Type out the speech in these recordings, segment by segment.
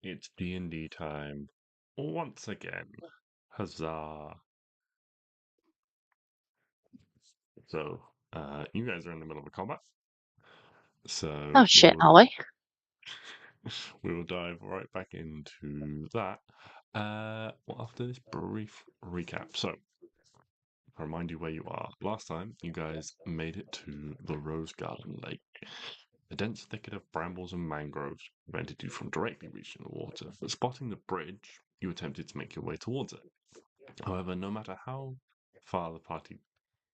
It's D&D time once again. Huzzah! So, you guys are in the middle of a combat. So Oh shit, are we? we will dive right back into that. Well, after this brief recap. So, I'll remind you where you are. Last time, you guys made it to the Rose Garden Lake. A dense thicket of brambles and mangroves prevented you from directly reaching the water, but spotting the bridge, you attempted to make your way towards it. However, no matter how far the party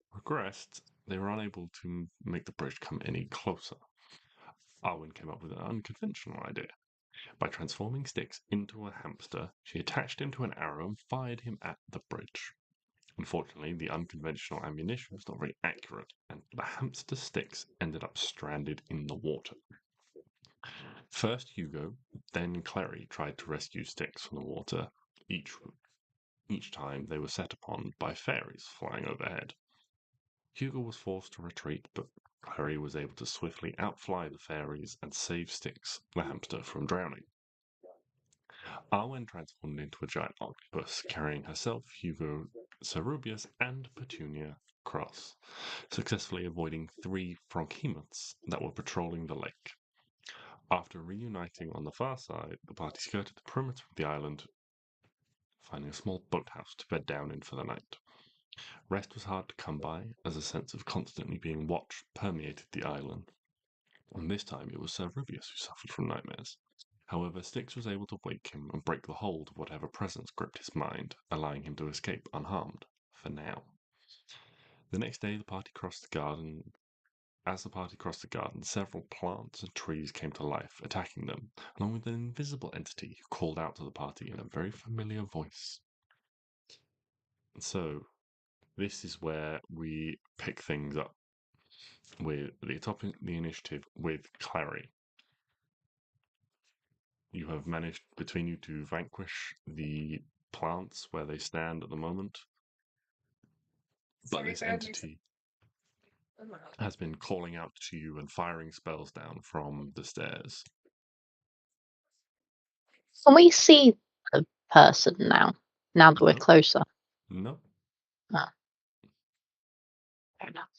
progressed, they were unable to make the bridge come any closer. Arwen came up with an unconventional idea. By transforming Stix into a hamster, she attached him to an arrow and fired him at the bridge. Unfortunately, the unconventional ammunition was not very accurate, and the hamster Stix ended up stranded in the water. First Hugo, then Klari tried to rescue Stix from the water. Each time they were set upon by fairies flying overhead. Hugo was forced to retreat, but Klari was able to swiftly outfly the fairies and save Stix, the hamster, from drowning. Arwen transformed into a giant octopus, carrying herself, Hugo, Cerubius, and Petunia across, successfully avoiding 3 froghemoths that were patrolling the lake. After reuniting on the far side, the party skirted the perimeter of the island, finding a small boathouse to bed down in for the night. Rest was hard to come by, as a sense of constantly being watched permeated the island. And this time it was Cerubius who suffered from nightmares. However, Stix was able to wake him and break the hold of whatever presence gripped his mind, allowing him to escape unharmed, for now. The next day, the party crossed the garden. As the party crossed the garden, several plants and trees came to life, attacking them, along with an invisible entity who called out to the party in a very familiar voice. So, this is where we pick things up with the top of the initiative with Klari. You have managed between you to vanquish the plants where they stand at the moment. But this entity has been calling out to you and firing spells down from the stairs. Can we see the person now? Now that we're No. closer. No. Oh. Fair enough.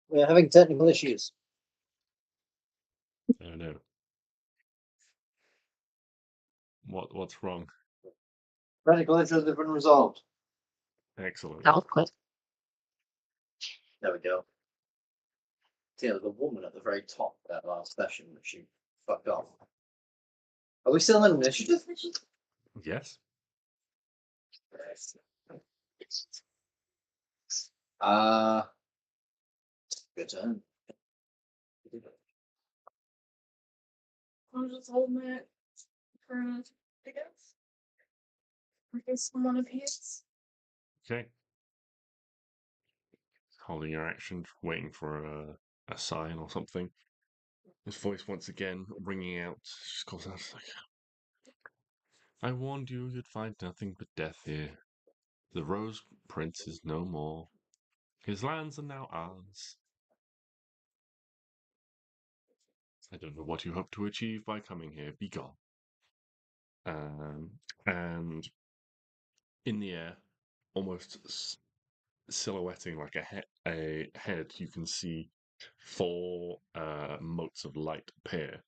We're having technical issues. Oh no. What's wrong? Technical issues have been resolved. Excellent. That was quick. There we go. Yeah, the woman at the very top of that last session that she fucked off. Are we still in initiative? Yes. Good turn. I'm just holding it for I guess. In case someone appears. Okay. Holding your action, waiting for a sign or something. His voice once again ringing out. Just calls out like, I warned you you'd find nothing but death here. The Rose Prince is no more. His lands are now ours. I don't know what you hope to achieve by coming here. Be gone. And in the air, almost silhouetting like a head, you can see 4 motes of light appear,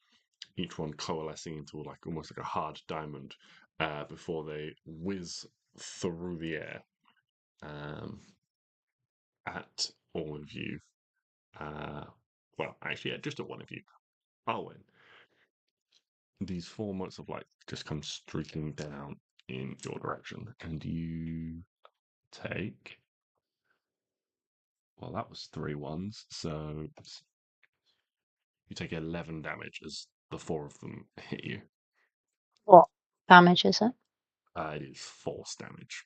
each one coalescing into like almost like a hard diamond before they whiz through the air at all of you. Well, actually, just at one of you. Arwen. These 4 motes of light just come streaking down in your direction, and you take. Well, that was 3 ones, so you take 11 damage as the 4 of them hit you. What damage is it? It is force damage.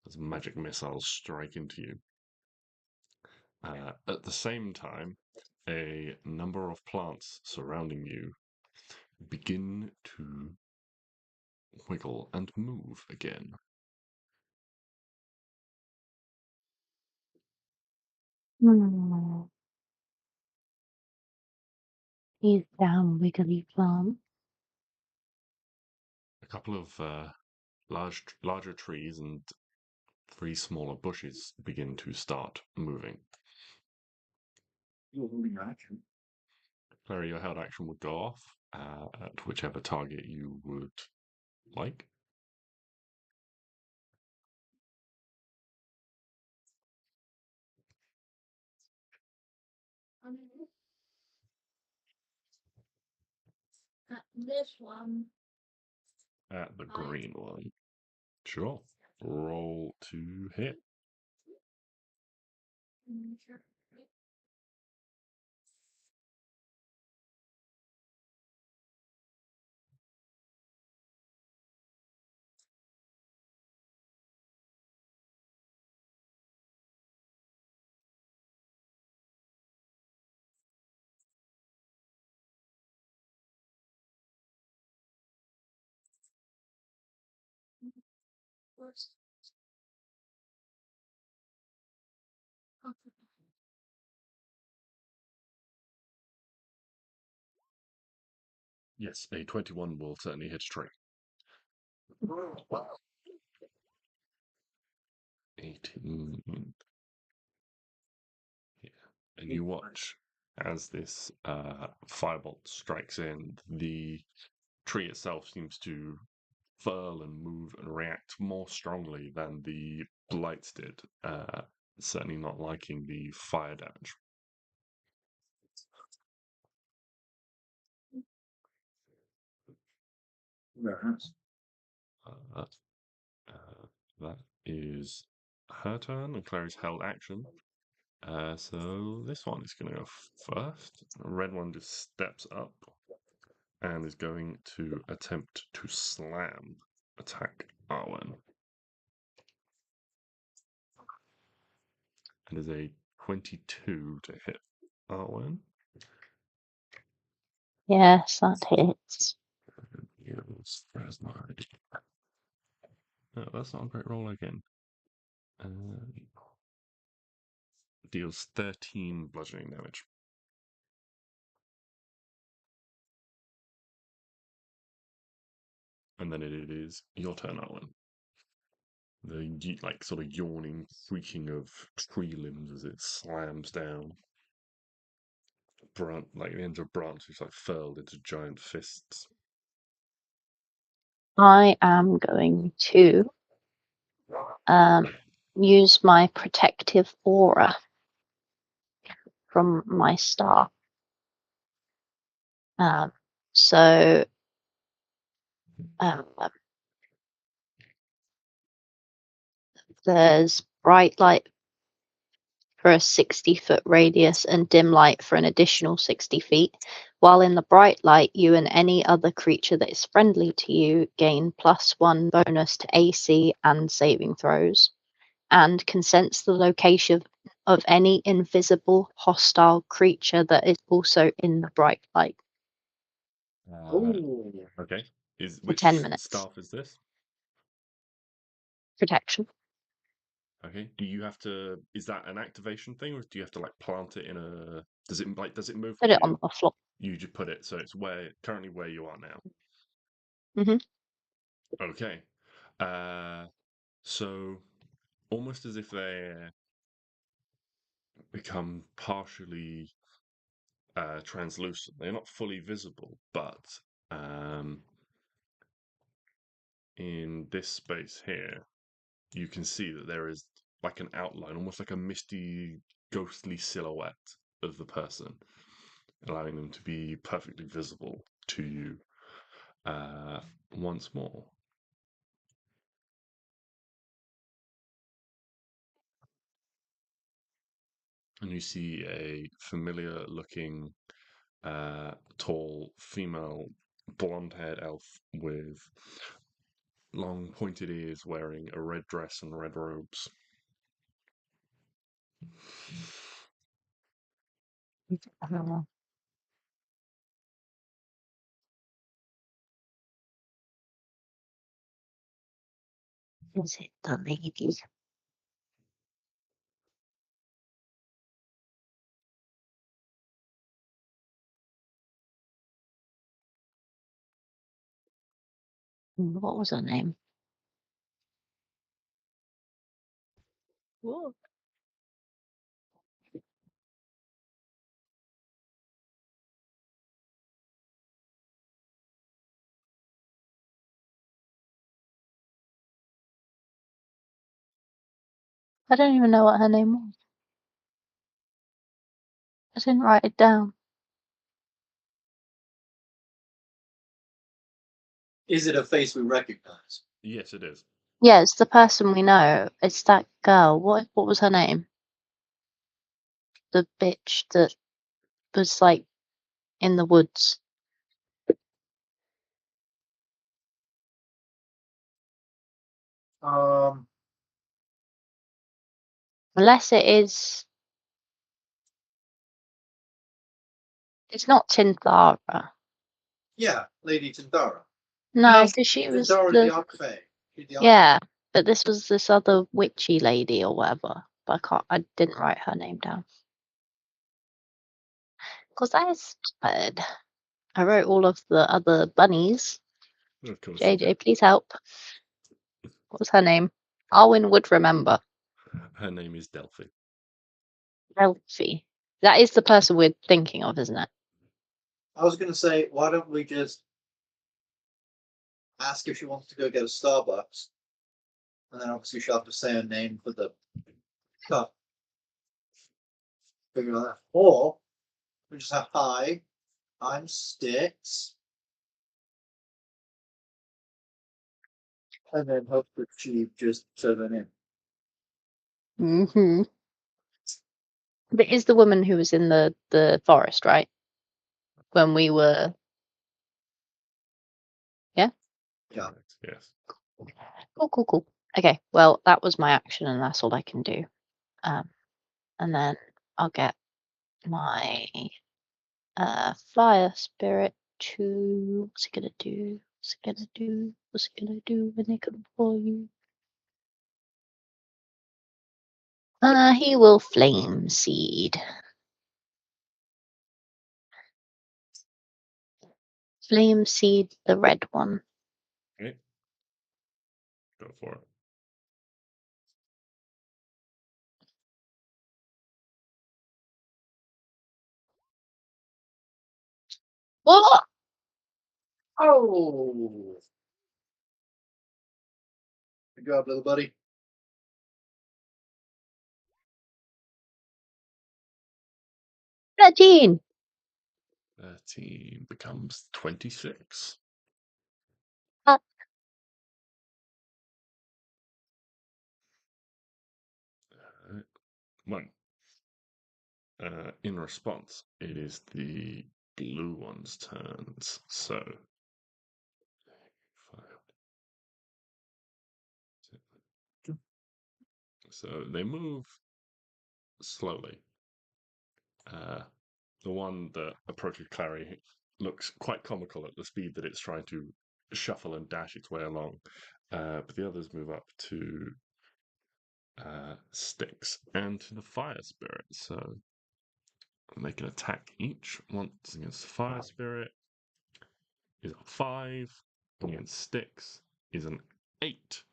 As magic missiles strike into you. At the same time, a number of plants surrounding you begin to wiggle and move again. Hmm. You damn wiggly plant. A couple of larger trees and 3 smaller bushes begin to start moving. You're holding your action. Clary, your held action would go off at whichever target you would like. This one. At the green one. Sure. Roll to hit. Sure. First. Okay. Yes, a 21 will certainly hit a tree. 18. Yeah. And you watch as this firebolt strikes in. The tree itself seems to furl and move and react more strongly than the blights did. Certainly not liking the fire damage. Perhaps. Uh, that is her turn, and Clary's held action. So this one is going to go first. The red one just steps up and is going to attempt to slam attack Arwen. And is a 22 to hit Arwen. Yes, that hits. No, that's not a great roll again. Deals 13 bludgeoning damage. And then it is your turn, Arwen. The like sort of yawning creaking of tree limbs as it slams down. Like the ends of branches like furled into giant fists. I am going to use my protective aura from my staff. So there's bright light for a 60-foot radius and dim light for an additional 60 feet. While in the bright light, you and any other creature that is friendly to you gain +1 bonus to AC and saving throws, and can sense the location of any invisible hostile creature that is also in the bright light Oh. Okay. for 10 Which minutes. staff is this? Protection. Okay. Do you have to? Is that an activation thing, or do you have to like plant it in a? Does it move Put with it you? on the floor. You just put it so it's currently where you are now. Mhm. Okay. So almost as if they become partially translucent. They're not fully visible, but in this space here, you can see that there is like an outline, almost like a misty, ghostly silhouette of the person, allowing them to be perfectly visible to you once more. And you see a familiar looking, tall, female, blonde haired elf with long pointed ears, wearing a red dress and red robes. Is it the lady? What was her name? Whoa. I don't even know what her name was. I didn't write it down. Is it a face we recognize? Yes, it is. Yeah, it's the person we know. It's that girl. What was her name? The bitch that was like in the woods. Unless it is. It's not Tinthara. Yeah, Lady Tindara. No, No, because she was Tindara's the. the Archfey. She's the Yeah, but this was this other witchy lady or whatever. But I didn't write her name down. Because I stupid. I wrote all of the other bunnies. Of course. you JJ, did. please help. What was her name? Arwen would remember. Her name is Delphi. Elfie. That is the person we're thinking of, isn't it? I was going to say, why don't we just ask if she wants to go get a Starbucks, and then obviously she'll have to say her name for the cup. Figure out that. Or we just have, hi, I'm Stix. And then hope that she just says her name. Mm-hmm. But is the woman who was in the forest, right? When we were. Yeah. Correct, yes. Cool. Okay, well, that was my action, and that's all I can do. And then I'll get my fire spirit to. What's it gonna do? What's it gonna do? What's it gonna do when they come for you? He will flame seed. Flame seed, the red one. Okay. Go for it. What? Oh! Good job, little buddy. Regine! 13 becomes 26. One. In response, it is the blue one's turns. So they move slowly. The one that approaches Klari looks quite comical at the speed that it's trying to shuffle and dash its way along. But the others move up to Stix and to the fire spirit. So they can attack each once against the fire spirit. Is a 5. Against Stix is an 8.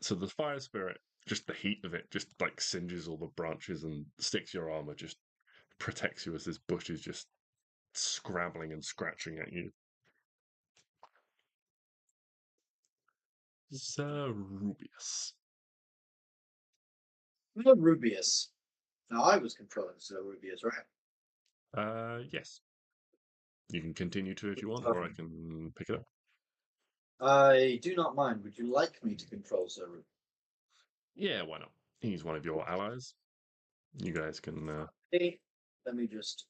So the fire spirit, just the heat of it, just like singes all the branches and sticks your armor, just protects you as this bush is just scrabbling and scratching at you. Sir Rubius. No, Rubius. Now I was controlling Sir Rubius, right? Yes. You can continue to if you want, or I can pick it up. I do not mind. Would you like me to control Sir Rubius? Yeah, why not? He's one of your allies. You guys can. Hey, let me just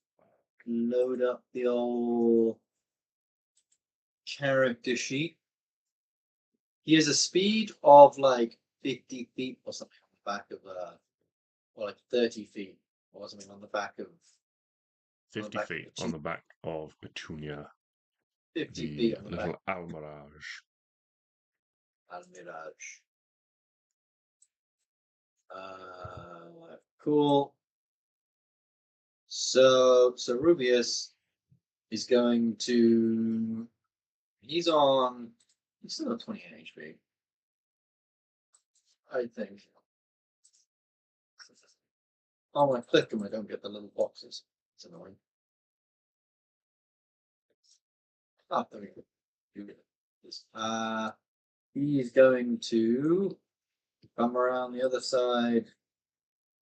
load up the old character sheet. He has a speed of like 50 feet or something on the back of or like 30 feet or something on the back of 50 feet on the back of Petunia, 50 the feet on the little back Almirage. of Mirage. Cool. So Rubius is going to He's still at 28 HP. I think. Oh, when I click them, I don't get the little boxes. It's annoying. Oh, there we go. He's going to come around the other side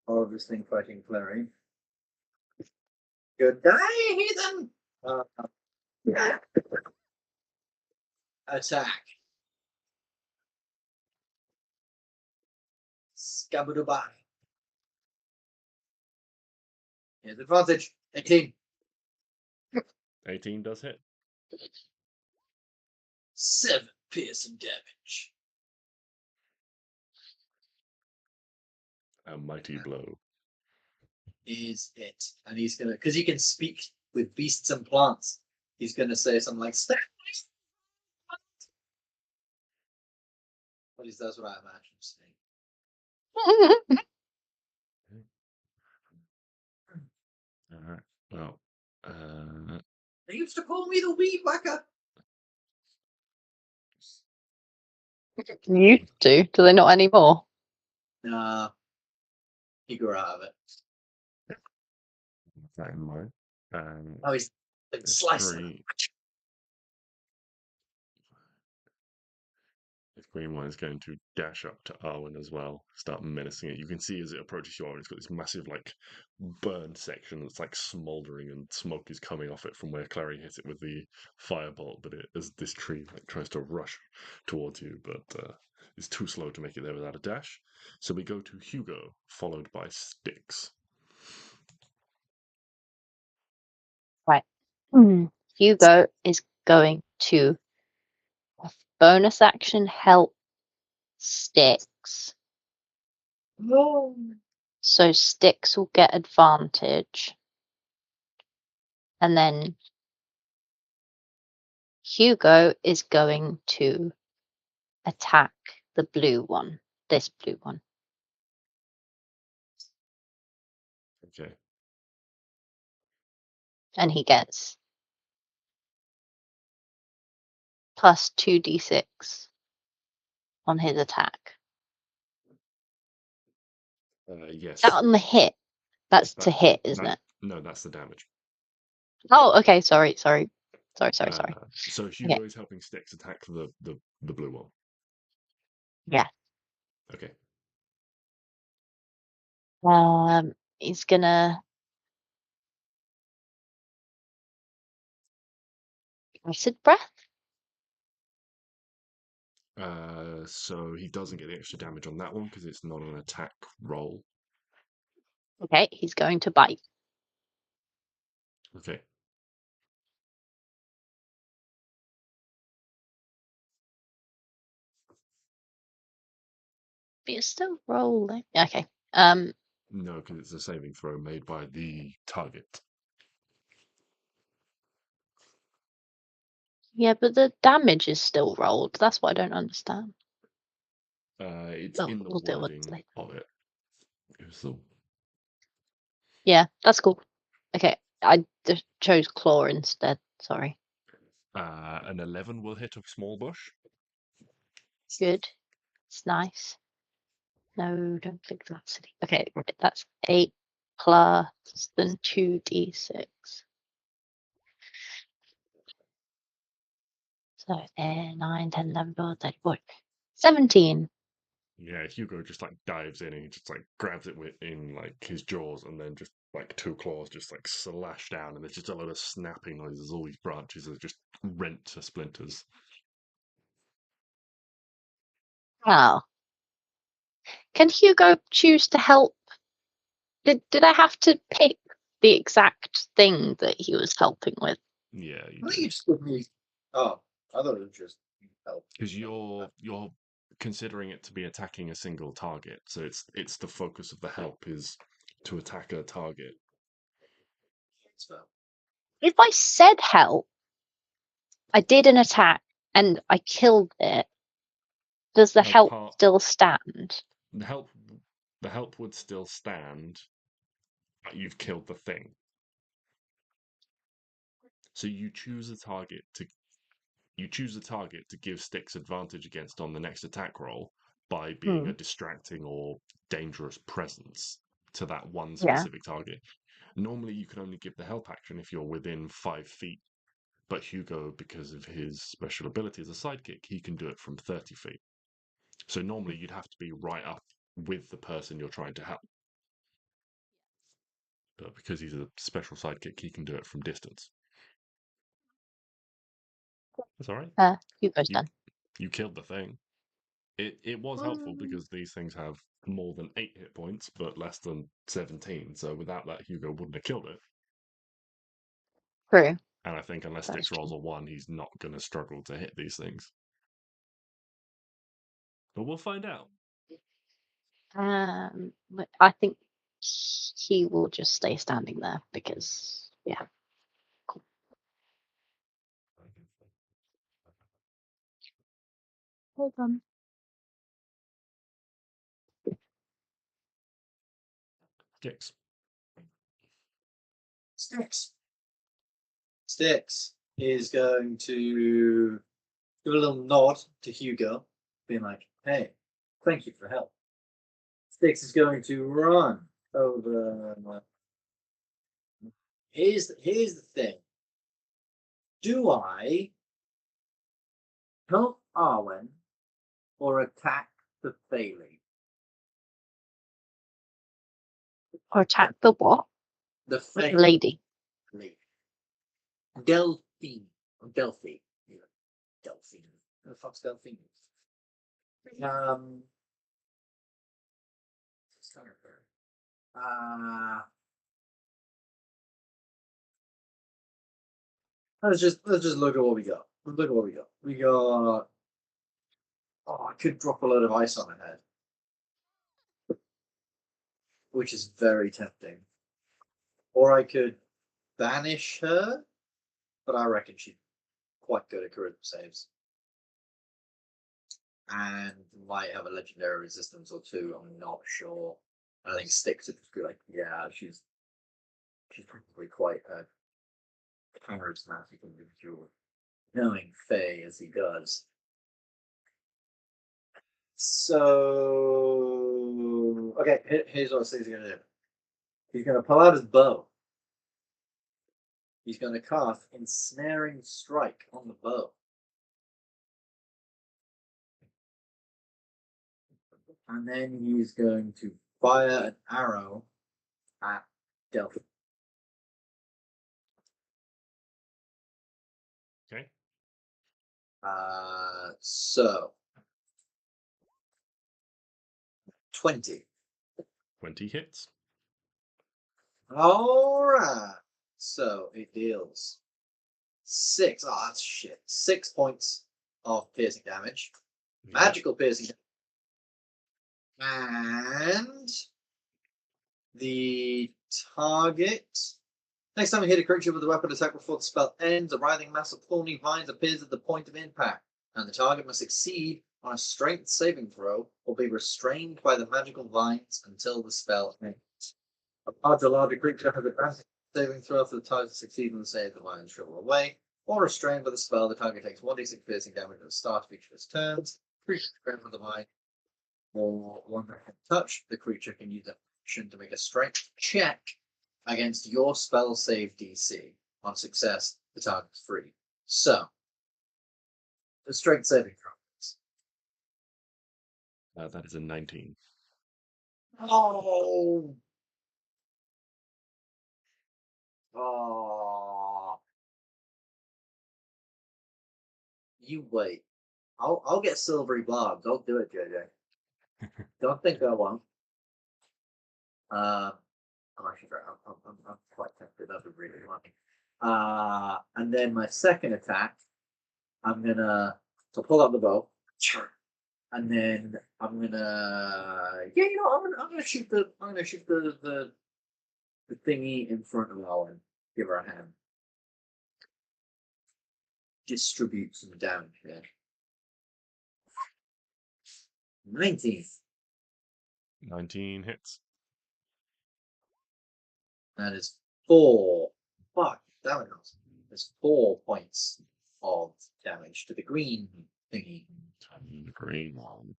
of this thing fighting Klari. Good day, heathen! Attack. Skabadubai. Here's advantage. 18. 18 does hit. 7 piercing damage. A mighty blow. Is it? And he's gonna, because he can speak with beasts and plants, he's gonna say something like, "Step." At least that's what I imagine saying. Alright. Well, They used to call me the weed whacker. Used to. Do they not anymore? Nah, he grew out of it. with that in mind. Oh, he's like It's slicing. three. The green one is going to dash up to Arwen as well, start menacing it. You can see as it approaches you, Arwen, it's got this massive, like, burned section that's, like, smouldering and smoke is coming off it from where Klari hit it with the firebolt, but as this tree, like, tries to rush towards you, but it's too slow to make it there without a dash. So we go to Hugo, followed by Stix. Right. Hugo is going to bonus action help Stix. No. So Stix will get advantage. And then Hugo is going to attack the blue one. This blue one. Okay. And he gets plus 2d6 on his attack. Yes. Is that on the hit? That's to hit, isn't it? No, that's the damage. Oh, okay. Sorry. So Hugo Okay. is helping Stix attack the blue one. Yeah. Okay. He's gonna acid breath. So he doesn't get the extra damage on that one because it's not an attack roll. Okay, he's going to bite. Okay. But it's still rolling. Okay. No, because it's a saving throw made by the target. Yeah, but the damage is still rolled. That's what I don't understand. It's Oh, in the we'll deal with wording it later. of it. So, Yeah, that's cool. Okay, I just chose claw instead. Sorry. an 11 will hit a small bush. Good. It's nice. No, don't click that city. Okay, right, that's 8 plus than 2d6. So 9, 10, 11, 12, 13, 14, 17. Yeah, Hugo just like dives in and he just like grabs it in like his jaws and then just like two claws just like slash down and there's just a lot of snapping noises. All these branches are just rent to splinters. Oh. Can Hugo choose to help? Did I have to pick the exact thing that he was helping with? Yeah, you I think do. you just give me. Oh, I thought it was just help. Because you're considering it to be attacking a single target, so it's the focus of the help is to attack a target. So, If I said help, I did an attack and I killed it. Does the As help part still stand? the help would still stand, but you've killed the thing. So you choose a target to you choose a target to give Stix advantage against on the next attack roll by being a distracting or dangerous presence to that one Yeah. specific target. Normally, you can only give the help action if you're within 5 feet, but Hugo, because of his special ability as a sidekick, he can do it from 30 feet. So normally you'd have to be right up with the person you're trying to help. But because he's a special sidekick, he can do it from distance. That's all right. Hugo's You, done. you killed the thing. It was helpful because these things have more than 8 hit points, but less than 17. So without that, Hugo wouldn't have killed it. True. And I think unless That is Stix rolls a 1, he's not going to struggle to hit these things. But we'll find out. But I think he will just stay standing there because, yeah. Hold on. Stix. Stix is going to give a little nod to Hugo, being like, "Hey, thank you for help." Stix is going to run over. Here's the thing. Do I help Arwen or attack the Fairy? Or attack the what? The The Fairy. lady. Delphine. Or Delphi. Yeah. Delphine. Who the fuck's Delphine? Let's just look at what we got. Look at what we got. We got. Oh, I could drop a load of ice on her head, which is very tempting. Or I could banish her, but I reckon she's quite good at charisma saves, and might have a legendary resistance or two. I'm not sure. I think Stix would just be like, yeah, she's probably quite a charismatic individual, knowing Faye as he does. So, okay, here's what Stix is going to do. He's going to pull out his bow. He's going to cast Ensnaring Strike on the bow. And then he's going to fire an arrow at Delphi. Okay. So 20. 20 hits. All right. So it deals 6. Oh, that's shit. 6 points of piercing damage. Magical piercing damage. And the target. Next time you hit a creature with a weapon attack before the spell ends, a writhing mass of thorny vines appears at the point of impact, and the target must succeed on a strength saving throw or be restrained by the magical vines until the spell ends. A larger creature has advantage saving throw if the target succeeds on the save, the vines shrivel away, or restrained by the spell, the target takes 1d6 piercing damage at the start of each of its turns. Creature restrained by the vine or one that can touch, the creature can use that action to make a strength check against your spell save DC. On success, the target's free. So, the strength saving throw. That is a 19. Oh! Oh! You wait. I'll get silvery barbs. I'll do it, JJ. Don't think I won't. I'm actually very, I'm quite tempted. That'd be really funny. And then my second attack, I'm gonna pull out the bow, and then I'm gonna I'm gonna shoot the thingy in front of Owen. Give her a hand. Distribute some damage here. 19. 19 hits. That is 4. Fuck, that one helps. There's 4 points of damage to the green thingy. The green one.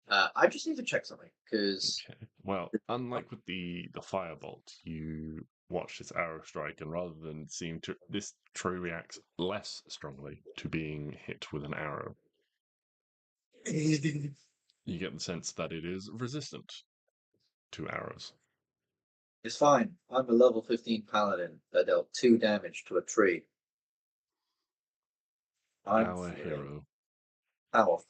I just need to check something because Okay. Well, unlike with the firebolt, you watch this arrow strike, and rather than seem to, this tree reacts less strongly to being hit with an arrow. You get the sense that it is resistant to arrows. it's fine. I'm a level 15 paladin that dealt 2 damage to a tree. I'm Our free. hero. Powerful.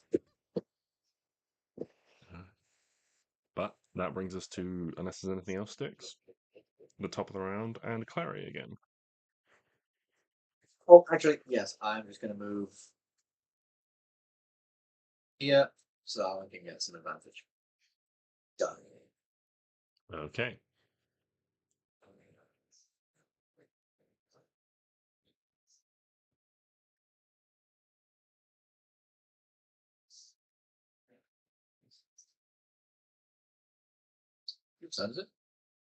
But that brings us to, unless there's anything else, Stix, the top of the round, and Klari again. Oh, actually, yes. I'm just going to move here so I can get some advantage. Done. Okay. Whose turn is it?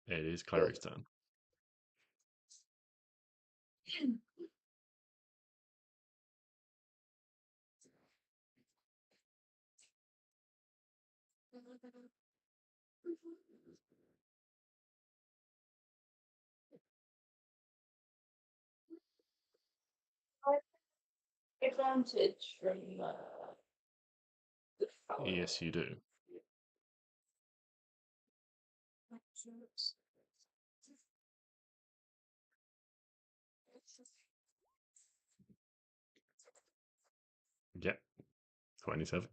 It is Clary's turn. Advantage from the power. Yes, you do. Yep. 27.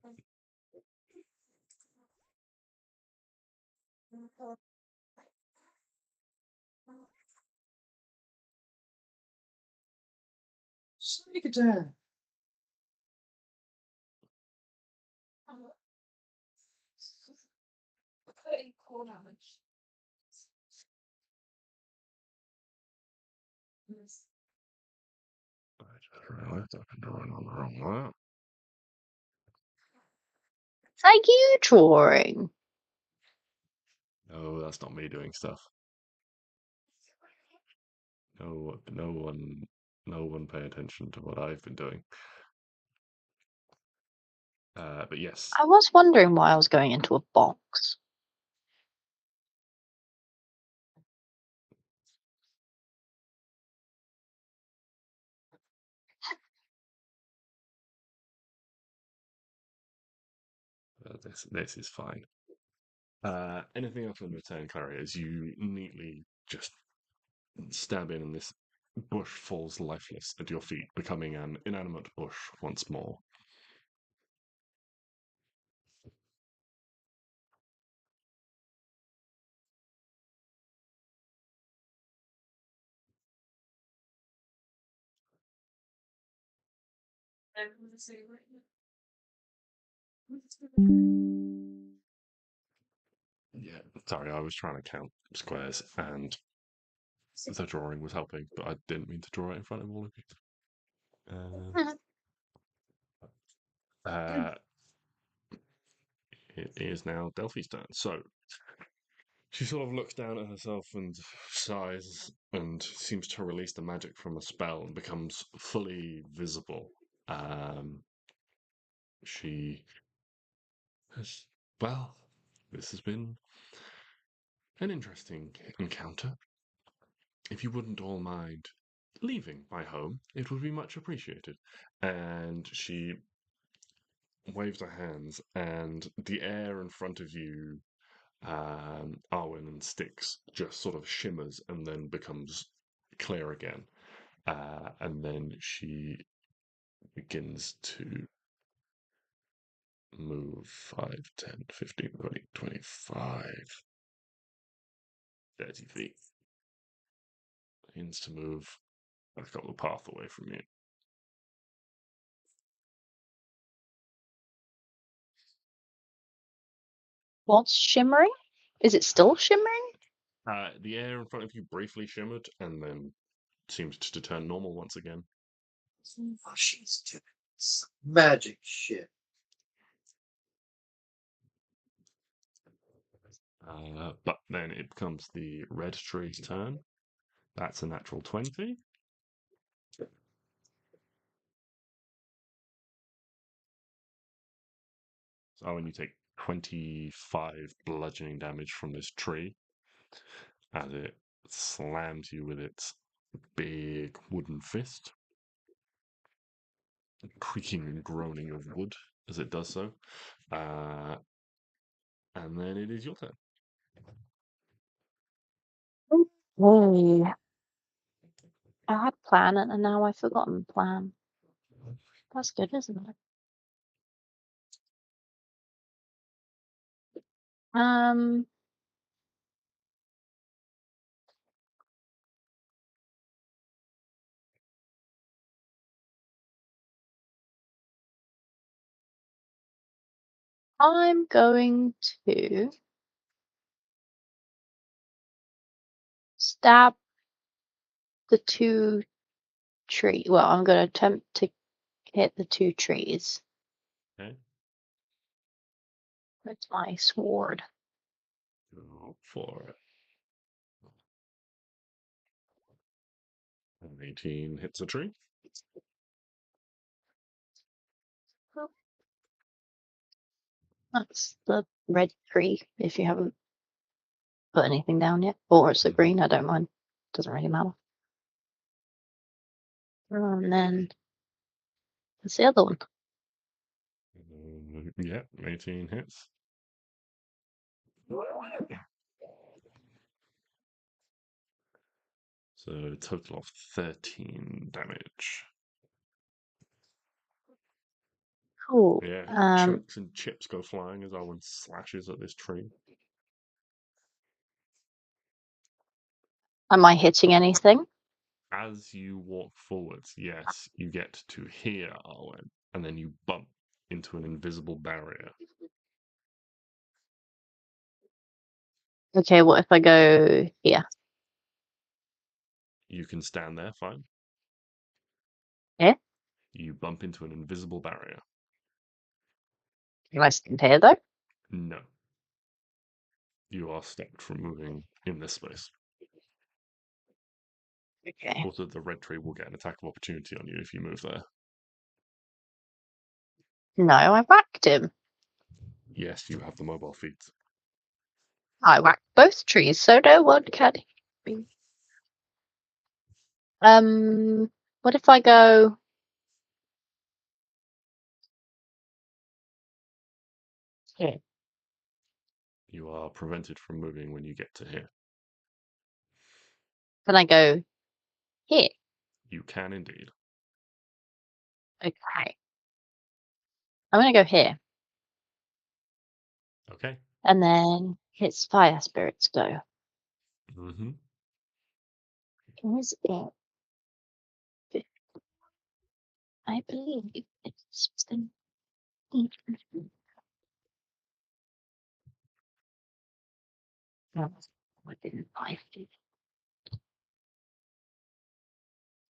Sneak attack. Cool damage. I just realized I've been drawing on the wrong one. It's like you drawing. No, that's not me doing stuff. No one pay attention to what I've been doing. But yes, I was wondering why I was going into a box. this is fine. Anything else on your turn, Clary, as you neatly just stab in and this bush falls lifeless at your feet, becoming an inanimate bush once more. I'm gonna say right Yeah, sorry, I was trying to count squares and the drawing was helping, but I didn't mean to draw it in front of all of you. Uh, it is now Delphi's turn. So she sort of looks down at herself and sighs and seems to release the magic from a spell and becomes fully visible. She has, well, this has been an interesting encounter. If you wouldn't all mind leaving my home, it would be much appreciated. And she waves her hands, and the air in front of you, Arwen and Stix, just sort of shimmers and then becomes clear again. And then she begins to move 5, 10, 15, 20, 25, 30 feet. Begins to move back up the path away from you. What's shimmering? Is it still shimmering? The air in front of you briefly shimmered and then seemed to turn normal once again. Oh, she's doing some magic shit. But then it becomes the red tree's turn. That's a natural 20. Arwen, you take 25 bludgeoning damage from this tree as it slams you with its big wooden fist, creaking and groaning of wood as it does so. And then it is your turn. Oh, I had plan and now I've forgotten plan. That's good, isn't it? I'm going to stab the two tree. Well, I'm going to attempt to hit the two trees Okay. with my sword. Go for it. An 18 hits a tree. That's the red tree, if you haven't put anything down yet. Or it's the green, I don't mind. Doesn't really matter. And then there's the other one. Yeah, 18 hits. So a total of 13 damage. Cool. Yeah, chunks and chips go flying as Arwen slashes at this tree. Am I hitting anything? As you walk forwards, yes, you get to hear Arwen, and then you bump into an invisible barrier. Okay, what if I go here? You can stand there, fine. Yeah? You bump into an invisible barrier. Can I stand here though? No. You are stopped from moving in this space. Okay. Also, the red tree will get an attack of opportunity on you if you move there. No, I whacked him. Yes, you have the mobile feet. I whacked both trees, so no one can hit me. What if I go here? You are prevented from moving when you get to here. Can I go here? You can indeed. Okay. I'm gonna go here. Okay. And then hits fire spirits go. Mm-hmm. Is it? I believe it's the no, what didn't I do?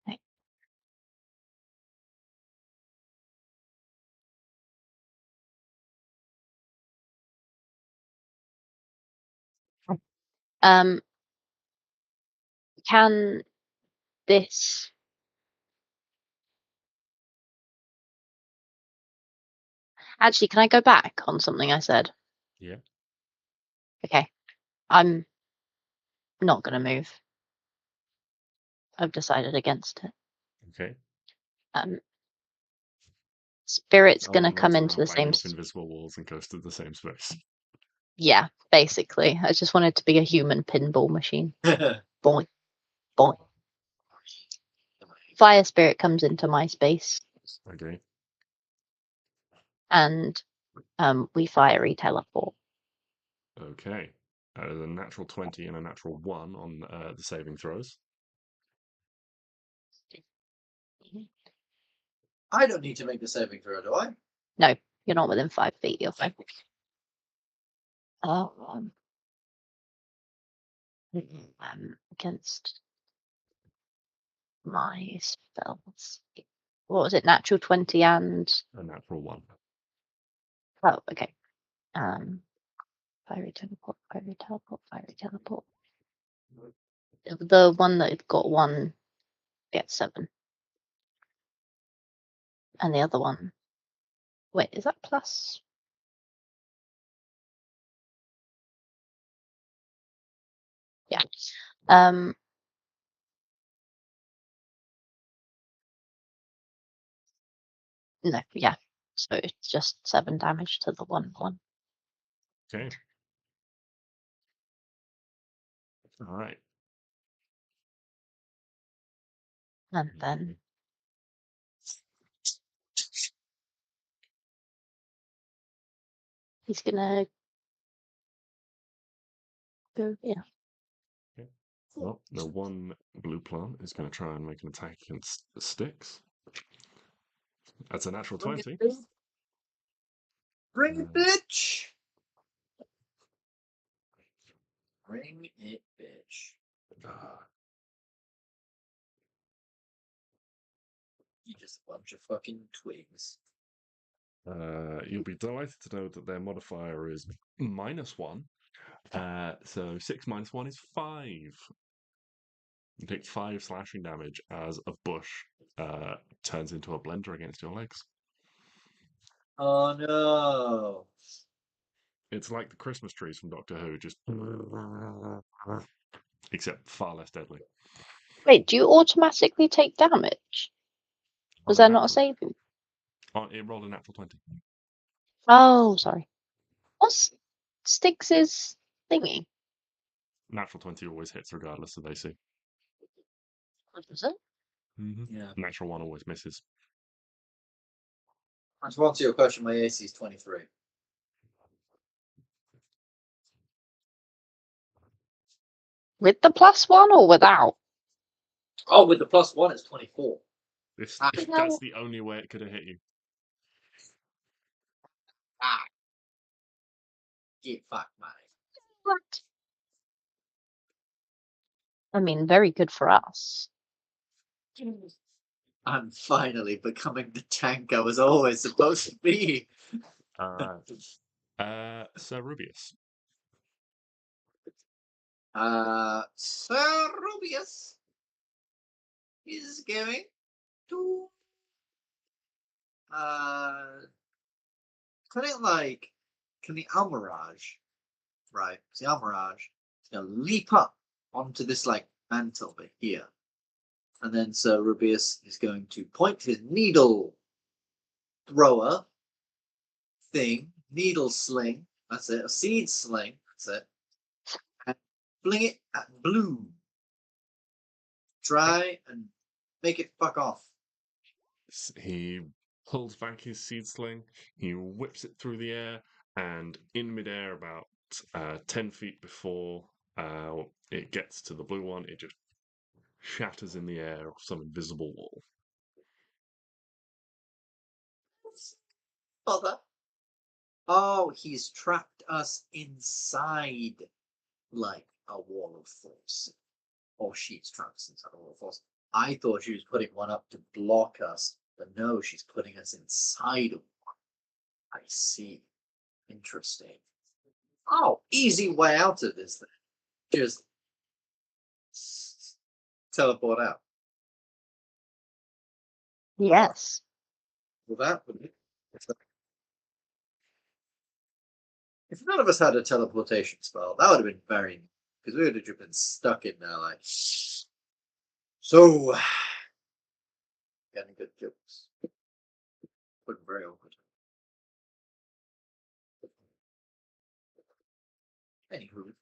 Okay. Um, can this actually? Can I go back on something I said? Yeah. Okay, I'm not gonna move. I've decided against it. Okay. Spirit's gonna Arwen come runs into around the same. banging off invisible walls and goes to the same space. Yeah, basically. I just wanted to be a human pinball machine. Boy, boy. Fire spirit comes into my space, Okay. and we fiery teleport. Okay. A natural 20 and a natural 1 on the saving throws. I don't need to make the saving throw, do I? No, you're not within 5 feet. You're fine. Against my spells. What was it? Natural 20 and A natural 1. oh, okay. Fiery teleport, fiery teleport, fiery teleport. The one that got 1 gets 7. And the other one. Wait, is that plus? Yeah. No, yeah. So it's just 7 damage to the 1/1. Okay. All right. And then he's gonna go here. Well, the one blue plant is going to try and make an attack against the Stix. That's a natural 20. Bring it, bitch! Bring it, bitch. You just a bunch of fucking twigs. You'll be delighted to know that their modifier is -1. So 6 minus 1 is 5. You take 5 slashing damage as a bush turns into a blender against your legs. Oh no! It's like the Christmas trees from Doctor Who, just except far less deadly. Wait, do you automatically take damage? Was On that not a natural- saving? It rolled a natural 20. Oh, sorry. What's Stix's thingy? Natural 20 always hits regardless of AC. What was it? Yeah. Natural 1 always misses. To answer your question, my AC is 23. With the +1 or without? Oh, with the +1, it's 24. That's the only way it could have hit you. Get fucked, mate. What? I mean, very good for us. I'm finally becoming the tank I was always supposed to be. Sir Rubius. Sir Rubius is going to can the Almirage, right? The Almirage is gonna leap up onto this like mantle bit here. And then Sir Rubius is going to point his needle thrower thing, needle sling, that's it, a seed sling, that's it, and fling it at Blue. Try and make it fuck off. He pulls back his seed sling, he whips it through the air, and in midair, about 10 feet before it gets to the blue one, it just shatters in the air off some invisible wall. Bother. Oh, he's trapped us inside like a wall of force. Or she's trapped us inside a wall of force. I thought she was putting one up to block us, but no, she's putting us inside of one. I see. Interesting. Oh, easy way out of this then. Just teleport out. Yes. Well, that would be. If none of us had a teleportation spell, that would have been very. Because we would have just been stuck in there like. So. Getting good jokes. But very awkward. Anywho.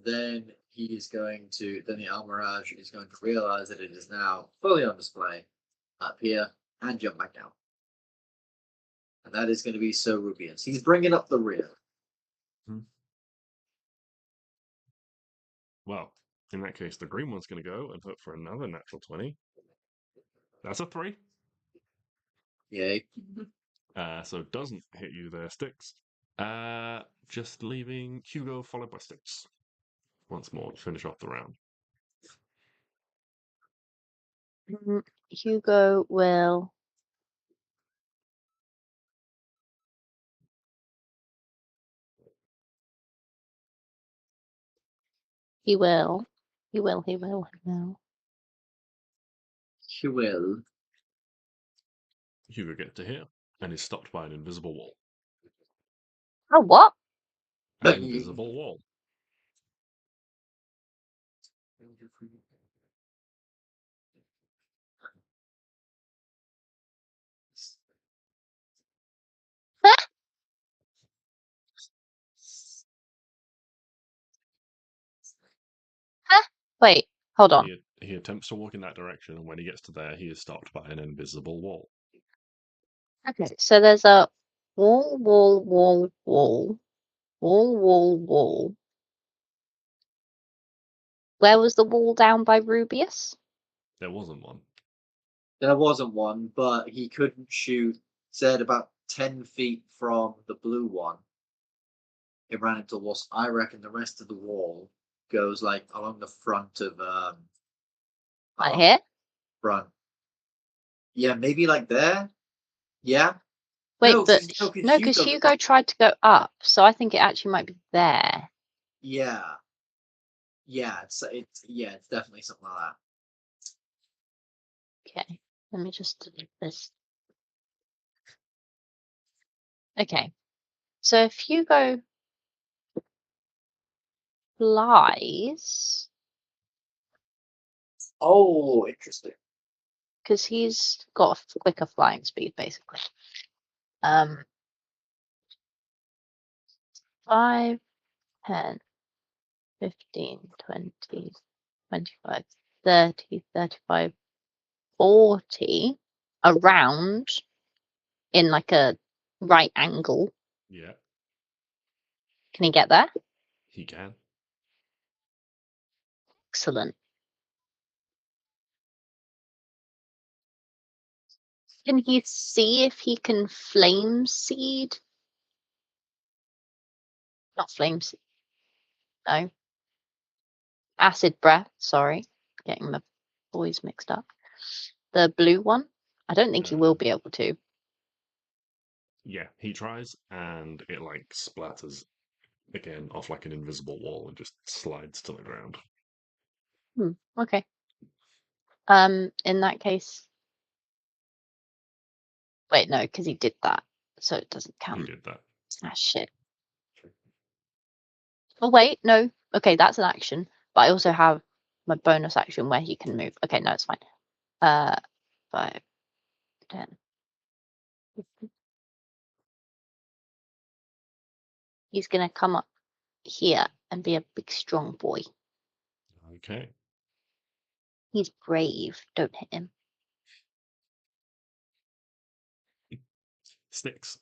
Then he is going to. Then the Almirage is going to realize that it is now fully on display up here and jump back down. And that is going to be Sir Rubius. He's bringing up the rear. Well, in that case, the green one's going to go and hope for another natural 20. That's a 3. Yay. So it doesn't hit you there, Stix. Just leaving Hugo followed by Stix. Once more to finish off the round. Hugo will. He will. He will. He will. He will. He will. Hugo gets to here and is stopped by an invisible wall. Oh, what? An invisible wall. Wait, hold on. He attempts to walk in that direction, and when he gets to there, he is stopped by an invisible wall. Okay, so there's a wall, wall, wall, wall, wall, wall, wall. Where was the wall down by Rubius? There wasn't one. There wasn't one, but he couldn't shoot. Said about 10 feet from the blue one. It ran into a wall. So I reckon the rest of the wall goes like along the front of Right here? front. Yeah, maybe like there. Yeah. Wait, No, but 'cause- no, 'cause no, because Hugo- Hugo tried to go up, so I think it actually might be there. Yeah. Yeah, it's definitely something like that. Okay, let me just delete this. Okay, so if Hugo flies, Oh, interesting. because he's got a quicker flying speed, basically. 5, 10, 15, 20, 25, 30, 35, 40, around in like a right angle. Yeah, Can he get there? he can. Excellent. Can he see if he can flame seed? Not flame seed. No. Acid breath, sorry. Getting the boys mixed up. The blue one? I don't think he will be able to. Yeah, he tries, and it like splatters again off like an invisible wall and just slides to the ground. Okay. In that case. Wait, no, because he did that. So it doesn't He count. did that. Ah, shit. Oh, wait, no. Okay, that's an action. But I also have my bonus action where he can move. Okay, no, it's fine. 5, 10. 15. He's going to come up here and be a big, strong boy. Okay. He's brave. Don't hit him. Stix.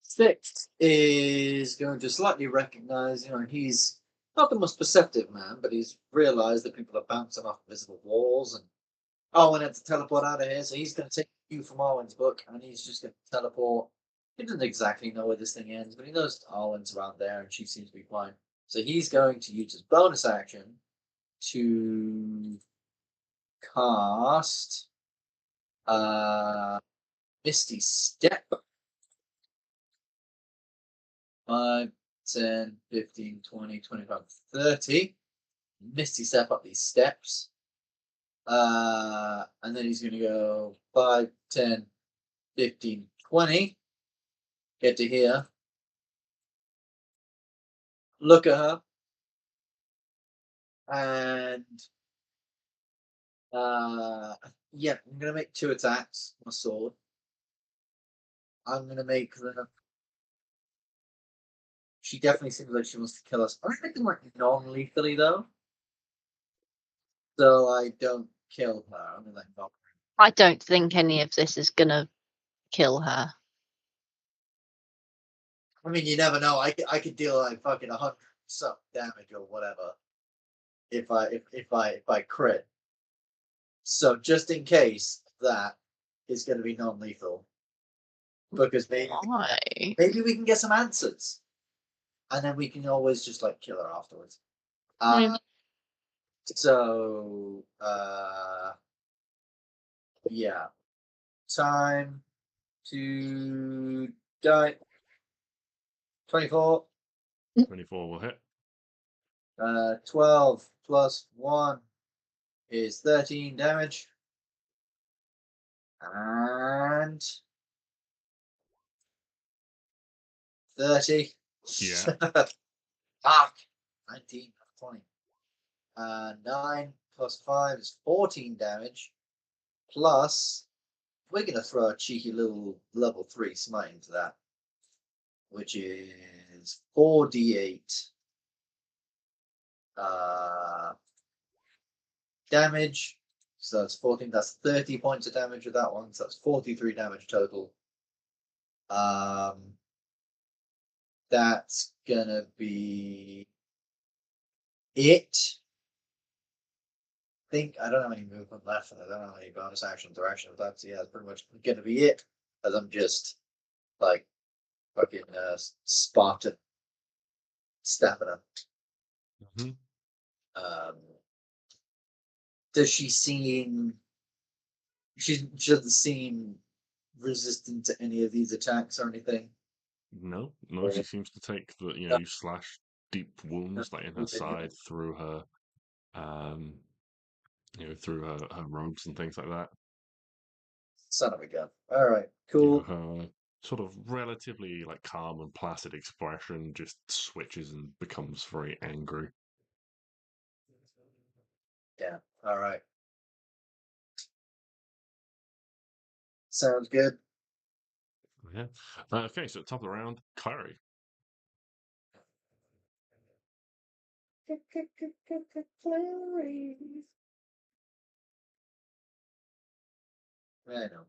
Stix is going to slightly recognize, he's not the most perceptive man, but he's realized that people are bouncing off invisible walls, and Arwen had to teleport out of here, so he's going to take a cue from Arwen's book, and he's just going to teleport. He doesn't exactly know where this thing ends, but he knows Arwen's around there, and she seems to be fine. So he's going to use his bonus action to cast Misty Step. 5, 10, 15, 20, 25, 30. Misty Step up these steps. And then he's going to go 5, 10, 15, 20. Get to here. Look at her. And yeah, I'm going to make 2 attacks with my sword. I'm going to make them. She definitely seems like she wants to kill us. I'm going to make them like non-lethally though. So I don't kill her. I'm going to let go. I don't think any of this is going to kill her. I mean, you never know. I could deal like fucking 100 some damage or whatever if I crit. So just in case that is going to be non-lethal, because Why? maybe we can get some answers, and then we can always just like kill her afterwards. So yeah, time to die. 24. 24 will hit. 12 plus 1 is 13 damage. And 30. Yeah. Fuck. 19, 20. 9 plus 5 is 14 damage. Plus, we're going to throw a cheeky little level 3 smite into that, which is 4d8 damage. So that's 14. That's 30 points of damage with that one. So that's 43 damage total. That's gonna be it. I think I don't have any movement left, and I don't have any bonus actions or actions left. So yeah, that's pretty much gonna be it. As I'm just like fucking Spartan stamina. Mhm. Does she seem? She doesn't seem resistant to any of these attacks or anything. No, she seems to take the, you slash deep wounds like in her side through her, through her robes and things like that. Son of a gun. All right, You know, cool. her sort of relatively like calm and placid expression just switches and becomes very angry. Yeah. All right. Sounds good. Yeah. Okay, so top of the round, Klari. I know.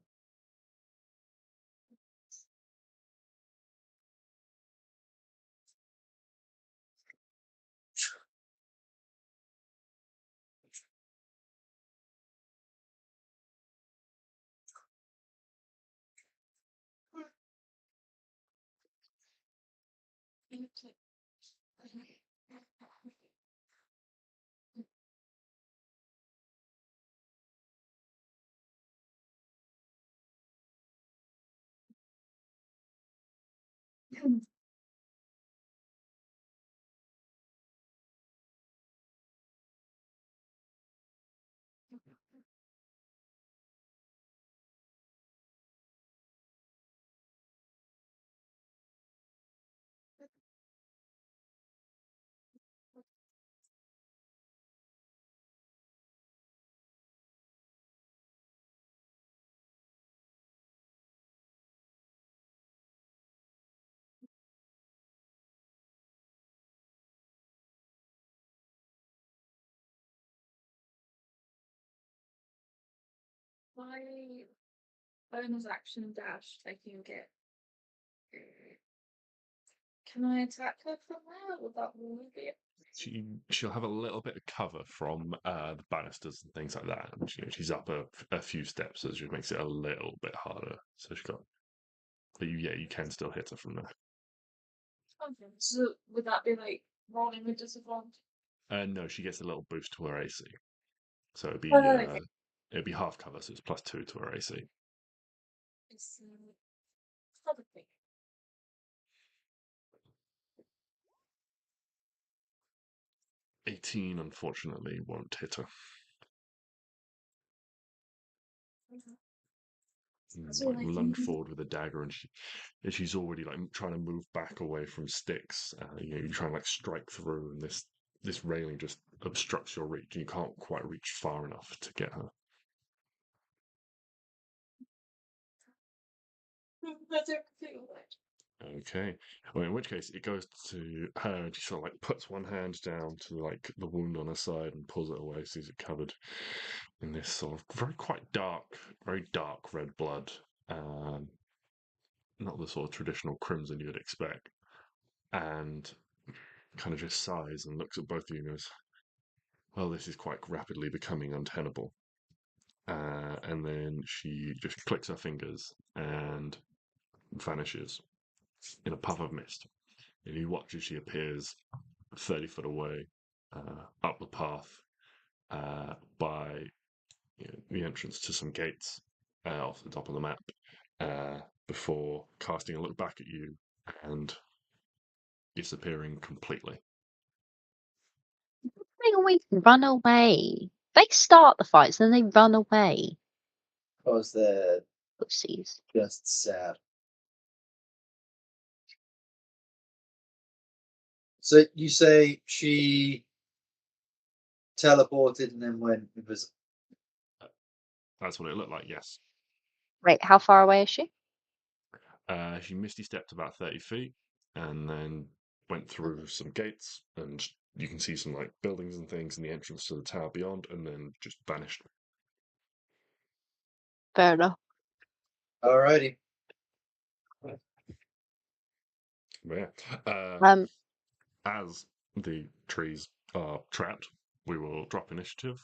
My bonus action dash, I can get. Can I attack her from there? Would that really be it? She'll have a little bit of cover from the banisters and things like that. And she's up a few steps, so it just makes it a little bit harder. So she's got, but you can still hit her from there. Okay. So would that be like rolling with disadvantage? No, she gets a little boost to her AC, so Okay. it'd be half cover, so it's +2 to her AC. It's probably. 18, unfortunately, won't hit her. So Like I lunge can. forward with a dagger, and she's already like trying to move back away from Stix. You try and like strike through, and this railing just obstructs your reach, and you can't quite reach far enough to get her. That's everything. Okay. Well, in which case, it goes to her, and she sort of like puts one hand down to like the wound on her side and pulls it away, sees it covered in this sort of very dark red blood. Not the sort of traditional crimson you'd expect. And kind of just sighs and looks at both of you and goes, well, this is quite rapidly becoming untenable. And then she just clicks her fingers and vanishes in a puff of mist. And you watch as she appears 30 foot away up the path by the entrance to some gates off the top of the map before casting a look back at you and disappearing completely. They always run away. They start the fights, then they run away. Because they're Pussies. just sad. So you say she teleported and then went invisible. That's what it looked like, yes. Right, how far away is she? She misty stepped about 30 feet and then went through some gates, and you can see some like buildings and things in the entrance to the tower beyond, and then just vanished. Fair enough. Alrighty. But yeah. Um, As the trees are trapped, we will drop initiative.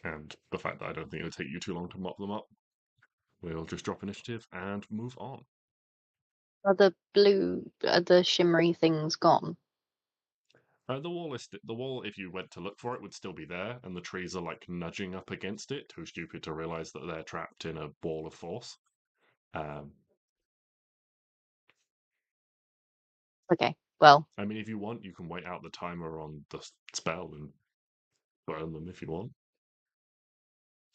And the fact that I don't think it'll take you too long to mop them up, we'll just drop initiative and move on. are the shimmery things gone? The wall. If you went to look for it, would still be there, and the trees are like nudging up against it. Too stupid to realize that they're trapped in a ball of force. Okay, well, I mean, if you want, you can wait out the timer on the spell and burn them if you want.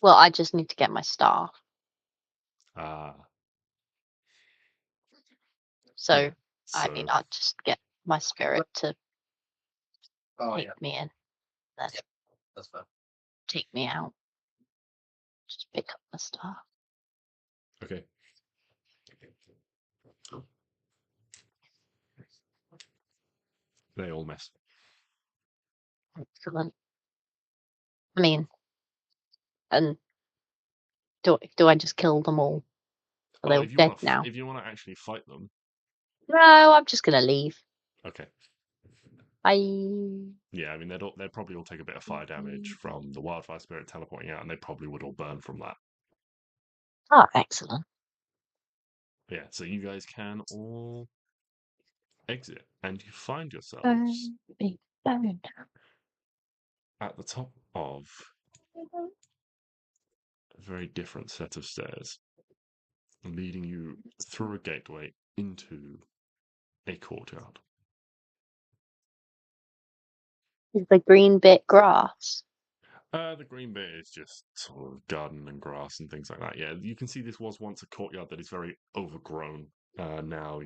well, I just need to get my staff. So Yeah, I mean, I'll just get my spirit to take me in, then That's fine. take me out. Just pick up my staff. Okay. They all miss. Excellent. I mean, and do I just kill them all? Are they all dead now? If you want to actually fight them, No, I'm just gonna leave. okay. Bye. Yeah, I mean they'd probably all take a bit of fire damage from the wildfire spirit teleporting out, and they probably would all burn from that. Oh, excellent. Yeah, so you guys can all exit, and you find yourselves Big bone. at the top of a very different set of stairs, leading you through a gateway into a courtyard. Is the green bit grass? The green bit is just sort of garden and grass and things like that. Yeah, you can see this was once a courtyard that is very overgrown. Now,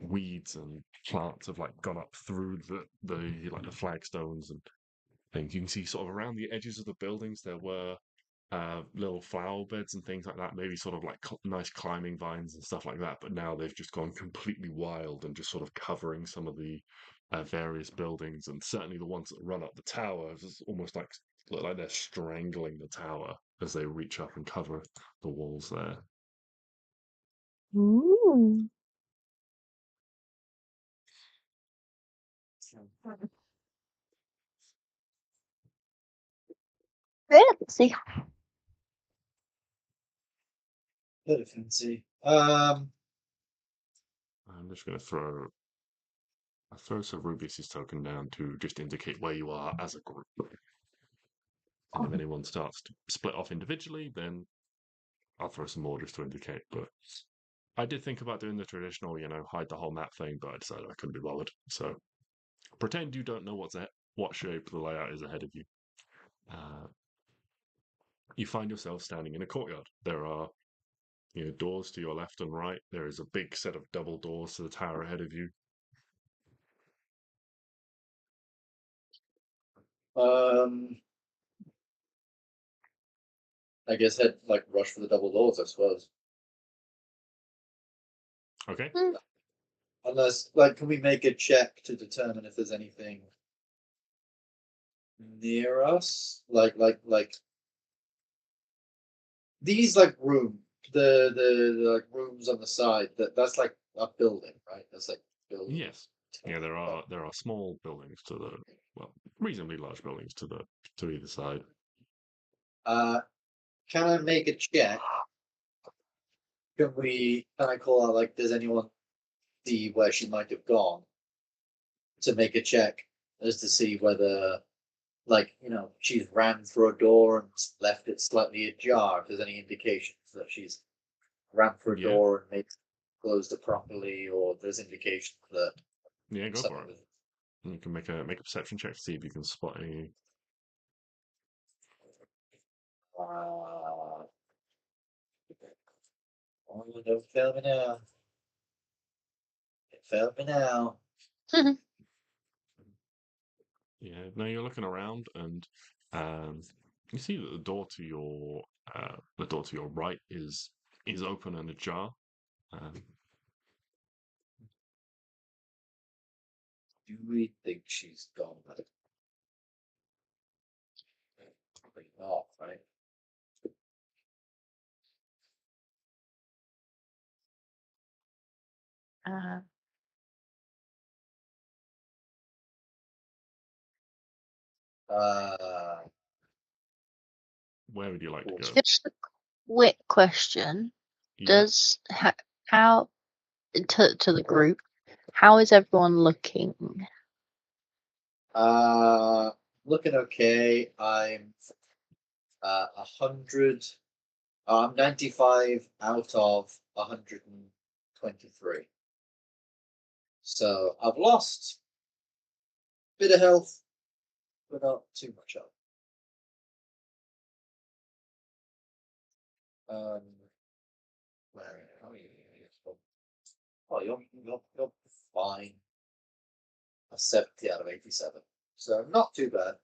weeds and plants have like gone up through the flagstones and things. You can see sort of around the edges of the buildings there were little flower beds and things like that, maybe sort of like nice climbing vines and stuff like that. But now they've just gone completely wild and just sort of covering some of the various buildings, and certainly the ones that run up the tower is almost like look like they're strangling the tower as they reach up and cover the walls there. Ooh. Fancy. Bit of fancy. I'm just going to throw Sir Rubius's token down to just indicate where you are as a group. And if anyone starts to split off individually, then I'll throw some more just to indicate. But I did think about doing the traditional, hide the whole map thing, but I decided I couldn't be bothered. So pretend you don't know what shape the layout is ahead of you. You find yourself standing in a courtyard. There are doors to your left and right. There is a big set of double doors to the tower ahead of you. I guess head rush for the double doors, I suppose. Okay. Unless, can we make a check to determine if there's anything near us? These room, the rooms on the side. That's like a building, right? That's like building. Yes. Yeah, there are small buildings reasonably large buildings to either side. Can I make a check? Can I call out does anyone see where she might have gone? To make a check as to see whether she's ran through a door and left it slightly ajar. If there's any indications that she's ran through a door and maybe closed it properly, or there's indications that go for it. You can make a perception check to see if you can spot any. Oh, don't fail me now. It failed me now. Yeah, no, you're looking around, and you see that the door to your right is open and ajar. Um, Do we think she's gone? Probably not, right? Uh, where would you like to go? just a quick question. Yeah, Does how to the group? How is everyone looking? Looking okay. I'm 100. I'm 95 out of 123. So I've lost a bit of health, but not too much health. Where are you? Oh, you're fine. A 70 out of 87. So not too bad.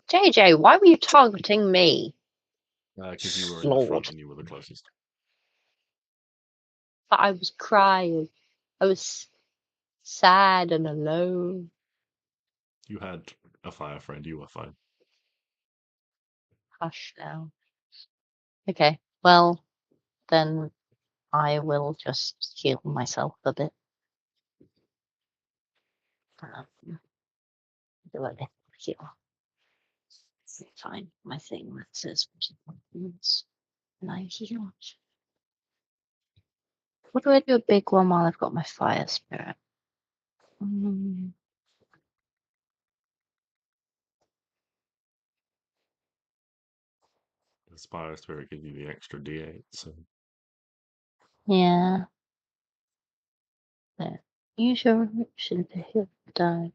JJ, why were you targeting me? because you were in the Lord. front and you were the closest. But I was crying. I was sad and alone. You had a fire friend. You were fine. Hush now. Okay, well, then I will just heal myself a bit. Do a little heal. Find my thing that says wounds, and I heal. What do I do a big one while I've got my fire spirit? The Spire Spirit gives you the extra D8, so Yeah. There. Use your action to hit die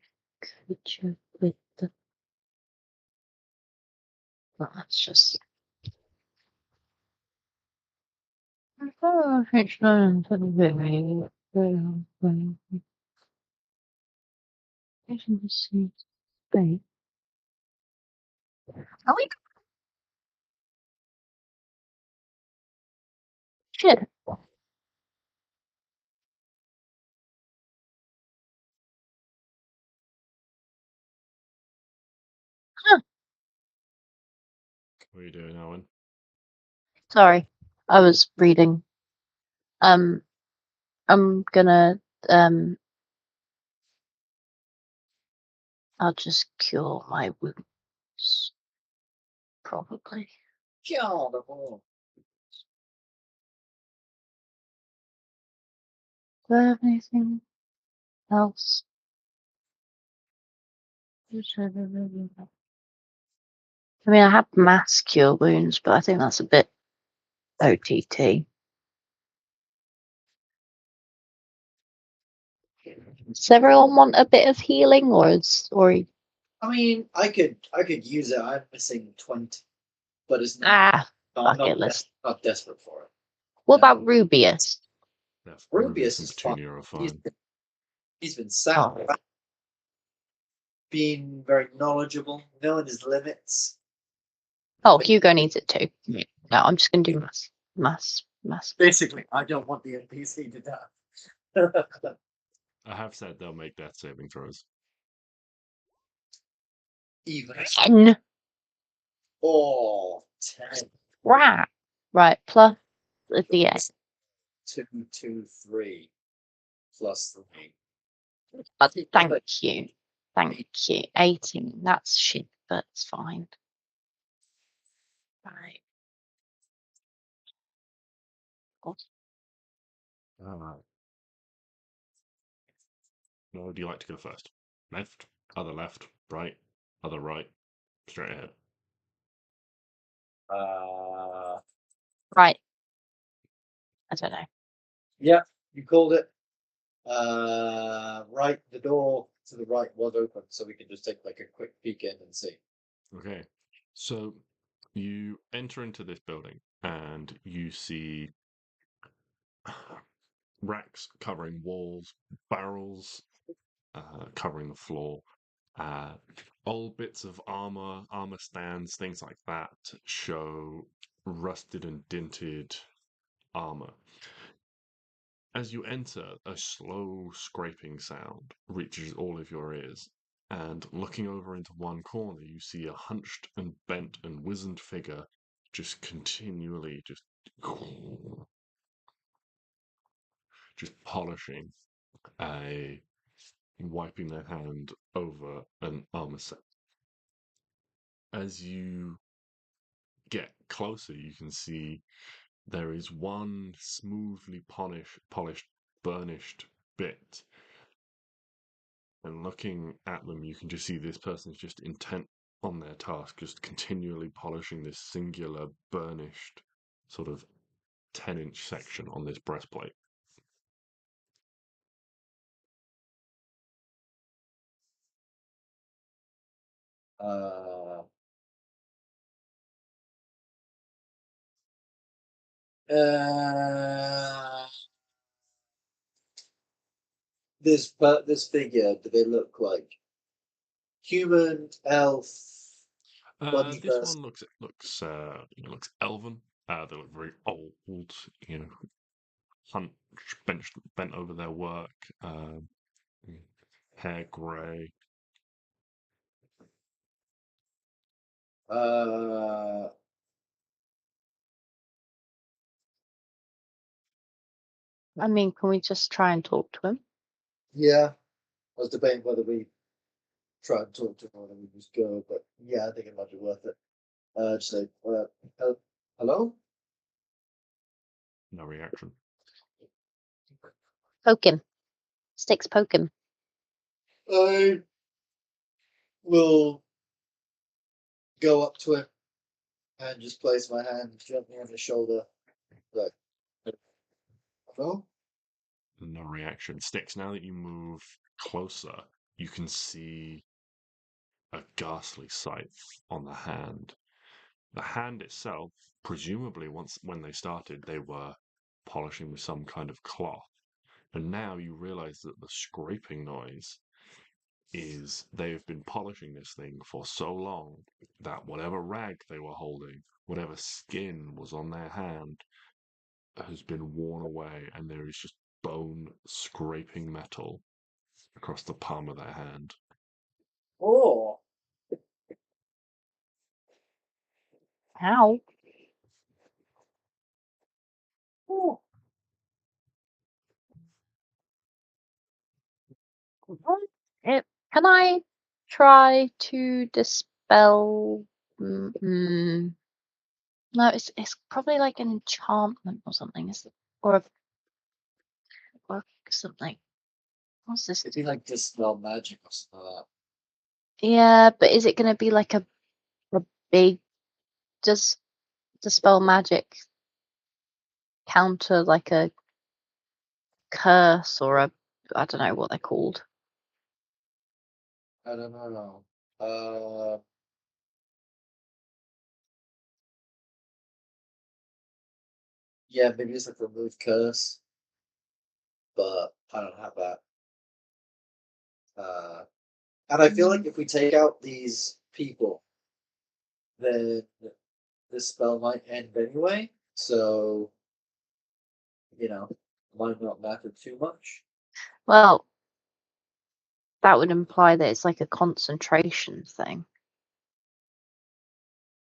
creature with the. Well, that's just. Oh, it's not very. Are we? Shit. what are you doing, Owen? Sorry, I was reading. I'm gonna I'll just cure my wounds. Probably. God, the ball. Do I have anything else? I mean, I have mass cure wounds, but I think that's a bit OTT. Does everyone want a bit of healing, or I mean, I could use it. I'm missing 20, but it's not. I'm fuck it, let's. not desperate for it. What about Rubius? Yeah, Rubius and is fine. Petunia are fine. He's been sat back, being very knowledgeable, knowing his limits. Oh, Hugo needs it too. No, I'm just gonna do mass. Basically, I don't want the NPC to die. I have said they'll make death saving throws. Even 10. or 10. Right, plus the D8. 2, 2, 3 plus 3. But thank you. Thank you. 18. That's shit, but it's fine. Right. Where would you like to go first? Left, left, right, other right, straight ahead. Right. I don't know. Yeah, you called it. Right, the door to the right was open, so we can just take like a quick peek in and see. Okay, so you enter into this building and you see racks covering walls, barrels covering the floor, Uh, old bits of armor stands, things like that show rusted and dinted armor. As you enter, a slow scraping sound reaches all of your ears, and looking over into one corner, you see a hunched and bent and wizened figure just continually just polishing a wiping their hand over an armor set. As you get closer, you can see there is one smoothly polished, burnished bit. And looking at them, you can just see this person's just intent on their task, just continually polishing this singular, burnished, sort of 10-inch section on this breastplate. Uh, this figure, do they look like human, elf, bunny This person? one looks elven. They look very old, hunched, bent over their work, hair grey. Uh, I mean, can we just try and talk to him? yeah. I was debating whether we try and talk to him or whether we just go, but yeah, I think it might be worth it. Just say, hello? No reaction. Poke him. Stix, poke him. I will go up to him and just place my hand gently on his shoulder. Like, hello? No reaction. Sticks, now that you move closer, you can see a ghastly sight on the hand. The hand itself, presumably when they started, they were polishing with some kind of cloth. And now you realize that the scraping noise is they have been polishing this thing for so long that whatever rag they were holding, whatever skin was on their hand, has been worn away, and there is just bone scraping metal across the palm of their hand. Oh, Ow. oh. Can I try to dispel? No, it's probably like an enchantment or something, is it? Or something. What's this? It'd be like dispel magic or something like Yeah, but is it going to be like a big does dispel magic counter like a curse or a I don't know what they're called. that. I don't know. Yeah, maybe it's like remove curse, but I don't have that. And I feel like if we take out these people, then this spell might end anyway. So, might not matter too much. Well, that would imply that it's like a concentration thing.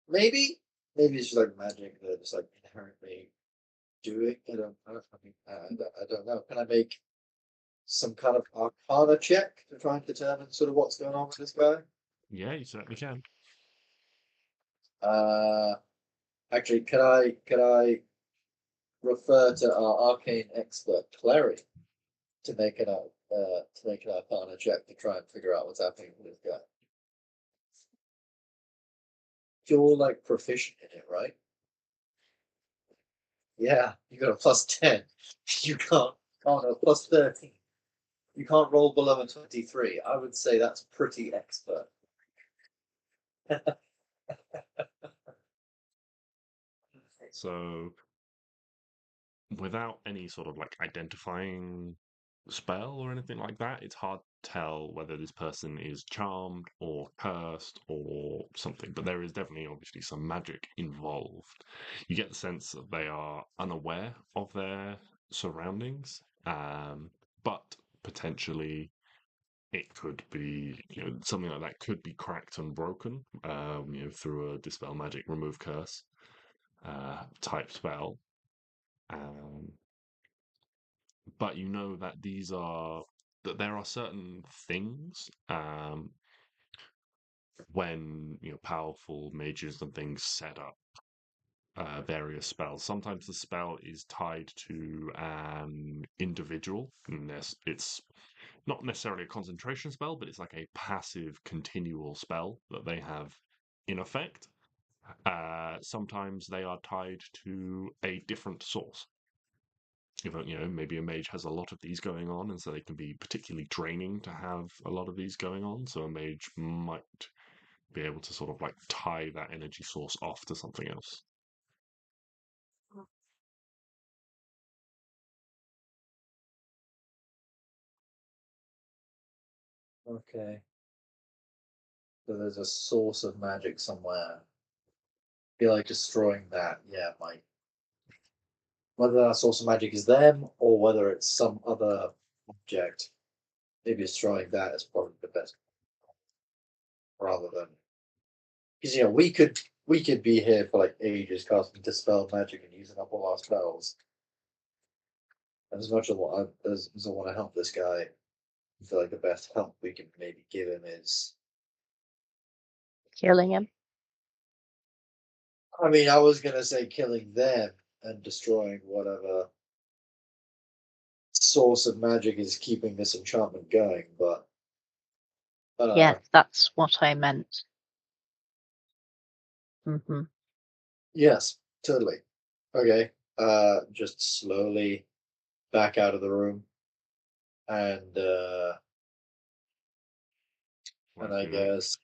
Maybe it's just like magic that just like inherently doing. I don't know. Can I make some kind of arcana check to try and determine sort of what's going on with this guy? Yeah, you certainly can. Actually, could I refer to our arcane expert Klari to make an arcana check to try and figure out what's happening with this guy? You're like proficient in it, right? Yeah, you got a +10. You can't a +13. You can't roll below a 23. I would say that's pretty expert. So, without any sort of like identifying spell or anything like that. It's hard to tell whether this person is charmed or cursed or something, but there is definitely obviously some magic involved. You get the sense that they are unaware of their surroundings, but potentially it could be, something like that could be cracked and broken, through a dispel magic, remove curse type spell. But you know that there are certain things, when powerful mages and things set up various spells. Sometimes the spell is tied to an individual, and it's not necessarily a concentration spell, but it's like a passive, continual spell that they have in effect. Sometimes they are tied to a different source. If maybe a mage has a lot of these going on, and so they can be particularly draining to have a lot of these going on. So a mage might be able to sort of like tie that energy source off to something else. Okay. So there's a source of magic somewhere. Feel like destroying that, yeah, might. Whether that source of magic is them or whether it's some other object, maybe destroying that is probably the best. Rather than, because we could be here for like ages casting dispel magic and using up all our spells. And as much as I want to help this guy, I feel like the best help we can maybe give him is. Killing him. I mean, I was gonna say killing them and destroying whatever source of magic is keeping this enchantment going, but Yes, that's what I meant. Mm-hmm. yes, totally. Okay. Just slowly back out of the room, and I guess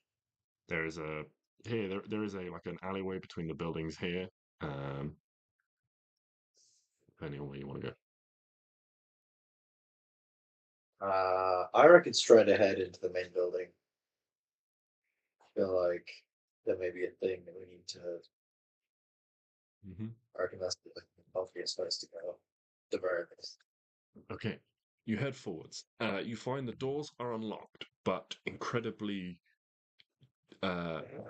there is there is a like an alleyway between the buildings here. Depending on where you want to go. I reckon straight ahead into the main building. I feel like there may be a thing that we need to. I reckon that's the obvious place to go. The very least. Okay, you head forwards. You find the doors are unlocked, but incredibly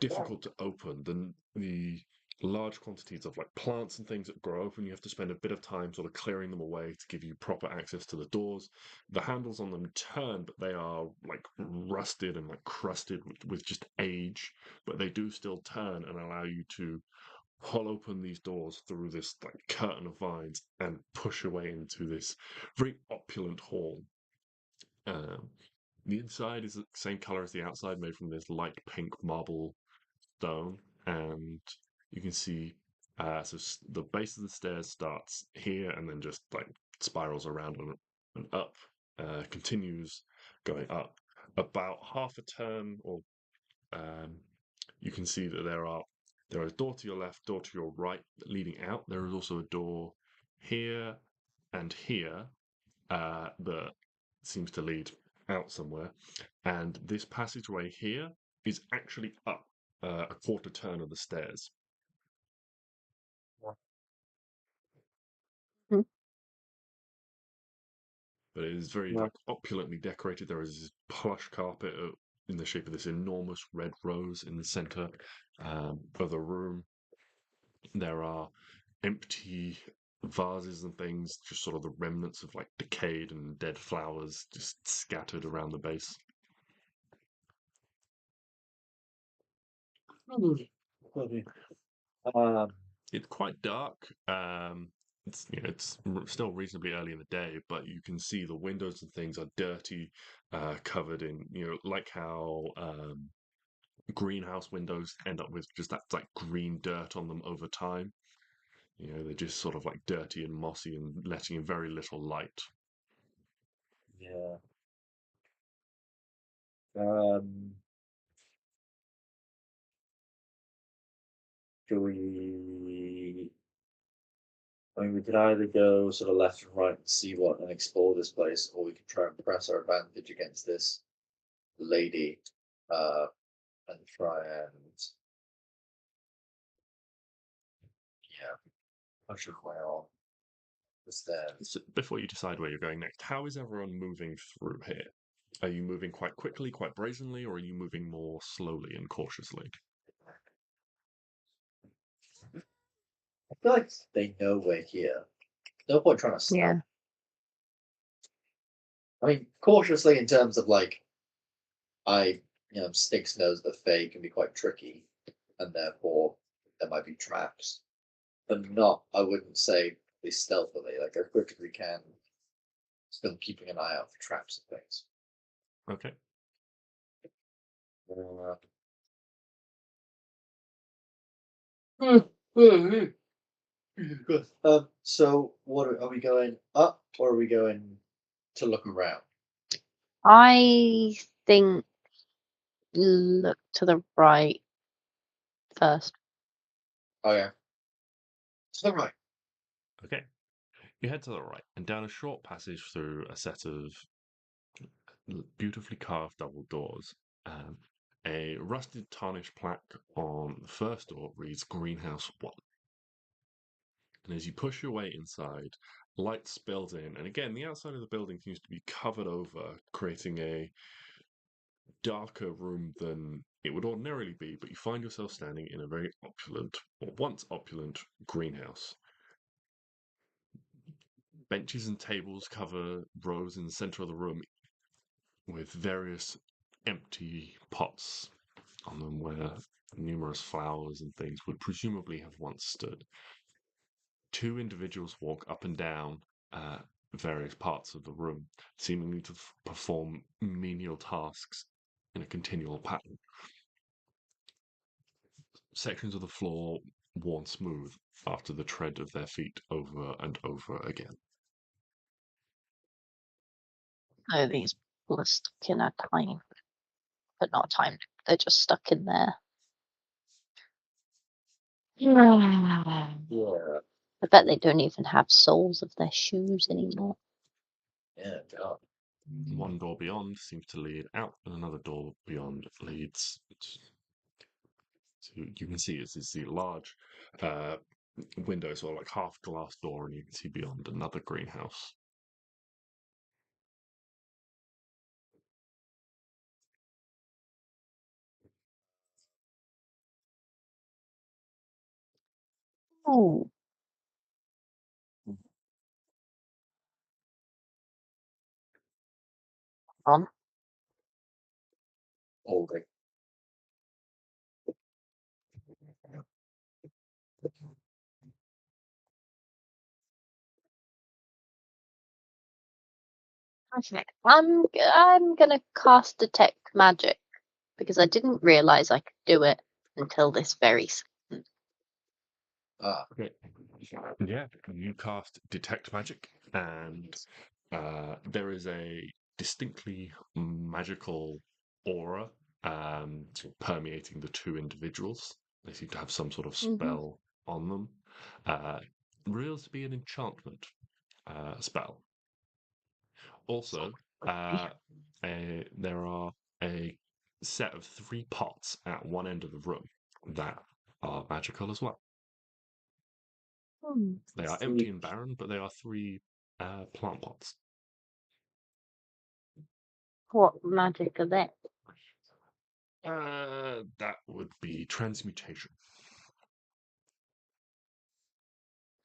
difficult to open. The large quantities of like plants and things that grow open, you have to spend a bit of time sort of clearing them away to give you proper access to the doors. The handles on them turn, but they are like rusted and like crusted with just age, but they do still turn and allow you to pull open these doors through this like curtain of vines and push away into this very opulent hall. Um, the inside is the same color as the outside, made from this light pink marble stone, and you can see the base of the stairs starts here and then just like spirals around and up, continues going up about half a turn, or you can see that there is a door to your left, door to your right leading out. There is also a door here and here that seems to lead out somewhere. And this passageway here is actually up a quarter turn of the stairs. Hmm. But it is very like opulently decorated. There is this plush carpet in the shape of this enormous red rose in the center of the room. There are empty vases and things, just sort of the remnants of like decayed and dead flowers just scattered around the base. It's quite dark. It's still reasonably early in the day, but you can see the windows and things are dirty, covered in like how greenhouse windows end up with just that like green dirt on them over time. They're just sort of like dirty and mossy and letting in very little light. Yeah. Do we I mean, we could either go sort of left and right and see what and explore this place, or we could try and press our advantage against this lady, and try and push her way on. So before you decide where you're going next, how is everyone moving through here? Are you moving quite quickly, quite brazenly, or are you moving more slowly and cautiously? I feel like they know we're here. No point trying to stop. Yeah. I mean, cautiously in terms of like, Stix knows that Fae can be quite tricky, and therefore there might be traps, but not. I wouldn't say be stealthily. Like as quick as we can, still keeping an eye out for traps and things. Okay. So what are we going up, or are we going to look around? I think look to the right first. Oh yeah. To the right. Okay. You head to the right and down a short passage through a set of beautifully carved double doors. A rusted tarnished plaque on the first door reads Greenhouse 1. And as you push your way inside, light spills in. And again, the outside of the building seems to be covered over, creating a darker room than it would ordinarily be. But you find yourself standing in a very opulent, or once opulent, greenhouse. Benches and tables cover rows in the center of the room with various empty pots on them where numerous flowers and things would presumably have once stood. Two individuals walk up and down various parts of the room, seemingly to perform menial tasks in a continual pattern. Sections of the floor worn smooth after the tread of their feet over and over again. Oh, these people are stuck in a time, but not time. They're just stuck in there. Yeah. I bet they don't even have soles of their shoes anymore. Yeah. God. One door beyond seems to lead out, and another door beyond leads to, you can see it's the large window, sort of like half glass door, and you can see beyond another greenhouse. Oh. On. Holding. Okay. I'm gonna cast detect magic because I didn't realize I could do it until this very second. Okay. Yeah, you cast Detect Magic, and there is a distinctly magical aura permeating the two individuals. They seem to have some sort of spell on them. Reveals to be an enchantment spell. Also, there are a set of 3 pots at one end of the room that are magical as well. They are empty and barren, but they are 3 plant pots. What magic are they? That would be transmutation.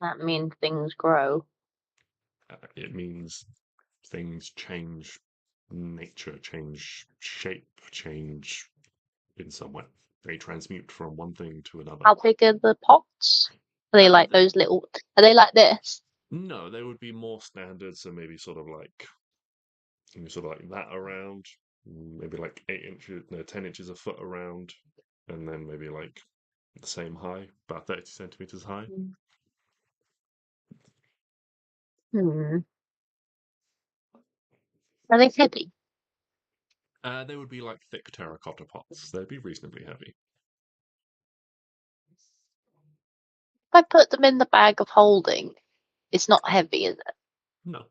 That means things grow. It means things change nature, change shape, change in some way. They transmute from one thing to another. How big are the pots? Are they like those little? Are they like this? No, they would be more standard, so maybe sort of like that around, maybe like 8 inches, no, 10 inches a foot around, and then maybe like the same high, about 30 centimeters high. Are they heavy? They would be like thick terracotta pots. They'd be reasonably heavy. If I put them in the bag of holding, It's not heavy, is it? No.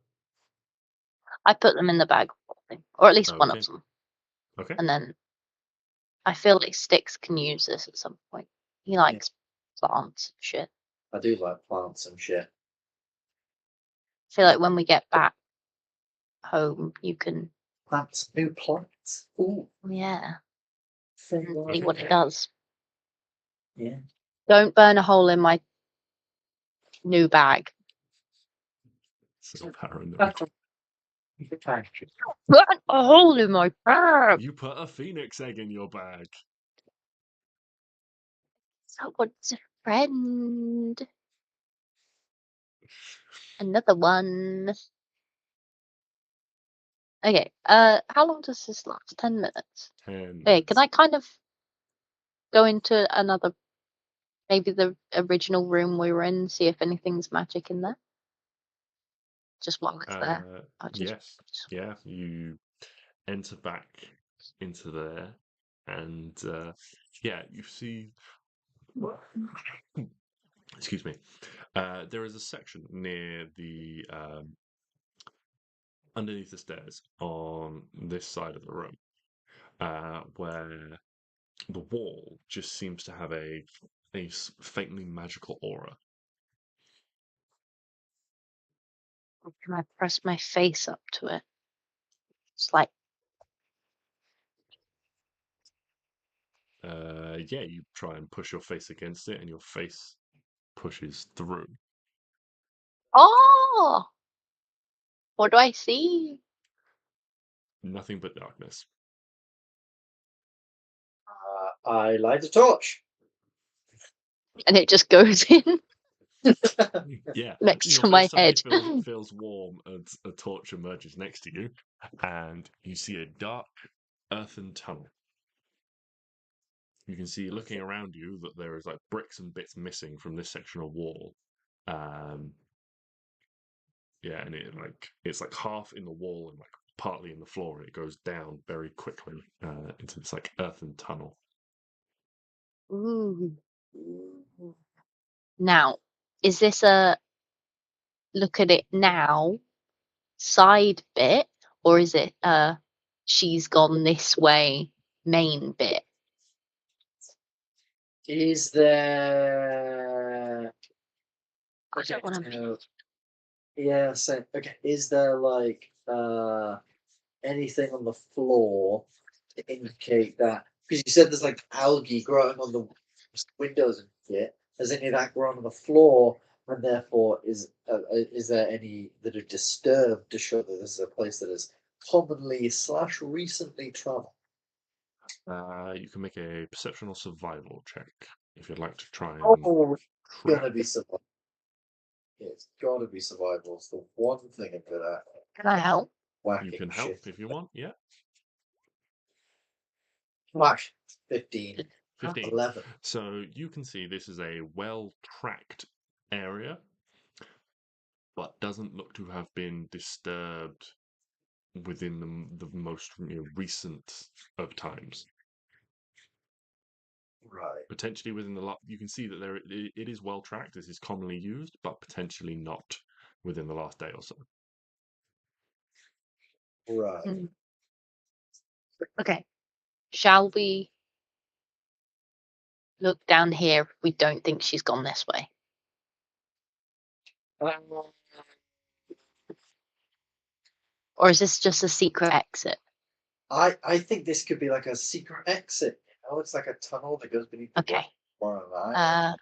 I put them in the bag, or at least one Okay. of them, Okay. and then I feel like Stix can use this at some point. He likes plants and shit. I do like plants and shit. I feel like when we get back home, you can, Plants, new plants. Ooh, yeah, thing see like what it does. Yeah. Don't burn a hole in my new bag. So paranoid. Burn a hole in my bag. You put a phoenix egg in your bag. Someone's a friend. Another one. Okay. How long does this last? 10 minutes. 10 Okay. Can minutes. I kind of go into another, maybe the original room we were in, see if anything's magic in there? Just while it's there. Yes. Yeah. You enter back into there, and yeah, you see. Excuse me. There is a section near the underneath the stairs on this side of the room, where the wall just seems to have a faintly magical aura. Can I press my face up to it? It's like, Yeah, you try and push your face against it, and your face pushes through. oh, what do I see? Nothing but darkness. I light a torch. And it just goes in Yeah, next your to my face suddenly head. feels warm as a torch emerges next to you, and you see a dark earthen tunnel. You can see looking around you that there is like bricks and bits missing from this section of wall. Yeah, and it's like half in the wall and like partly in the floor, and it goes down very quickly into this like earthen tunnel. Ooh. Now, is this a look at it now side bit, or is it she's gone this way main bit? Is there? I don't want to. Yeah. So okay. Is there like anything on the floor to indicate that? Because you said there's like algae growing on the windows and shit. Has any of that grown on the floor? And therefore, is there any that are disturbed to show that this is a place that is commonly / recently traveled? You can make a perception or survival check if you'd like to try and Oh, it's track. gonna be survival. It's gotta be survival. It's the one thing I'm good at. Can I help? You can help if you want. Yeah, Whack. 15. 15. 11. So you can see this is a well-tracked area, but doesn't look to have been disturbed within the most recent of times. Right. Potentially within the you can see that it is well tracked. This is commonly used, but potentially not within the last day or so. Right. Mm. Okay. Shall we look down here if we don't think she's gone this way? Or is this just a secret exit? I think this could be like a secret exit. You know, it's like a tunnel that goes beneath the Okay. water.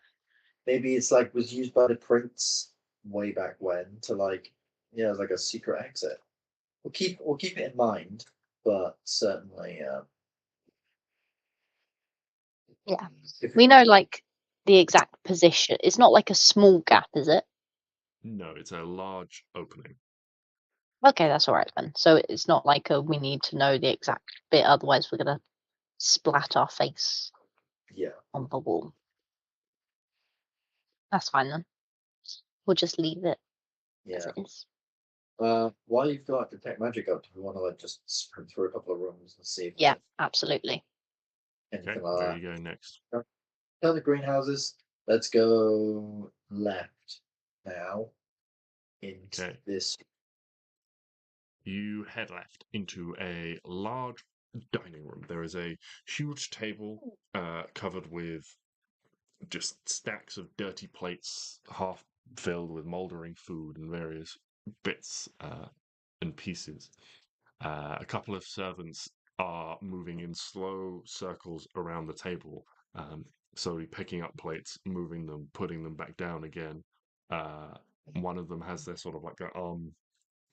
Maybe it's like was used by the prince way back when to like it's like a secret exit. We'll keep it in mind, but certainly Yeah. if We know like the exact position. It's not like a small gap, is it? No, it's a large opening. Okay, that's all right then. So it's not like we need to know the exact bit, otherwise we're gonna splat our face on the wall. That's fine then. We'll just leave it as it is. While you've got detect magic up, do we want to like just sprint through a couple of rooms and see if Yeah, absolutely. anything Okay, like where that? are you going next? Down the greenhouses. Let's go left now. into Okay. this. You head left into a large dining room. There is a huge table covered with just stacks of dirty plates, half filled with mouldering food and various bits and pieces. A couple of servants are moving in slow circles around the table, slowly picking up plates, moving them, putting them back down again. One of them has their sort of like their arm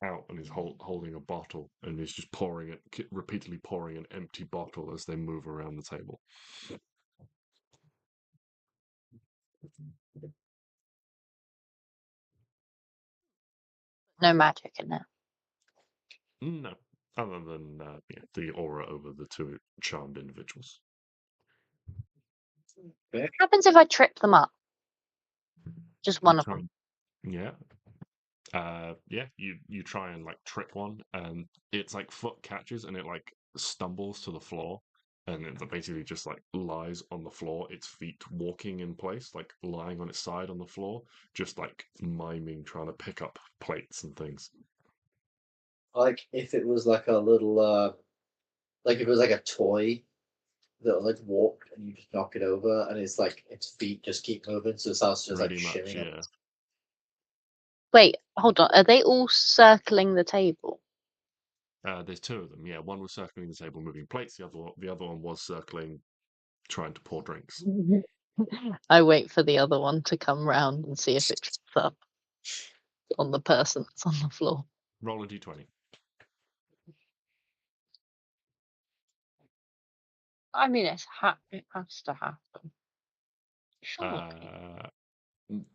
out and is holding a bottle and is just pouring it, repeatedly pouring an empty bottle as they move around the table. No magic in there. No, other than the aura over the two charmed individuals. What happens if I trip them up? Just one of them. Yeah. Yeah, you try and like trip one, and it's like foot catches and it like stumbles to the floor, and it basically just like lies on the floor, its feet walking in place, like lying on its side on the floor, just like miming, trying to pick up plates and things. Like if it was like a little, like if it was like a toy that like walk and you just knock it over, and it's like its feet just keep moving, so it starts just like Pretty much, shimming. yeah. Wait, hold on. Are they all circling the table? There's two of them. Yeah, one was circling the table, moving plates. The other one was circling, trying to pour drinks. I wait for the other one to come round and see if it trips up on the person that's on the floor. Roll a d20. I mean, it has to happen. Surely.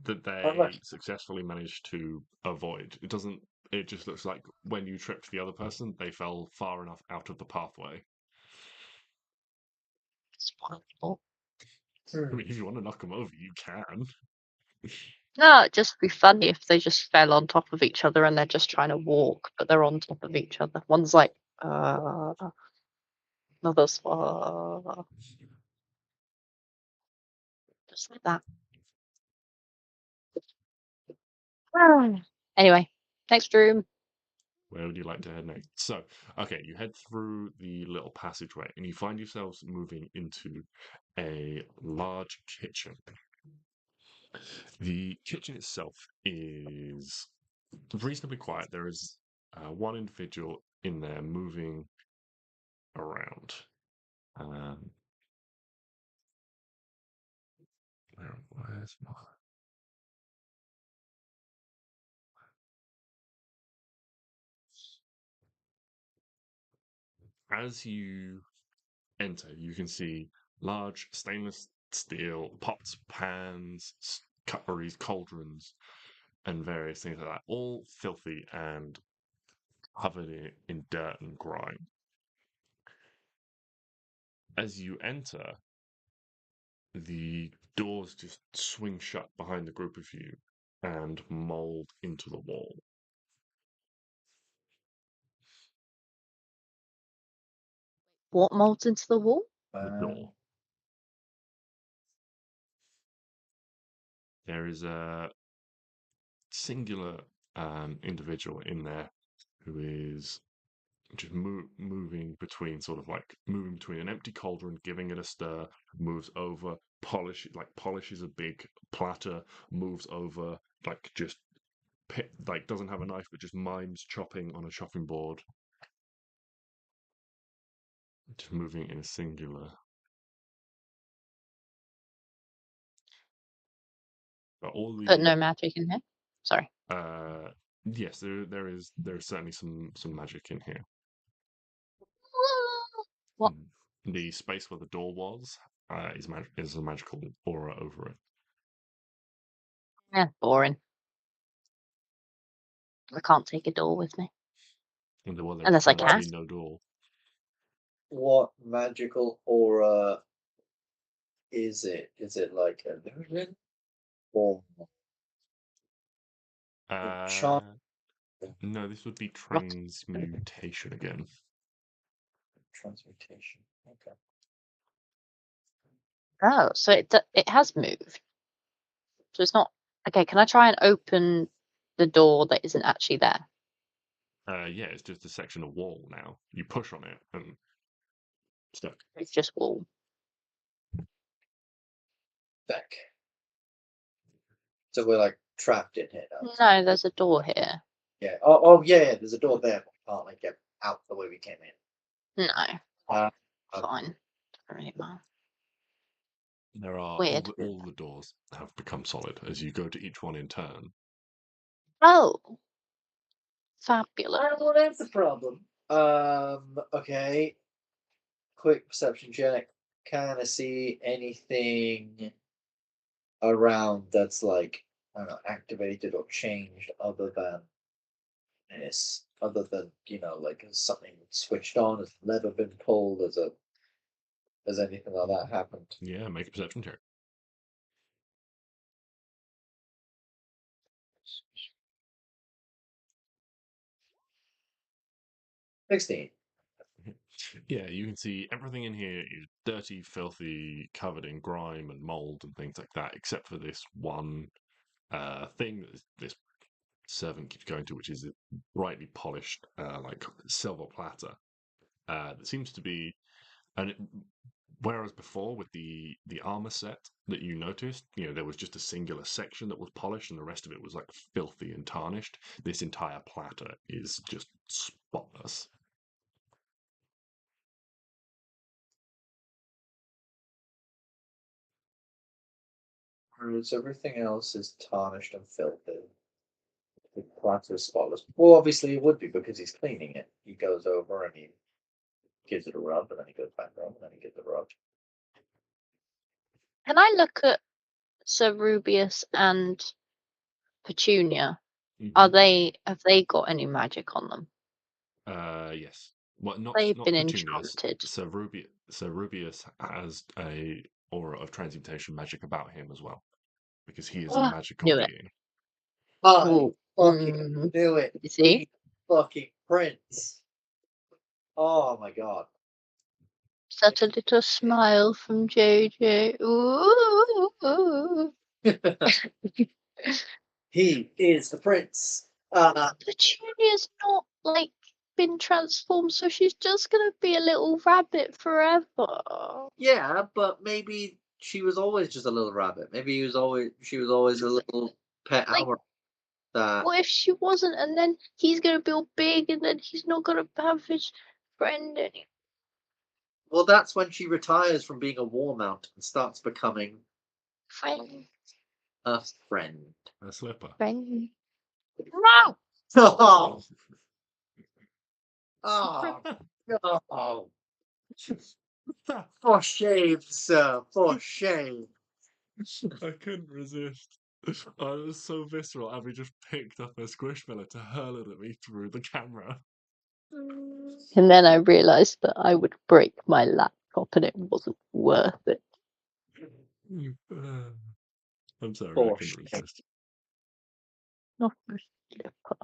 That they successfully managed to avoid. It doesn't. It just looks like when you tripped the other person, they fell far enough out of the pathway. It's possible. I mean, if you want to knock them over, you can. No, it'd just be funny if they just fell on top of each other and they're just trying to walk, but they're on top of each other. One's like, another's, just like that. Anyway, next room. Where would you like to head next? So, okay, you head through the little passageway and you find yourselves moving into a large kitchen. The kitchen itself is reasonably quiet. There is one individual in there moving around. Where's my... As you enter, you can see large stainless steel pots, pans, cutleries, cauldrons, and various things like that, all filthy and covered in dirt and grime. As you enter, the doors just swing shut behind the group of you and mold into the wall. What molds into the wall? The door. There is a singular individual in there who is just moving between an empty cauldron, giving it a stir, moves over, polishes a big platter, moves over, doesn't have a knife but just mimes chopping on a chopping board, just moving in a singular. But no magic in here. Sorry. Yes, there's certainly some magic in here. What? The space where the door was is a magical aura over it. Yeah, boring. I can't take a door with me. Unless I can. No door. What magical aura is it? Is it like a illusion or charm? No, this would be transmutation again. Transmutation. Okay. Oh, so it has moved. So it's not okay. Can I try and open the door that isn't actually there. Yeah, it's just a section of wall now. You push on it and stuck. It's just wall. Back. So we're like trapped in here now. No, there's a door here. Yeah. Oh yeah. There's a door there, but we can't like get out the way we came in. No, Uh, fine. Doesn't really matter. There are Weird. all the doors have become solid as you go to each one in turn. Oh, fabulous. well, that's the problem. Okay. Quick perception check. Can I see anything around that's like, I don't know, activated or changed other than this? Other than, like has something switched on, has a lever been pulled, has anything like that happened? Yeah, make a perception check. $16. Yeah, you can see everything in here is dirty, filthy, covered in grime and mold and things like that, except for this one thing that this servant keeps going to, which is a brightly polished, like silver platter that seems to be. And whereas before with the armor set that you noticed, there was just a singular section that was polished, and the rest of it was like filthy and tarnished. This entire platter is just spotless. Whereas everything else is tarnished and filthy. The platter is spotless. Well, obviously it would be because he's cleaning it. He goes over and he gives it a rub, and then he goes back on, and then he gives it a rub. Can I look at Sir Rubius and Petunia? Have they got any magic on them? Yes. Well, They've not been Petunia's. enchanted. Sir Rubius has a aura of transmutation magic about him as well, because he is a magical Knew it. being. I fucking knew it. You see? Fucking prince. Oh my god. Such a little smile from JJ. Ooh. He is the prince. Petunia's not like been transformed, so she's just gonna be a little rabbit forever. Yeah, but maybe she was always just a little rabbit. Maybe she was always a little pet Like, owl. That what if she wasn't, and then he's gonna be all big, and then he's not gonna have his friend anymore? well, that's when she retires from being a war mount and starts becoming Friend. a friend. A slipper. Friend. No! Oh, oh, oh. For shame, sir. For shame. I couldn't resist. I was so visceral. Abby just picked up a squishmallow to hurl it at me through the camera. And then I realised that I would break my laptop, and it wasn't worth it. I'm sorry, I For couldn't shame. resist. Not a slipper.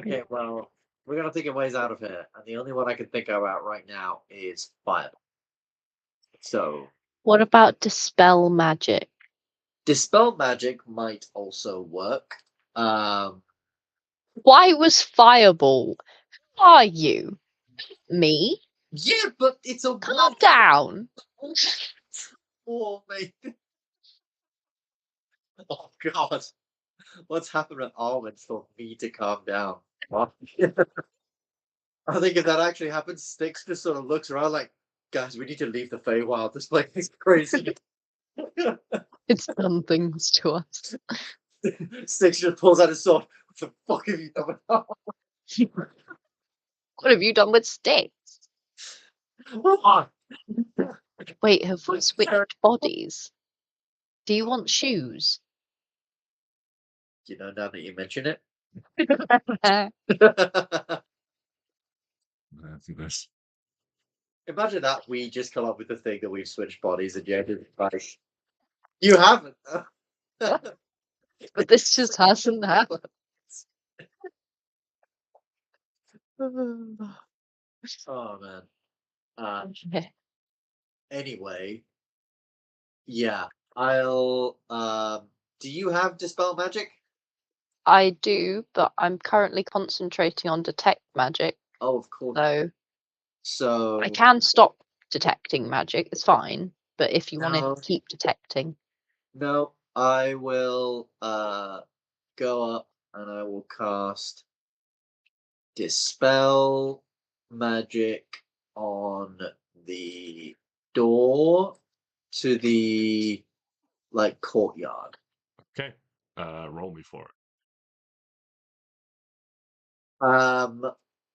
Okay, well, we're gonna think of ways out of here, and the only one I can think about right now is fire. So, What about dispel magic? dispel magic might also work. Why was Fireball? Who are you? Me? Yeah, but it's a Calm down. war, mate. Oh god, what's happened at Arwen for me to calm down? I think if that actually happens, Stix just sort of looks around like, guys, we need to leave the Feywild. This place is crazy. It's done things to us. Stix just pulls out his sword. What the fuck have you done? What have you done with Stix? What? Wait, have we switched bodies? Do you want shoes? Now that you mention it. This. Imagine that we just come up with the thing that we've switched bodies and you did like, you haven't. But this just hasn't happened. Oh man. Okay. Anyway, yeah, I'll Do you have Dispel Magic? I do, but I'm currently concentrating on detect magic, Oh, of course. so So I can stop detecting magic. It's fine. But if you want No. to keep detecting, no, I will go up and I will cast Dispel Magic on the door to the courtyard. Okay. Roll me for it.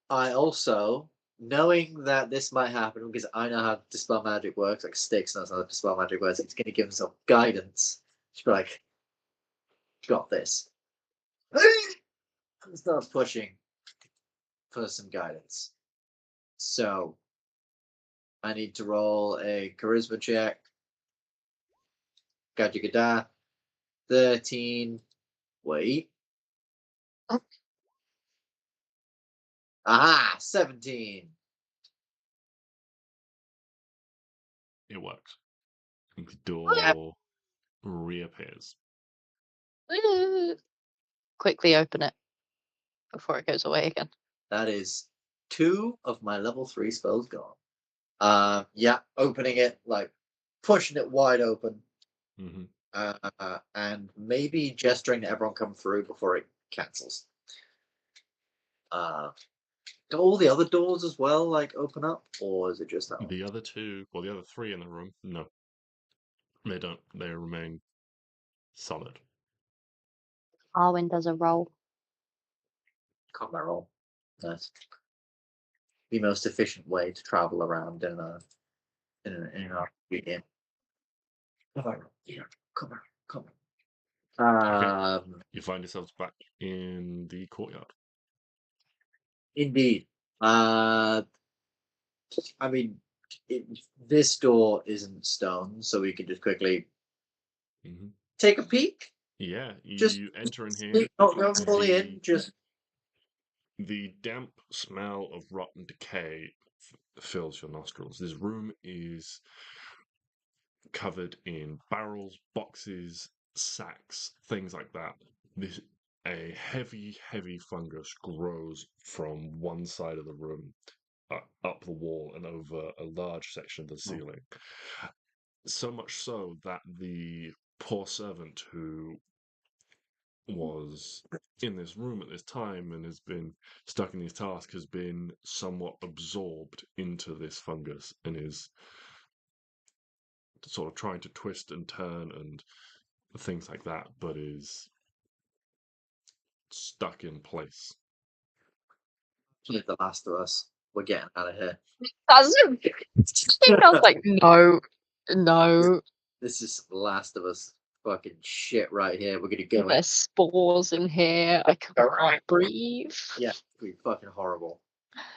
I also, knowing that this might happen because I know how Dispel Magic works, like Stix knows how Dispel Magic works, it's going to give himself guidance. Just be like, got this. And start pushing for some guidance. So, I need to roll a charisma check. Gada 13. Wait. Aha! 17. It works. The door reappears. quickly open it before it goes away again. That is 2 of my level 3 spells gone. Yeah, opening it, pushing it wide open. Mm-hmm. And maybe gesturing to everyone come through before it cancels. Do all the other doors as well open up, or is it just that one? The other two, well, the other three in the room, no. They don't. They remain solid. Arwen does a roll. Combat roll. Nice. The most efficient way to travel around in an RPG game. Come on. You find yourselves back in the courtyard. Indeed. I mean, this door isn't stone, so we can just quickly Mm-hmm. take a peek. Yeah, you Just enter in here. not go fully in. Just the damp smell of rotten decay fills your nostrils. This room is covered in barrels, boxes, sacks, things like that. A heavy fungus grows from one side of the room up the wall and over a large section of the ceiling. So much so that the poor servant who was in this room at this time and has been stuck in his task has been somewhat absorbed into this fungus and is sort of trying to twist and turn and things like that, but is stuck in place. like The Last of Us. We're getting out of here. I was like, no. This is The Last of Us fucking shit right here. We're gonna go. There's spores in here. I can't breathe. Yeah, it's gonna be fucking horrible.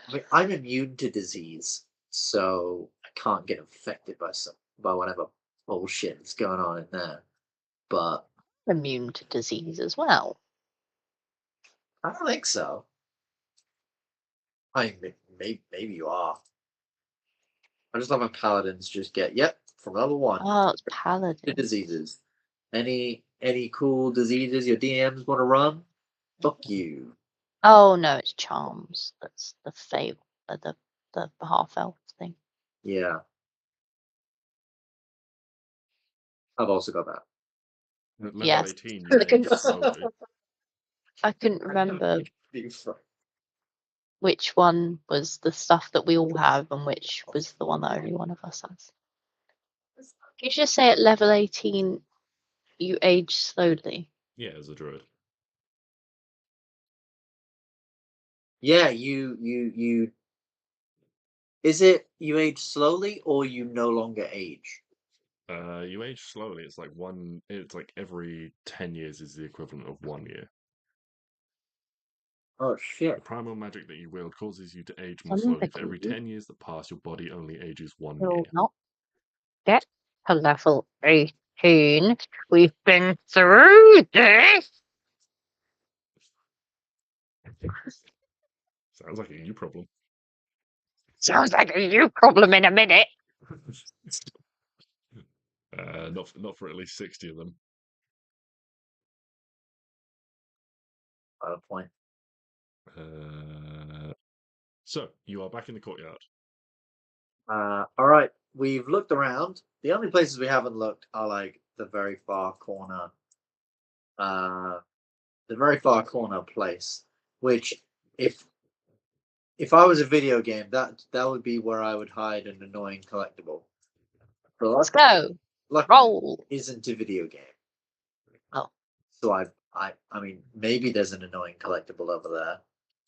I mean, I'm immune to disease, so I can't get infected by whatever bullshit that's going on in there. But Immune to disease as well. I don't think so. I mean, maybe you are. I just love when paladins just get from level 1 Oh, it's to paladin. diseases. Any cool diseases your DMs want to run? Fuck you. Oh no, it's charms. That's the fable, the half elf thing. Yeah. I've also got that. At level Yes. 18, you age slowly. I couldn't remember which one was the stuff that we all have and which was the one that only one of us has. Can you just say at level 18 you age slowly? Yeah, as a druid. Yeah, you. Is it you age slowly or you no longer age? You age slowly. It's like every 10 years is the equivalent of 1 year. Oh The shit! primal magic that you wield causes you to age more Something slowly. For every 10 years that pass, your body only ages 1 will year. not get to level 18. We've been through this. Sounds like a you problem. Sounds like a you problem in a minute. Not for at least 60 of them. Point. So you are back in the courtyard. All right, we've looked around. The only places we haven't looked are like the very far corner. The very far corner place, which if I was a video game, that would be where I would hide an annoying collectible. But Let's go. luckily, Roll. it isn't a video game. Oh. So I mean, maybe there's an annoying collectible over there.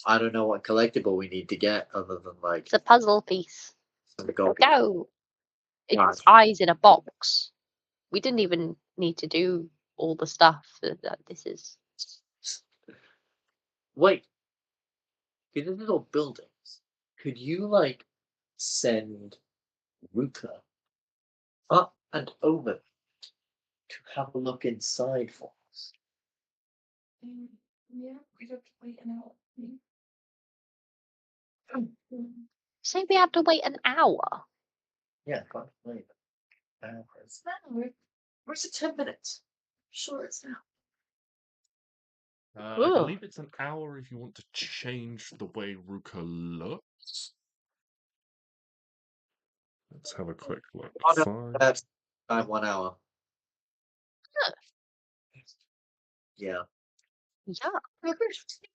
I don't know what collectible we need to get other than like It's a puzzle piece. some gold. Go. It's Right. eyes in a box. We didn't even need to do all the stuff that this is. Wait, these little buildings. Could you like send Ruka up and over to have a look inside for us? Yeah, we'd have to wait an hour. Say we had to wait an hour. Yeah, can't believe it. It's an hour. Where's it 10 minutes? Sure, it's now. I Ugh. believe it's an hour if you want to change the way Ruka looks. Let's have a quick look. Oh, no, Fine. that's 1 hour. Huh. Yeah. Yeah. It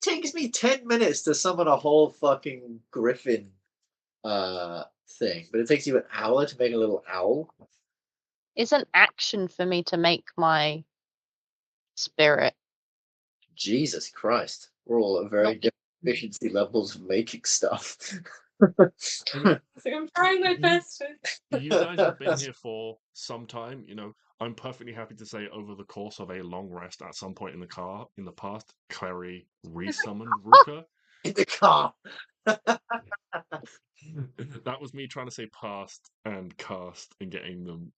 takes me 10 minutes to summon a whole fucking griffin thing, but it takes you an hour to make a little owl. It's an action for me to make my spirit. Jesus Christ. We're all at very Not- different efficiency levels of making stuff. So I'm trying my best. You guys have been here for some time. You know, I'm perfectly happy to say over the course of a long rest at some point in the past, Klari resummoned Ruka. In the car. That was me trying to say past and cast and getting them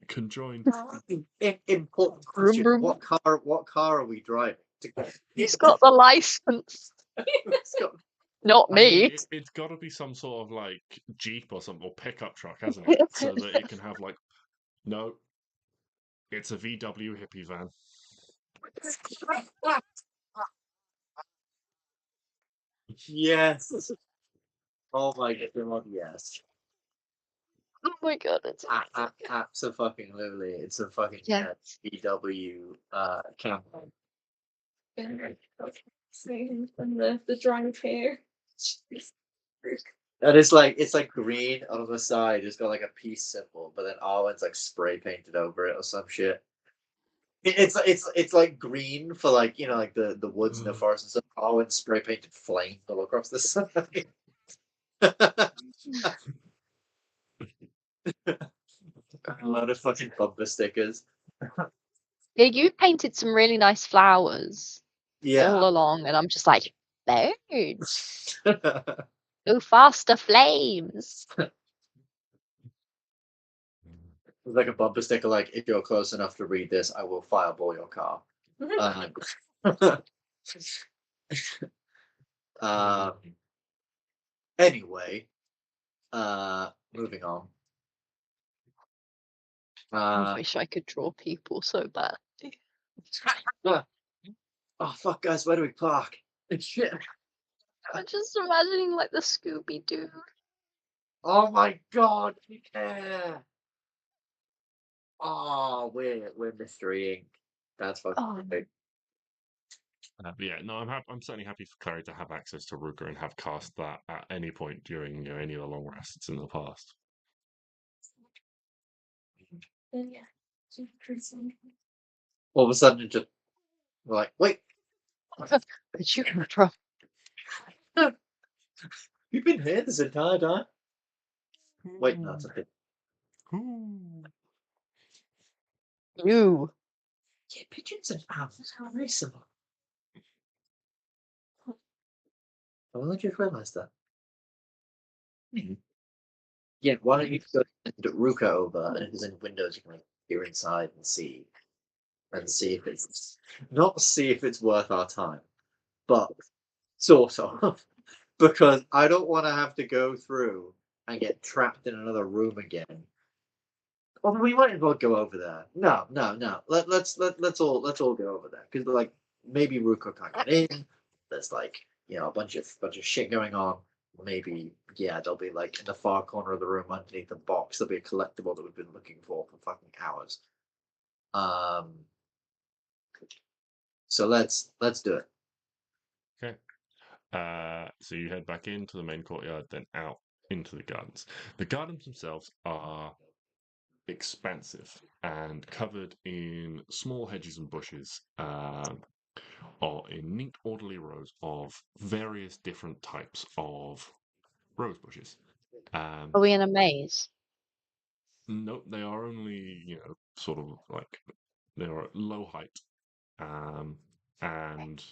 conjoined. Important question. What car are we driving? He's got the license. It's got- Not I mean, me. it's got to be some sort of like Jeep or something, or pickup truck, hasn't it? So that it can have like, no, it's a VW hippie van. Yes. Oh my god, yes. Oh my god, it's Absolutely. It's a fucking Yeah. VW campaign. Saying from the drive here. And it's like green on the side. It's got like a peace symbol, but then Arwen's like spray painted over it or some shit. It's like green for like like the woods and the forest and stuff. Arwen's spray painted flame all across the side. A lot of fucking bumper stickers. Yeah, you painted some really nice flowers all Yeah. along, and I'm just like, birds. Go faster, flames. It's like a bumper sticker, like if you're close enough to read this, I will fireball your car. Anyway, moving on. I wish I could draw people so bad. Oh fuck, guys, where do we park? Shit. I'm just imagining like the Scooby Doo. Oh my god, we care. Oh, we're Mystery Inc. That's fucking big. But yeah, no, I'm certainly happy for Klari to have access to Ruka and have cast that at any point during any of the long rests in the past. Then yeah. All of a sudden, it just we're like, wait, Where'd you come from? you've been here this entire time? Wait, no, it's a bit. You. Yeah, pigeons and owls are very similar. I only just realised that. Yeah, why don't you go and Ruka over, and if there's any windows you can like peer inside and see if it's not see if it's worth our time, but sort of, because I don't want to have to go through and get trapped in another room again. Well, we might as well go over there. No. Let's all go over there because like maybe Ruko can't get in. There's like a bunch of shit going on. Maybe there'll be like in the far corner of the room underneath the box there'll be a collectible that we've been looking for fucking hours. So let's do it. Okay. So you head back into the main courtyard, then out into the gardens. The gardens themselves are expansive and covered in small hedges and bushes, or in neat, orderly rows of various different types of rose bushes. Are we in a maze? No, they are only, sort of like they are at low height, and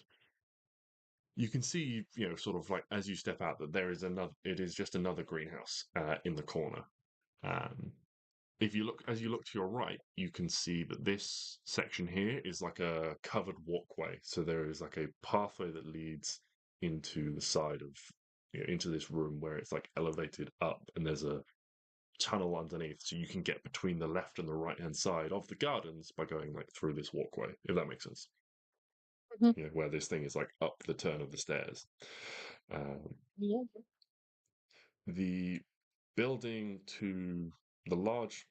you can see, sort of like as you step out that there is another. It is just another greenhouse in the corner. Um, if you look, as you look to your right, you can see that this section here is like a covered walkway. So there is like a pathway that leads into the side of, into this room where it's like elevated up, and there's a tunnel underneath, so you can get between the left and the right hand side of the gardens by going like through this walkway, if that makes sense. Mhm. Where this thing is like up the turn of the stairs. Yeah. The building to the large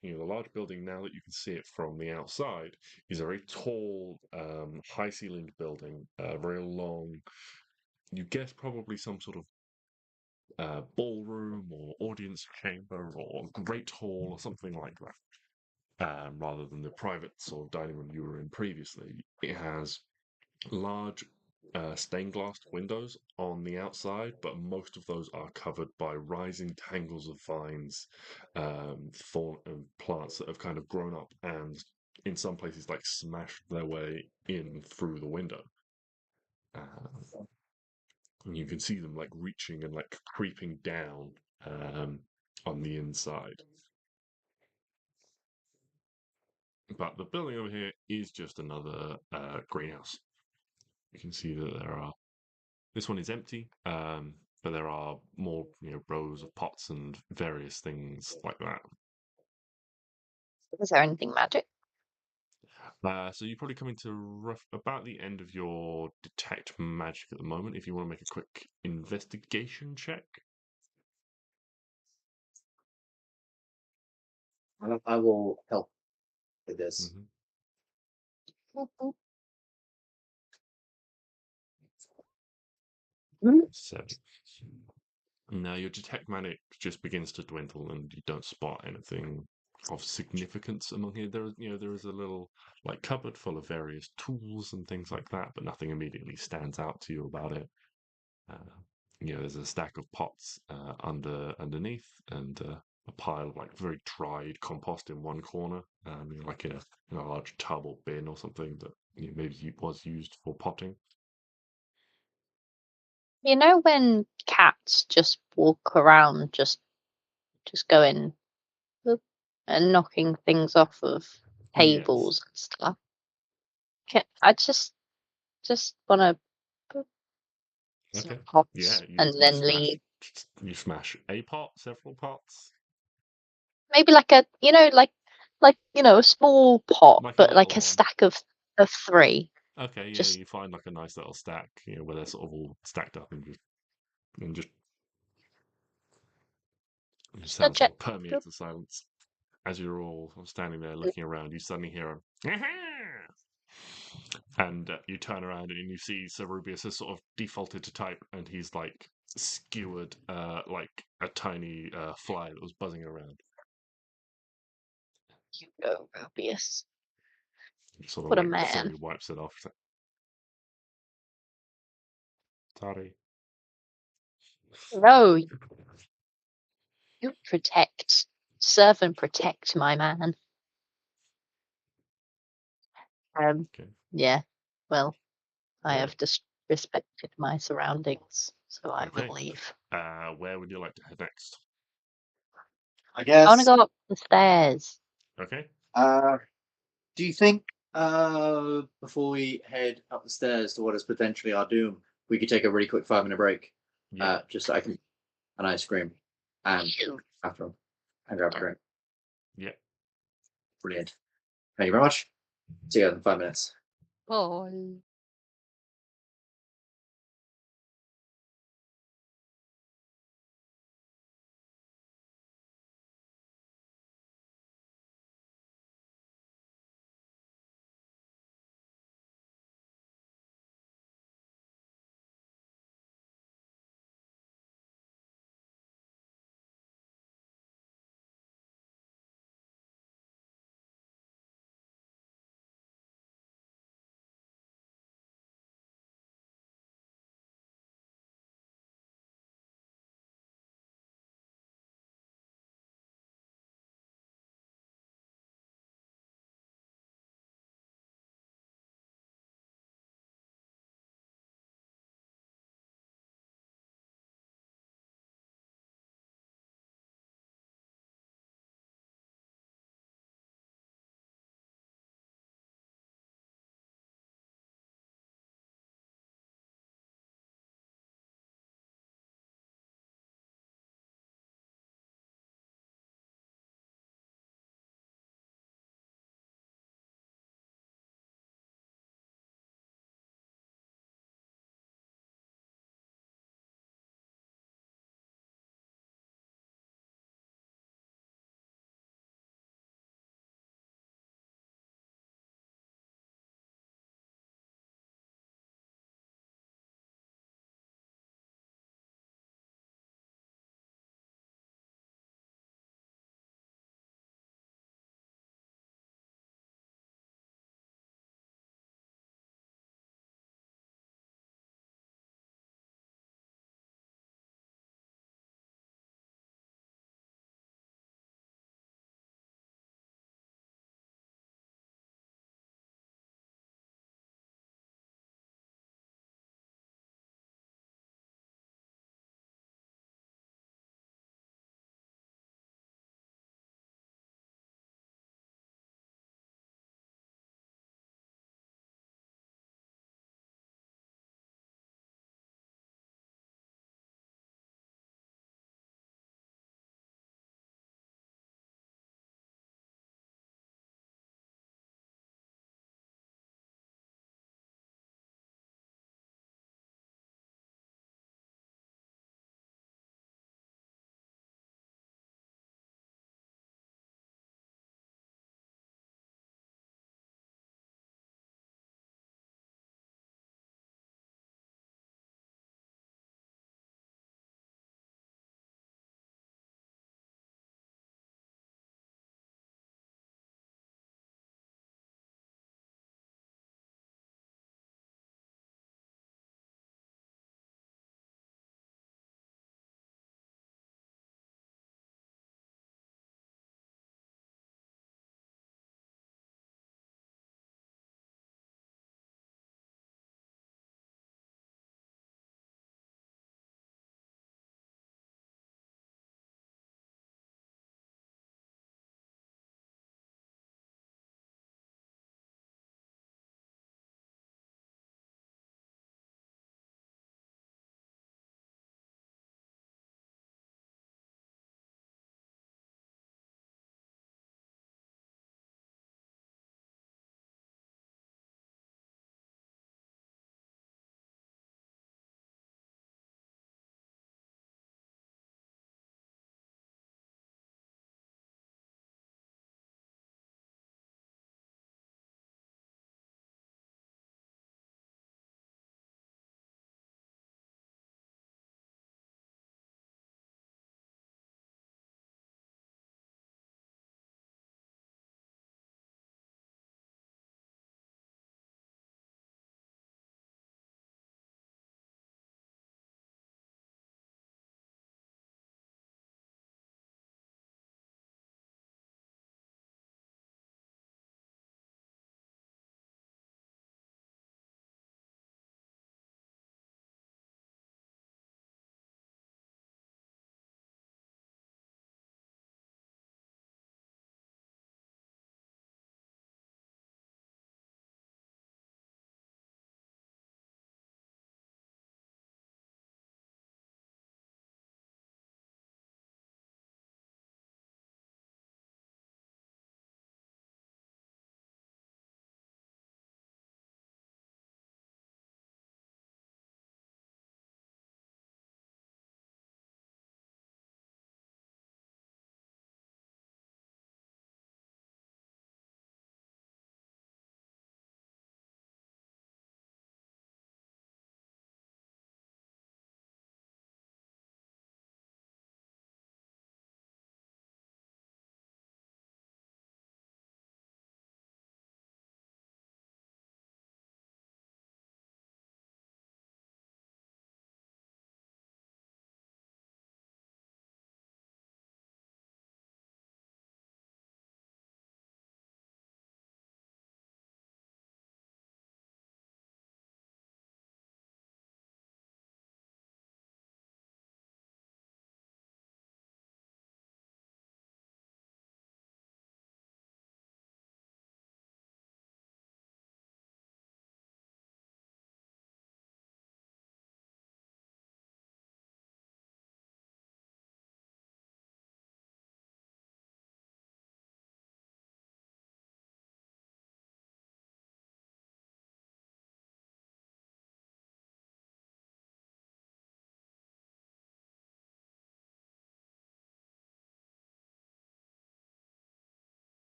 building, now that you can see it from the outside, is a very tall, high-ceilinged building, very long. You guess probably some sort of ballroom or audience chamber or great hall or something like that, rather than the private sort of dining room you were in previously. It has large stained glass windows on the outside, but most of those are covered by rising tangles of vines, thorn and plants that have kind of grown up and in some places like smashed their way in through the window. And you can see them like reaching and like creeping down on the inside. But the building over here is just another greenhouse. You can see that there are. This one is empty, but there are more, rows of pots and various things like that. Is there anything magic? So you probably come into about the end of your detect magic at the moment. If you want to make a quick investigation check. I will help with this. Mm-hmm. Mhm. 7. Now your detect magic just begins to dwindle, and you don't spot anything of significance among here. There is a little like cupboard full of various tools and things like that, but nothing immediately stands out to you about it. There's a stack of pots underneath, and a pile of like very dried compost in one corner, like in a large tub or bin or something that maybe was used for potting. You know when cats just walk around, just going "Boop," and knocking things off of Yes. tables and stuff. I just want to put some Okay. Yeah, pots you and you then smash leave. you smash a pot, several pots, Maybe like a a small pot, like a but like little a one. stack of 3. Okay, yeah, Just you find like a nice little stack, where they're sort of all stacked up and just the a sound check. sort of permeates the silence. As you're all sort of standing there looking around, you suddenly hear a "Aha!" And you turn around and you see Cerubius has sort of defaulted to type, and he's like skewered like a tiny fly that was buzzing around. You go, Rubius. He sort of What a like man. slowly wipes it off. He's like, sorry. No, you serve and protect, my man. Okay. Yeah. Well, I Yeah. have disrespected my surroundings, so I Okay. will leave. Where would you like to head next? I I want to guess. go up the stairs. Okay. Do you think before we head up the stairs to what is potentially our doom, we could take a really quick 5-minute break? Yeah. Just so I can an ice cream and after and grab a drink. Yeah. Brilliant. Thank you very much. See you in 5 minutes. Bye.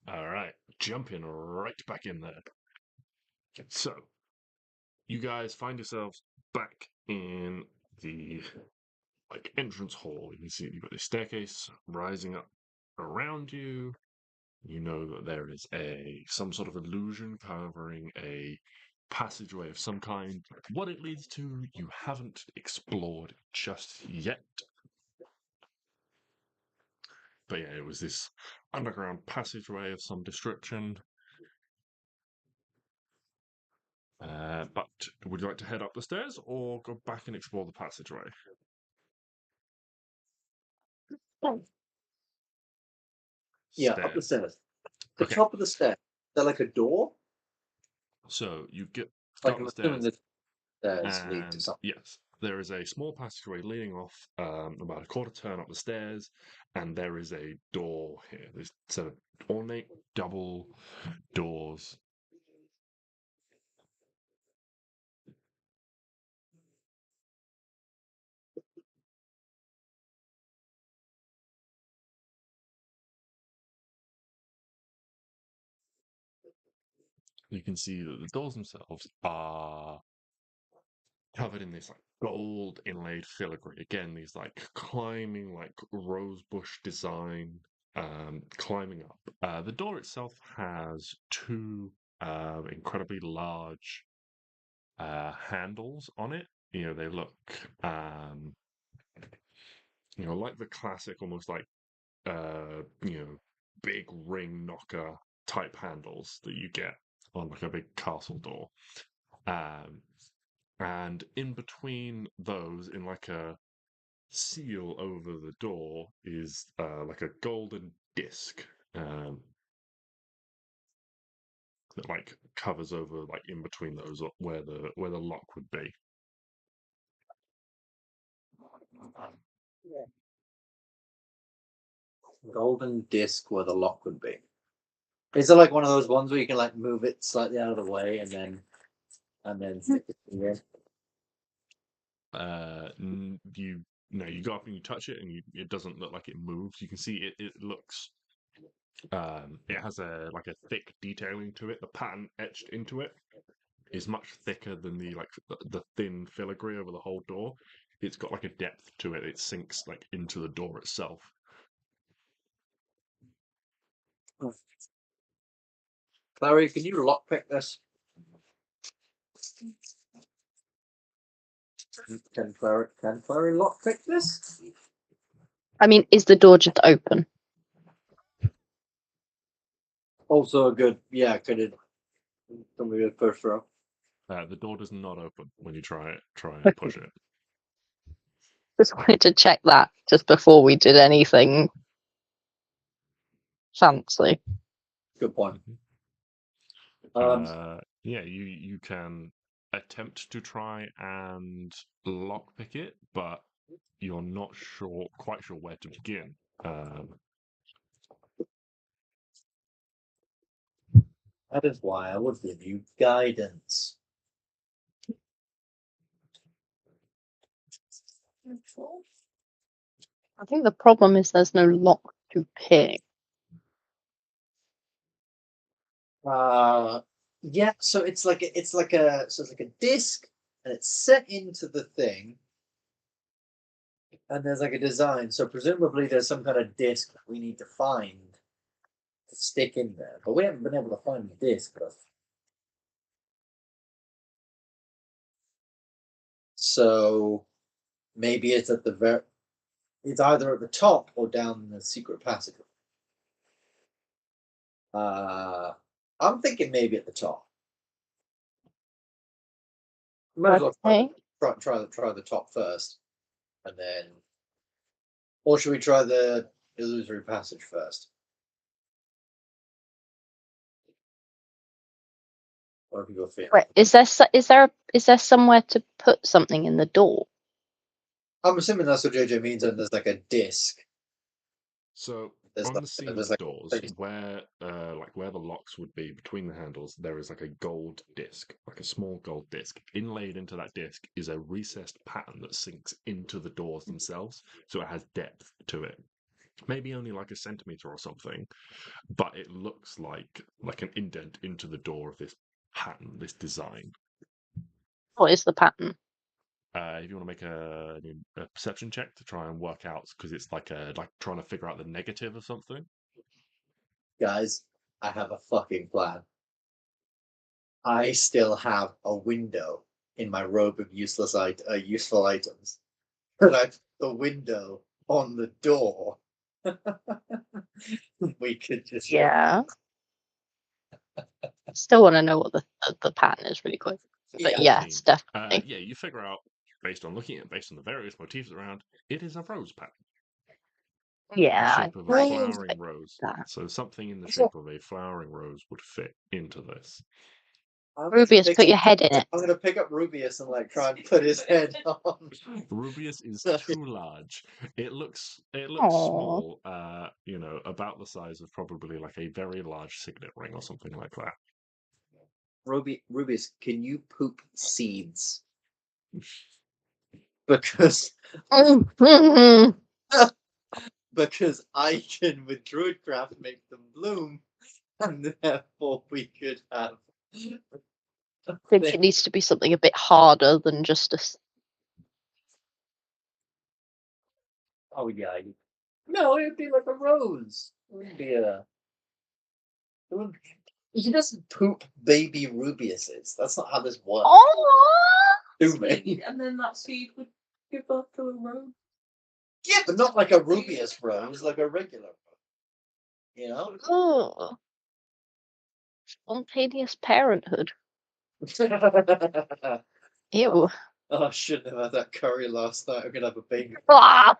All right, jumping right back in there. So, you guys find yourselves back in the entrance hall. You can see you've got this staircase rising up around you. You know that there is some sort of illusion covering a passageway of some kind. What it leads to, you haven't explored just yet. But yeah, it was this underground passageway of some description. But would you like to head up the stairs or go back and explore the passageway? Yeah, up the Stairs. stairs. The Okay. top of the stairs. They're like a door. So you get Like start I'm the assuming stairs, the stairs lead to and something. yes, there is a small passageway leading off about a quarter turn up the stairs, and there is a door here. There's sort of ornate double doors. You can see that the doors themselves are covered in this gold inlaid filigree. Again, these climbing rose bush design, climbing up. The door itself has two incredibly large handles on it. They look like the classic, almost big ring knocker type handles that you get on a big castle door. Um, and in between those, in a seal over the door, is a golden disc that covers over in between those where the lock would be. Golden disc where the lock would be. Is it like one of those ones where you can move it slightly out of the way and then stick it in? You go up and you touch it, and it doesn't look like it moves. You can see it looks. It has a thick detailing to it. The pattern etched into it is much thicker than the thin filigree over the whole door. It's got a depth to it. It sinks into the door itself. Klari, can you lockpick this? Can Klari lockpick this? I mean, is the door just open? Also a good, yeah, could it? Can we do the first row? The door does not open when you try and push it. Just wanted to check that just before we did anything fancy. Good point. Yeah, you can attempt to try and lockpick it, but you're not quite sure where to begin. That is why I would give you guidance. I think the problem is there's no lock to pick. Yeah. So it's like a disc, and it's set into the thing, and there's a design. So presumably there's some kind of disc that we need to find to stick in there, but we haven't been able to find the disc. So maybe it's at the it's either at the top or down the secret passage. I'm thinking maybe at the top. Might as well try the top first, and then, or should we try the illusory passage first? Or have you got feeling? Right. Is there somewhere to put something in the door? I'm assuming that's what JJ means, and there's a disc. So There's on the seal of the doors, pretty- where the locks would be between the handles, there is a gold disc, a small gold disc. Inlaid into that disc is a recessed pattern that sinks into the doors themselves, so it has depth to it. maybe only like a centimeter or something, but it looks like an indent into the door of this pattern, this design. What is the pattern? If you want to make a perception check to try and work out, because it's like trying to figure out the negative of something. Guys, I have a fucking plan. I still have a window in my robe of useful items. And I put the window on the door. We could just Yeah. Still want to know what the pattern is really quick. But Yeah. yes, definitely. Yeah, you figure out based on the various motifs around, it is a rose pattern. The Yeah. shape of a I flowering rose. that. So something in the shape of a flowering rose would fit into this. Rubius, put your head in it. I'm gonna pick up Rubius and like try and put his head on. Rubius is too large. It looks Aw. small. About the size of probably like a very large signet ring or something like that. Rubius, can you poop seeds? Because because I can with Druidcraft make them bloom, and therefore we could have. I think it needs to be something a bit harder than just a. Oh yeah. No, it would be like a rose. It wouldn't be a. He doesn't poop baby Rubiuses. That's not how this works. Oh! Do me. And then that seed would give birth to a rose. Yeah, but not like a Rubius rose, like a regular rose. You know? Oh. Spontaneous parenthood. Ew. Oh, I shouldn't have had that curry last night. I'm gonna have a baby. Ah!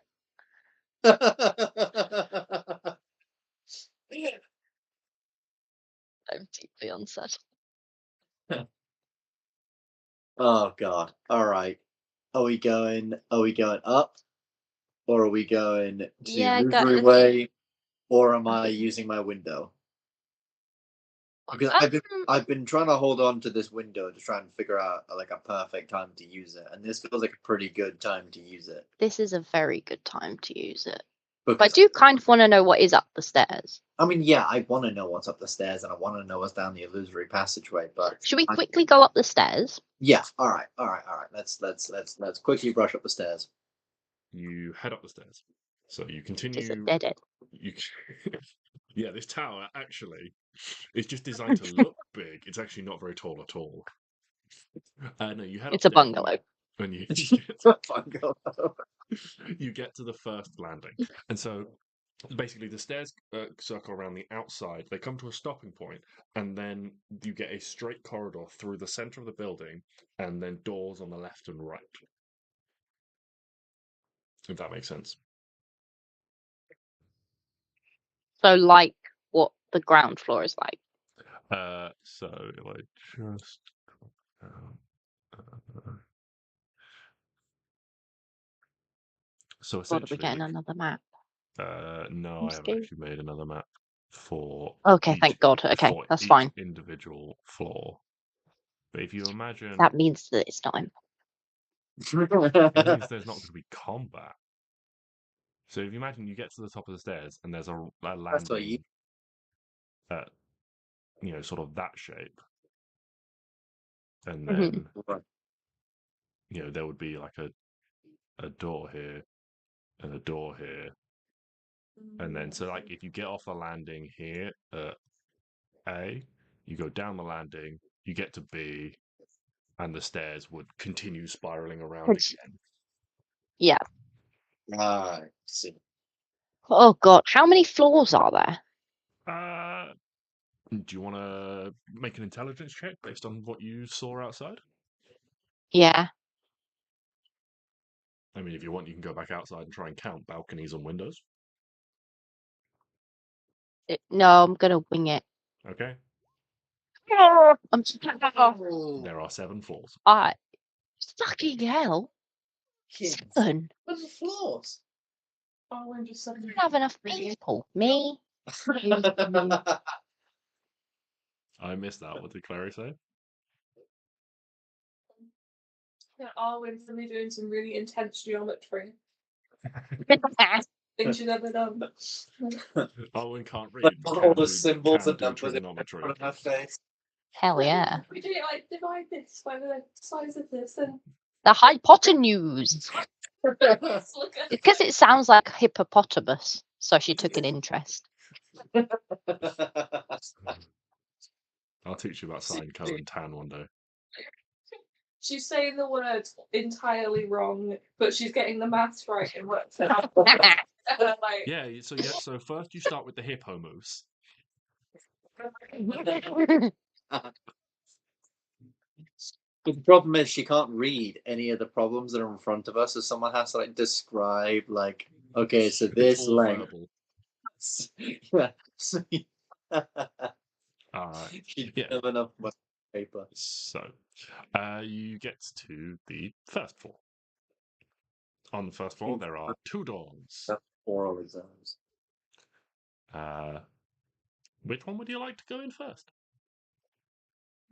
I'm deeply unsettled. Oh god. Alright. Are we going up? Or are we going to Yeah, Roosery Way? Or am I using my window? Because I've been trying to hold on to this window to try and figure out like a perfect time to use it, and this feels like a pretty good time to use it. This is a very good time to use it. Because, But I do kind of want to know what is up the stairs. I mean, yeah, I want to know what's up the stairs, and I want to know what's down the illusory passageway. But Should we quickly go up the stairs? Yeah. All right. Let's quickly brush up the stairs. You head up the stairs. So you It's a continue. dead end. Yeah, this tower actually is just designed to look big. It's actually not very tall at all. No, you head It's a upstairs bungalow. when you you get to the first landing, and so basically the stairs circle around the outside. They come to a stopping point, and then you get a straight corridor through the center of the building, and then doors on the left and right. If that makes sense. So, like what the ground floor is like. So if I just so God, are we essentially, getting another map? no, I haven't actually made another map for. Okay, thank God. Okay, for that's each fine. individual floor. But if you imagine, That means that it's not. it means there's not going to be combat. So if you imagine you get to the top of the stairs and there's a landing at, sort of that shape, and then there would be like a door here and a door here, and then so like if you get off the landing here at A, you go down the landing, you get to B, and the stairs would continue spiraling around again. Yeah. I see. Oh God, how many floors are there? Do you want to make an intelligence check based on what you saw outside? Yeah. I mean, if you want, you can go back outside and try and count balconies and windows. No, I'm gonna wing it. Okay. I'm. There are 7 floors. Fucking hell. Kids. 7. What's the floors? Arwen just said I don't have enough people. Me. I missed that. What did Klari say? Yeah, Arwen's really doing some really intense geometry. things you never know. Owen can't read. Like all Can the symbols can and do numbers in trigonometry. front of her face. Hell yeah. We do like divide this by the size of this and The hypotenuse. let's look at Because it sounds like hippopotamus, so she took an interest. I'll teach you about sine, cosine, tan one day. She's saying the words entirely wrong, but she's getting the maths right and works it out. Like, Yeah. So first you start with the hippo moose. But the problem is she can't read any of the problems that are in front of us, so someone has to like describe like, okay, so It's this all length. verbal. Yeah. She Yeah. doesn't have enough paper. So, you get to the first floor. On the first floor, there are 2 doors. Oral exams. Which one would you like to go in first?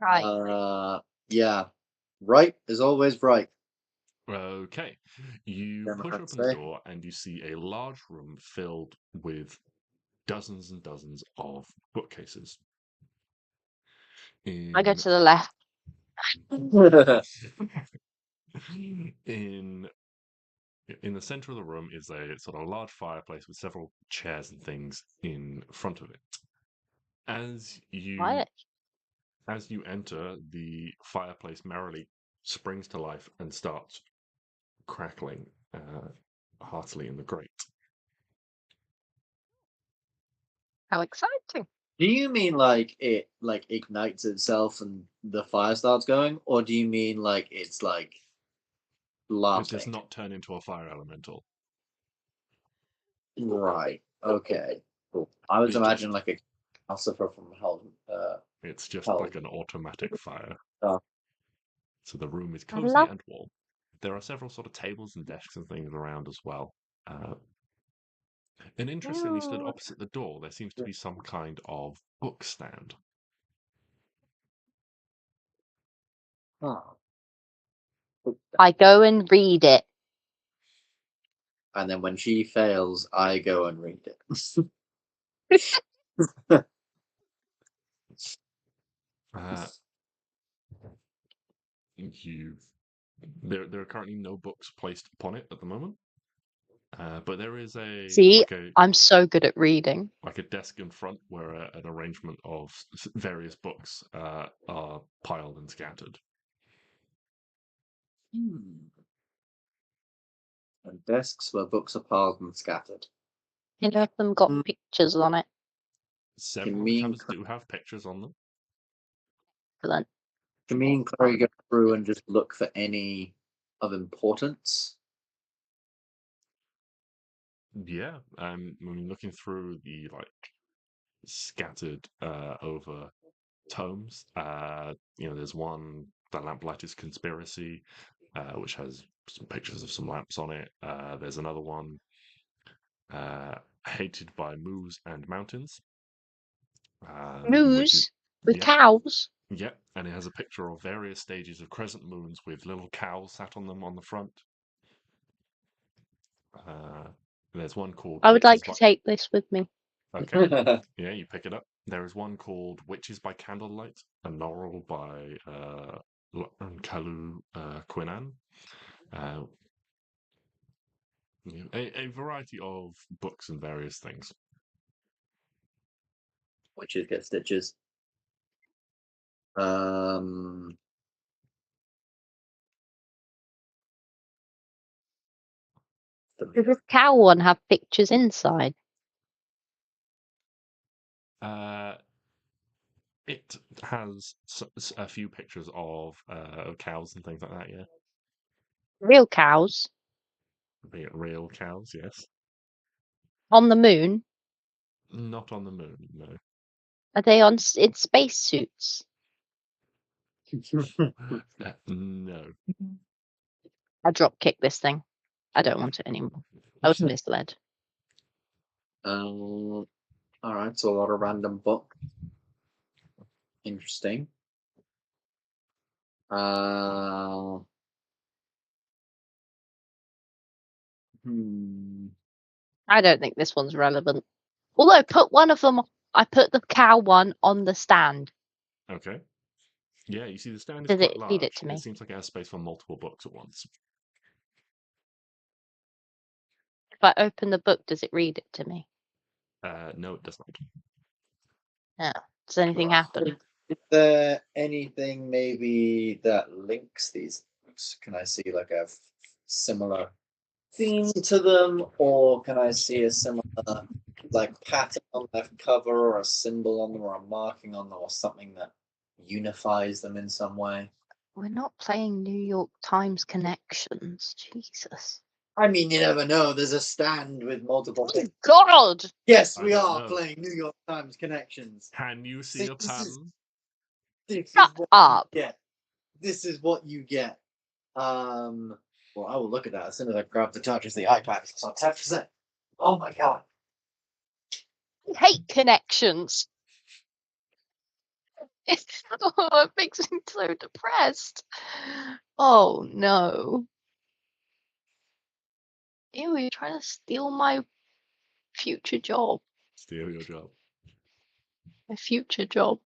Right. Yeah. Right is always right. Okay. You Never push had open to the say. door and you see a large room filled with dozens and dozens of bookcases. I go In to the left. in the center of the room is a sort of large fireplace with several chairs and things in front of it. As you Quiet. enter, the fireplace merrily springs to life and starts crackling heartily in the grate. How exciting. Do you mean like it like ignites itself and the fire starts going, or do you mean like it's like It laughing? does not turn into a fire elemental. Right. Okay. Cool. I was It's imagining just- like a Calcifer from Hell. It's just Hell. like an automatic fire. Oh. So the room is I cozy love- and warm. There are several sort of tables and desks and things around as well. And interestingly, stood Ooh. opposite the door, there seems to be some kind of book stand. Oh. I go and read it. And then when she fails, I go and read it. There are currently no books placed upon it at the moment. But there is See, I'm so good at reading. like a desk in front where an arrangement of various books are piled and scattered. And desks where books are piled and scattered. Any of them got pictures on it? Several mean covers do have pictures on them. Excellent. Do me and Klari go through and just look for any of importance? Yeah, I mean, looking through the like scattered over tomes, there's one, The Lamplighter's Conspiracy, which has some pictures of some lamps on it. There's another one, Hated by Moors and Mountains. Moose with yeah. cows. Yeah, and it has a picture of various stages of crescent moons with little cows sat on them on the front. There's one called I would like Witches to take this with me. Okay. Yeah, you pick it up. There is one called Witches by Candlelight, a novel by Kalu Quinan. A variety of books and various things. Witches get stitches. Does this cow one have pictures inside? It has a few pictures of cows and things like that, yeah. Real cows? Real cows, yes. On the moon? Not on the moon, no. Are they in spacesuits? No. I drop kick this thing. I don't want it anymore. I was misled. All right, so a lot of random book. Interesting. I don't think this one's relevant. Although, put one of them. I put the cow one on the stand. Okay. Yeah, you see, the stand is Does quite it large. read it to me? It seems like it has space for multiple books at once. If I open the book, does it read it to me? No, it does not. Yeah. Does anything happen? Is there anything maybe that links these books? Can I see like a similar theme to them, or can I see a similar like pattern on their cover, or a symbol on them, or a marking on them, or something that unifies them in some way? We're not playing New York Times connections. Jesus. I mean, you never know. There's a stand with multiple Oh, things. God! Yes, I we don't are know. playing New York Times connections. Can you see a This is- pattern? This Shut is what up. you get. This is what you get. Well, I will look at that as soon as I grab the touches the iPad. It's on 10%. Oh my god. I hate connections. It makes me so depressed. Oh no. Ew, you're trying to steal my future job. Steal your job. My future job.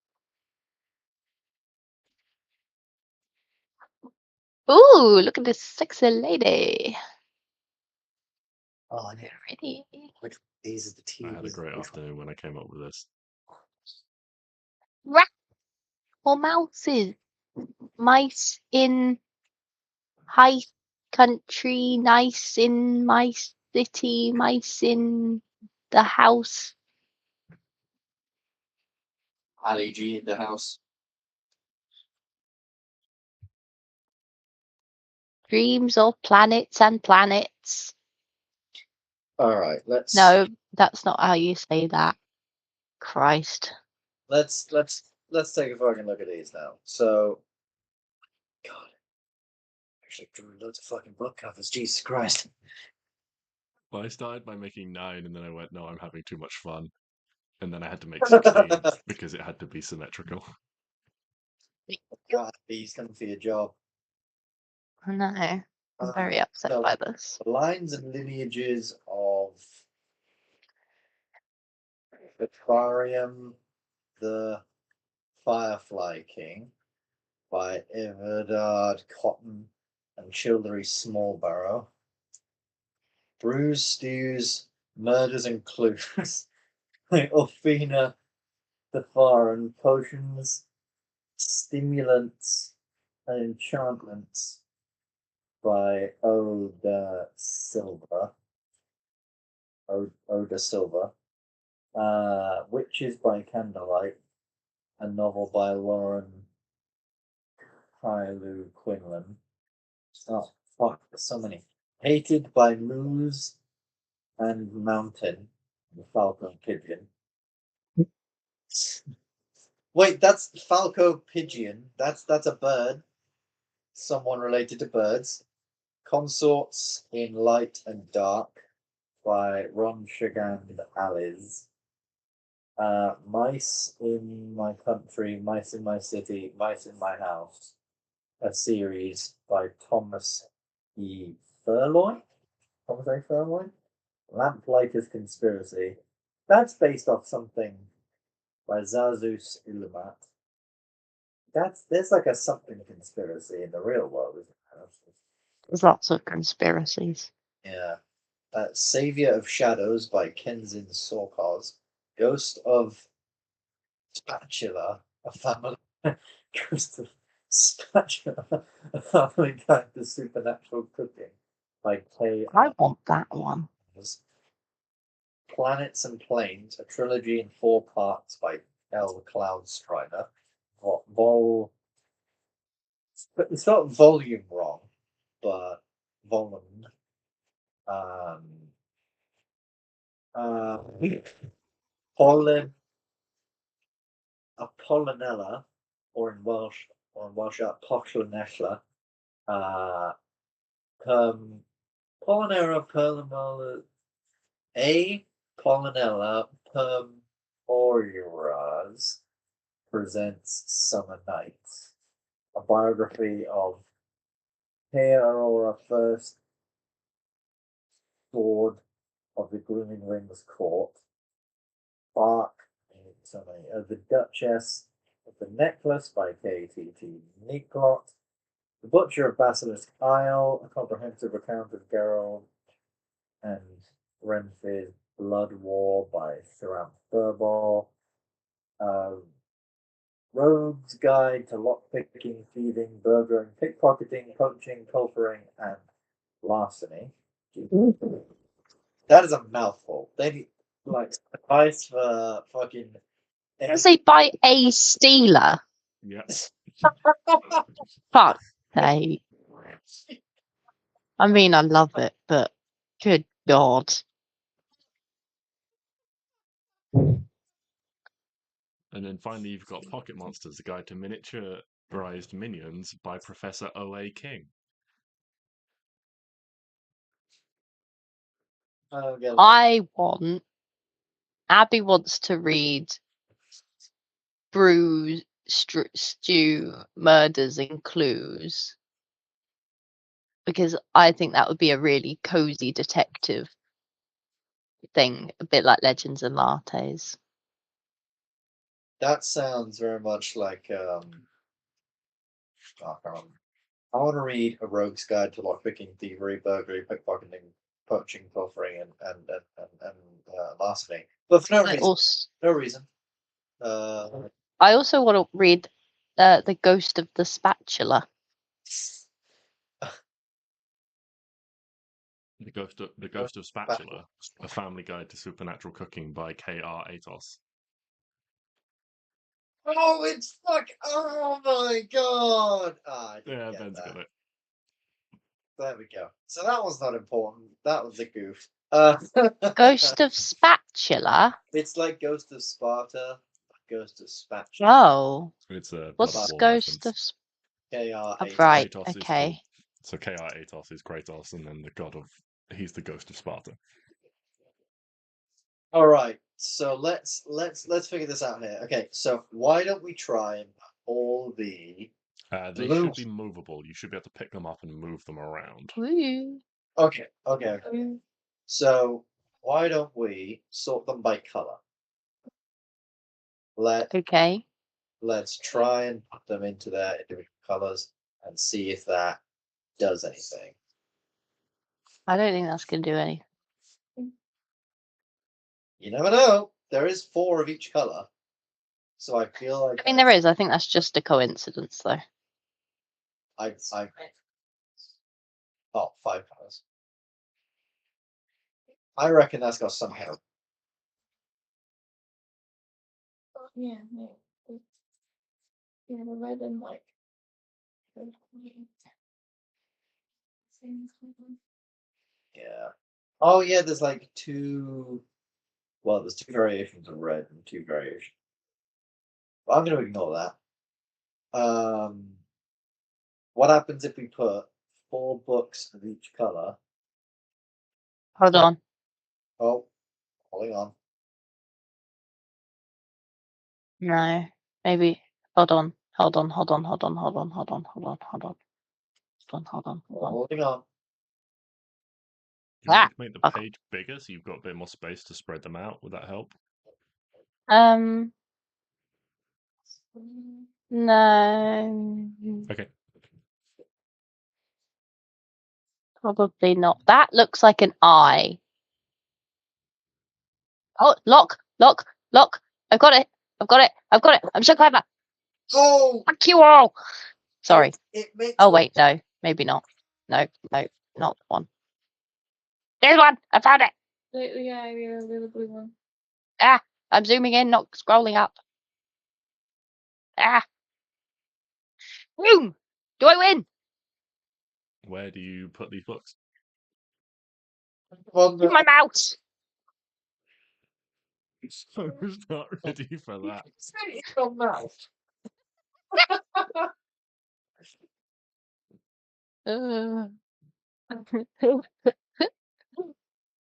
Ooh, look at this sexy lady. Oh, yeah. Pretty. Which these are the I had a TVs. great afternoon when I came up with this. Rat or mouses? Mice in high country, nice in my city, mice in the house. Ali G in the house. Dreams of planets and planets. All right, let's No, that's not how you say that. Christ. let's take a fucking look at these now. So, God, I actually drew loads of fucking book covers. Jesus Christ. Well, I started by making 9, and then I went, no, I'm having too much fun. And then I had to make 16 because it had to be symmetrical. God, he's coming for your job. I know. I'm very upset so by this. the lines and lineages of Aquarium, the Firefly King, by Everard Cotton and Childery Smallborough. Brews, Stews, Murders and Clues by Orfina the Foreign, Potions, Stimulants and Enchantments by Oda Silva. Oda Silva. Witches by Candlelight, a novel by Lauren Kailu Quinlan. Oh, fuck, there's so many. Hated by Moose and Mountain, the Falcon Pigeon. Wait, that's Falco Pigeon. That's a bird. Someone related to birds. Consorts in Light and Dark by Ron Shigand Alice. Mice in My Country, Mice in My City, Mice in My House. A series by Thomas E. Furloy. Thomas A. Furloy. Lamplighter's Conspiracy. That's based off something by Zazus Illumat. There's like a something conspiracy in the real world, isn't there? There's lots of conspiracies. Yeah. Savior of Shadows by Kenzin Sorkos. Ghost of Spatula, a family. Ghost of Spatula, a family guide to supernatural cooking by K. I want that one. Planets and Planes, a trilogy in 4 parts by L. Cloud Strider. It's not volume wrong, but volume. Apollinella, or in Welsh, Apollinella. Pollinella perlimella. A. Pollinella permoriras presents Summer Nights, a biography of Aurora First Sword of the Glooming Rings court. Bark, The Duchess of the Necklace by K.T.T. Niklot. The Butcher of Basilisk Isle, a comprehensive account of Geralt and Renfre's Blood War by Sharam Furball. Rogue's Guide to Lockpicking, Thieving, Burglaring, Pickpocketing, Poaching, Pilfering, and Larceny. That is a mouthful. They need, like, advice for fucking... Does he buy a stealer? Yes. Fuck sake. I mean, I love it, but good God. And then finally, you've got Pocket Monsters, a guide to miniaturized minions by Professor O.A. King. Abby wants to read Brew, Stew, Murders and Clues. Because I think that would be a really cozy detective thing, a bit like Legends and Lattes. That sounds very much like I want to read A Rogue's Guide to Lockpicking, Thievery, Burglary, Pickpocketing, Poaching, Pilfering, and Larceny. But for no reason. I also want to read The Ghost of the Spatula. The Ghost of Spatula, a family guide to supernatural cooking by K.R. Atos. Oh, it's oh my god! Yeah, Ben's got it. There we go. So that was not important. That was a goof. Ghost of Spatula? It's like Ghost of Sparta, Ghost of Spatula. Oh. It's a What's Ghost of K.R. Atos. Right, Atos okay. So K.R. Atos is Kratos, and then he's the Ghost of Sparta. All right, so let's figure this out here. Okay, so why don't we try and put all the they should be movable. You should be able to pick them up and move them around. Woo. Okay. So why don't we sort them by color? Okay. Let's try and put them into their individual colors and see if that does anything. I don't think that's going to do anything. You never know. There is 4 of each color, so I feel like. I mean, there is. I think that's just a coincidence, though. 5 colors. I reckon that's got some help. Yeah, the red and like. Yeah. Oh yeah, there's like 2. Well, there's 2 variations of red and 2 variations. Well, I'm going to ignore that. What happens if we put 4 books of each color? Hold on. Oh, holding on. No, maybe. Hold on. Holding on. You want to make the page bigger so you've got a bit more space to spread them out? Would that help? No. Okay. Probably not. That looks like an eye. Oh, lock. I've got it. I'm so clever. Oh! Fuck you all. Sorry. It makes Oh, wait, no. Maybe not. No, not one. There's one. I found it. Yeah, the blue one. Ah, I'm zooming in, not scrolling up. Ah. Boom! Do I win? Where do you put these books? In my mouse. I was not ready for that. in your mouth.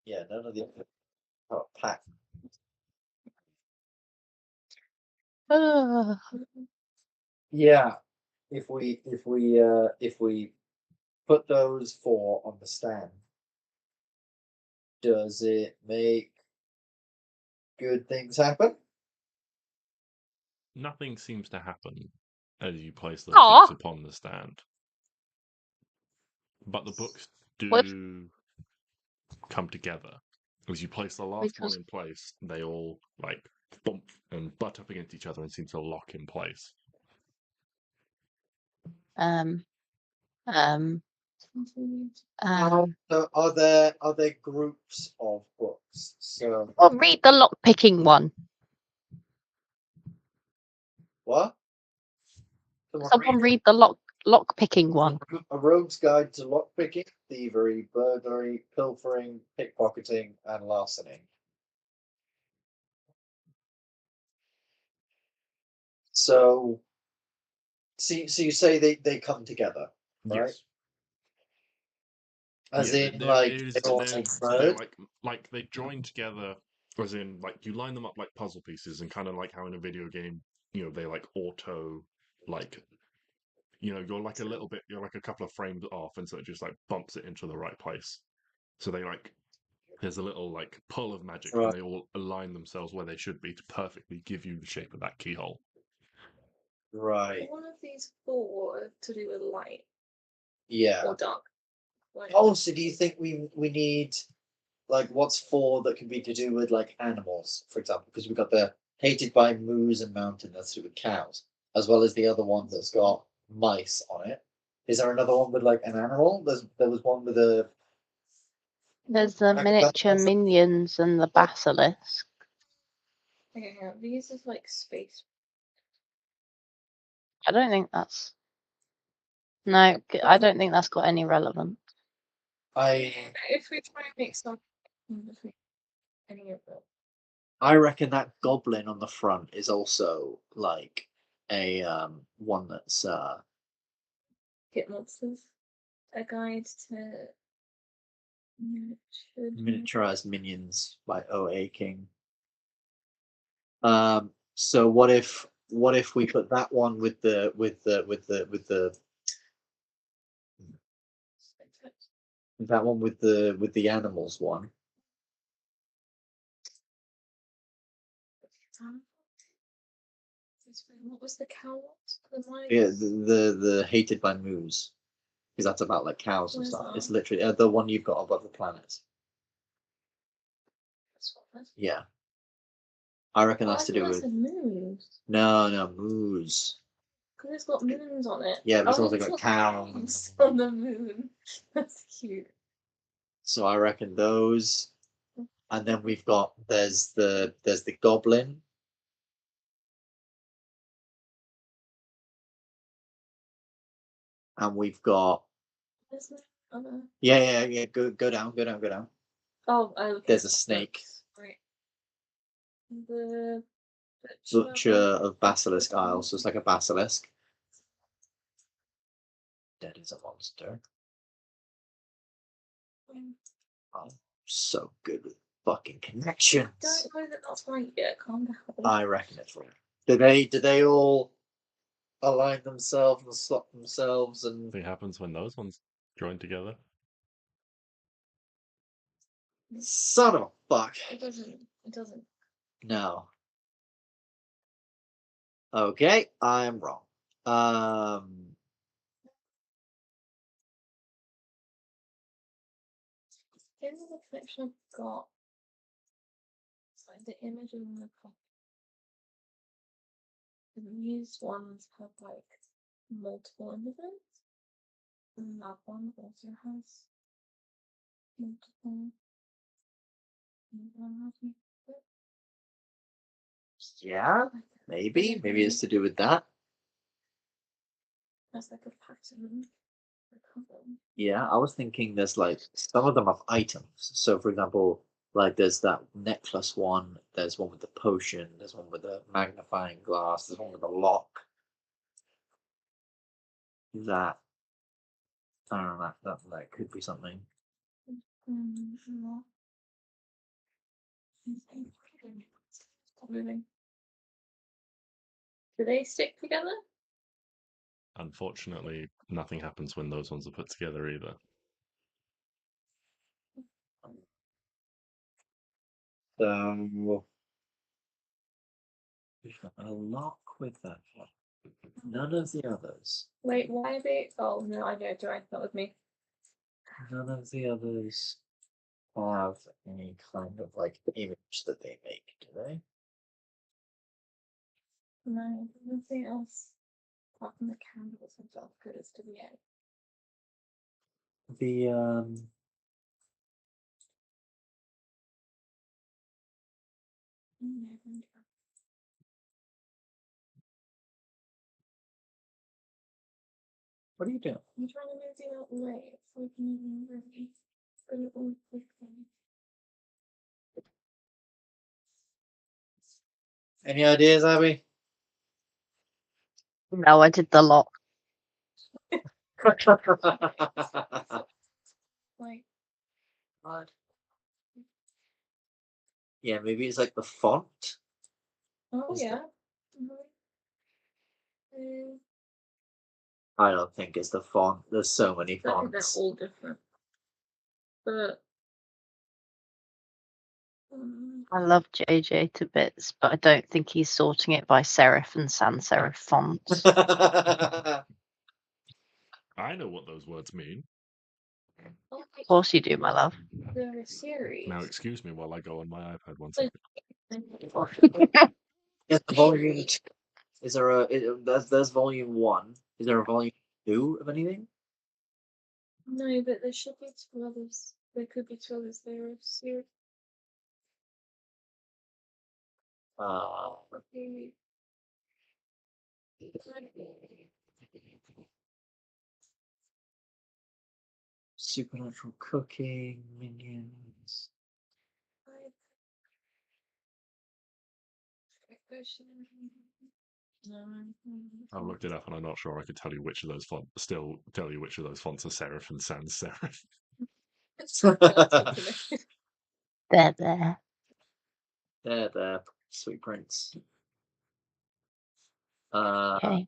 Yeah, none of the pack. Yeah, if we put those 4 on the stand, Does it make good things happen? Nothing seems to happen as you place those Aw. books upon the stand. But the books What? do come together. As you place the last one Because in place, they all like bump and butt up against each other and seem to lock in place. um um So are there groups of books? So well, read the lock picking one. what? Someone read the lock picking one. A rogue's guide to lockpicking, thievery, burglary, pilfering, pickpocketing, and larceny. So you say they come together, right? Yes. As Yeah, in, like, they all they're merge? like they join together, as in like you line them up like puzzle pieces, and kind of like how in a video game, they like auto like you're like a little bit, you're like a couple of frames off, and so it just like bumps it into the right place. So they like there's a little like pull of magic, and Right. they all align themselves where they should be to perfectly give you the shape of that keyhole. Right. One of these four to do with light Yeah. or dark. Like, Oh, so do you think we need, like, what's four that can be to do with, like, animals, for example? Because we've got the hated by moose and mountain, that's to do with cows, as well as the other one that's got mice on it. Is there another one with, like, an animal? There was one with a. There's the miniature minions and the basilisk. okay, hang on. These is like space. I don't think that's. No, I don't think that's got any relevance. If we try and make some between any of them. I reckon that goblin on the front is also like a one that's Get monsters. A guide to miniaturized minions by OA King. So what if we put that one with the that one with the animals one? What was the cow? Yeah, the hated by moose, because that's about like cows and What is stuff. that? It's literally the one you've got above the planets. Yeah, I reckon that's to do with moons. no moose. Because it's got moons on it. Yeah, but it's also it's got cows. on the moon. That's cute. So I reckon those, and then we've got there's the goblin. And we've got yeah. Go down. Oh, okay. There's a snake. Right. The Butcher of Basilisk Isle, so it's like a basilisk. Dead is a monster. Oh, so good with fucking connections. I don't know that that's right yet. Calm down. I reckon it's right. Do they all align themselves and slot themselves and It happens when those ones join together. son of a fuck. It doesn't. No. Okay, I'm wrong. In the collection I've got, it's like the image in the copy. And these ones have like multiple images. And that one also has multiple. Yeah, maybe it's to do with that. That's like a pattern. Yeah, I was thinking there's like some of them have items. So, for example, like there's that necklace one, there's one with the potion, there's one with a magnifying glass, there's one with a lock. That I don't know. That could be something. Do they stick together? Unfortunately, nothing happens when those ones are put together either. So we've got a lock with that one. None of the others. Wait, why are they? Oh no, I know, Joanne, not with me. None of the others have any kind of like image that they make, do they? No, nothing else. Apart from the candles and stuff, good as to the end. The what are you doing? I'm trying to move it out the way so I can remember it. But it won't click on. Any ideas, Abby? No, I did the lock. Like, Odd. Yeah, maybe it's like the font. oh Is yeah. that- Uh, I don't think it's the font. There's so many I think they're fonts. all different. But I love JJ to bits, but I don't think he's sorting it by serif and sans serif fonts. I know what those words mean. Of course you do, my love. they're a series. Now, excuse me while I go on my iPad one Like- second. Yes, volume. Is there a? There's volume 1. Is there a volume 2 of anything? No, but there should be 2 others. There could be 2 others. They're a series. Supernatural cooking minions. I looked it up and I'm not sure I could tell you which of those fonts. Still tell you which of those fonts are serif and sans serif. There. There, sweet prince. Okay.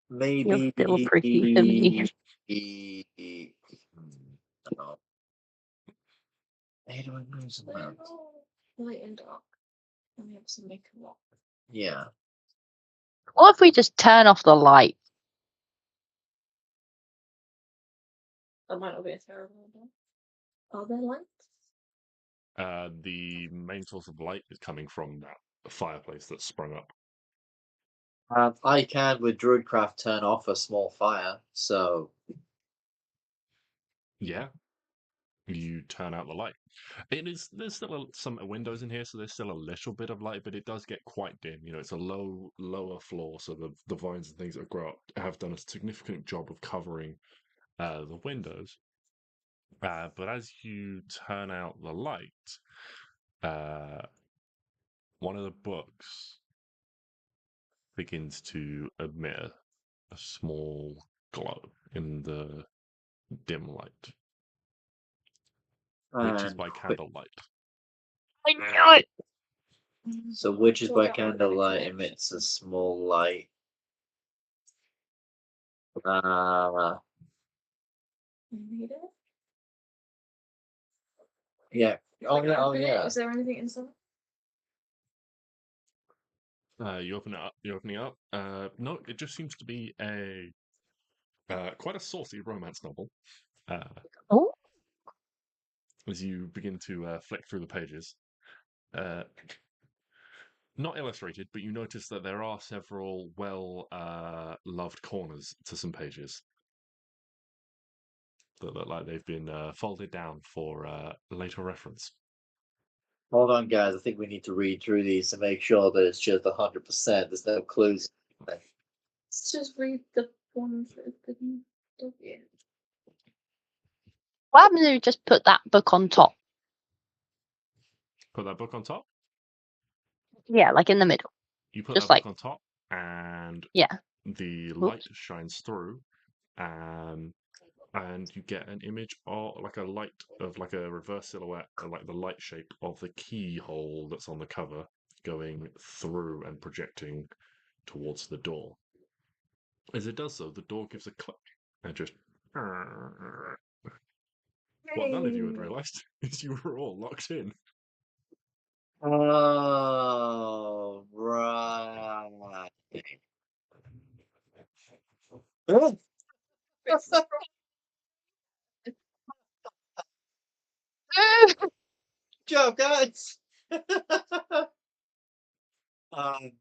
Maybe You're still pretty for me. No. How do I move some around? Light and dark. And we have some makeup on. Yeah. What if we just turn off the light? That might not be a terrible idea. Are there lights? The main source of light is coming from that fireplace that's sprung up. I can with Druidcraft turn off a small fire, so Yeah. You turn out the light. There's still some windows in here, so there's still a little bit of light, but it does get quite dim. You know, it's a lower floor, so the vines and things that grow up have done a significant job of covering the windows. But as you turn out the light, one of the books begins to emit a small glow in the dim light, which is by candlelight. I knew it! So Witches by Candlelight emits a small light. Read it? Yeah. Oh yeah. Oh Open it. yeah. Is there anything inside? You open it up. You open it up. No, it just seems to be a quite a saucy romance novel. Oh, As you begin to flick through the pages, not illustrated, but you notice that there are several well loved corners to some pages that look like they've been folded down for later reference. Hold on, guys. I think we need to read through these to make sure that it's just 100%. There's no clues. Let's just read the ones that have been done. what happens if we just put that book on top? Put that book on top. Yeah, like in the middle. You put Just that like- book on top, and Yeah. the light shines through, and you get an image of like a light of like a reverse silhouette, of like the light shape of the keyhole that's on the cover going through and projecting towards the door. As it does so, the door gives a click and just What none of you had realised is you were all locked in. Oh, right. Oh, good job, guys. um,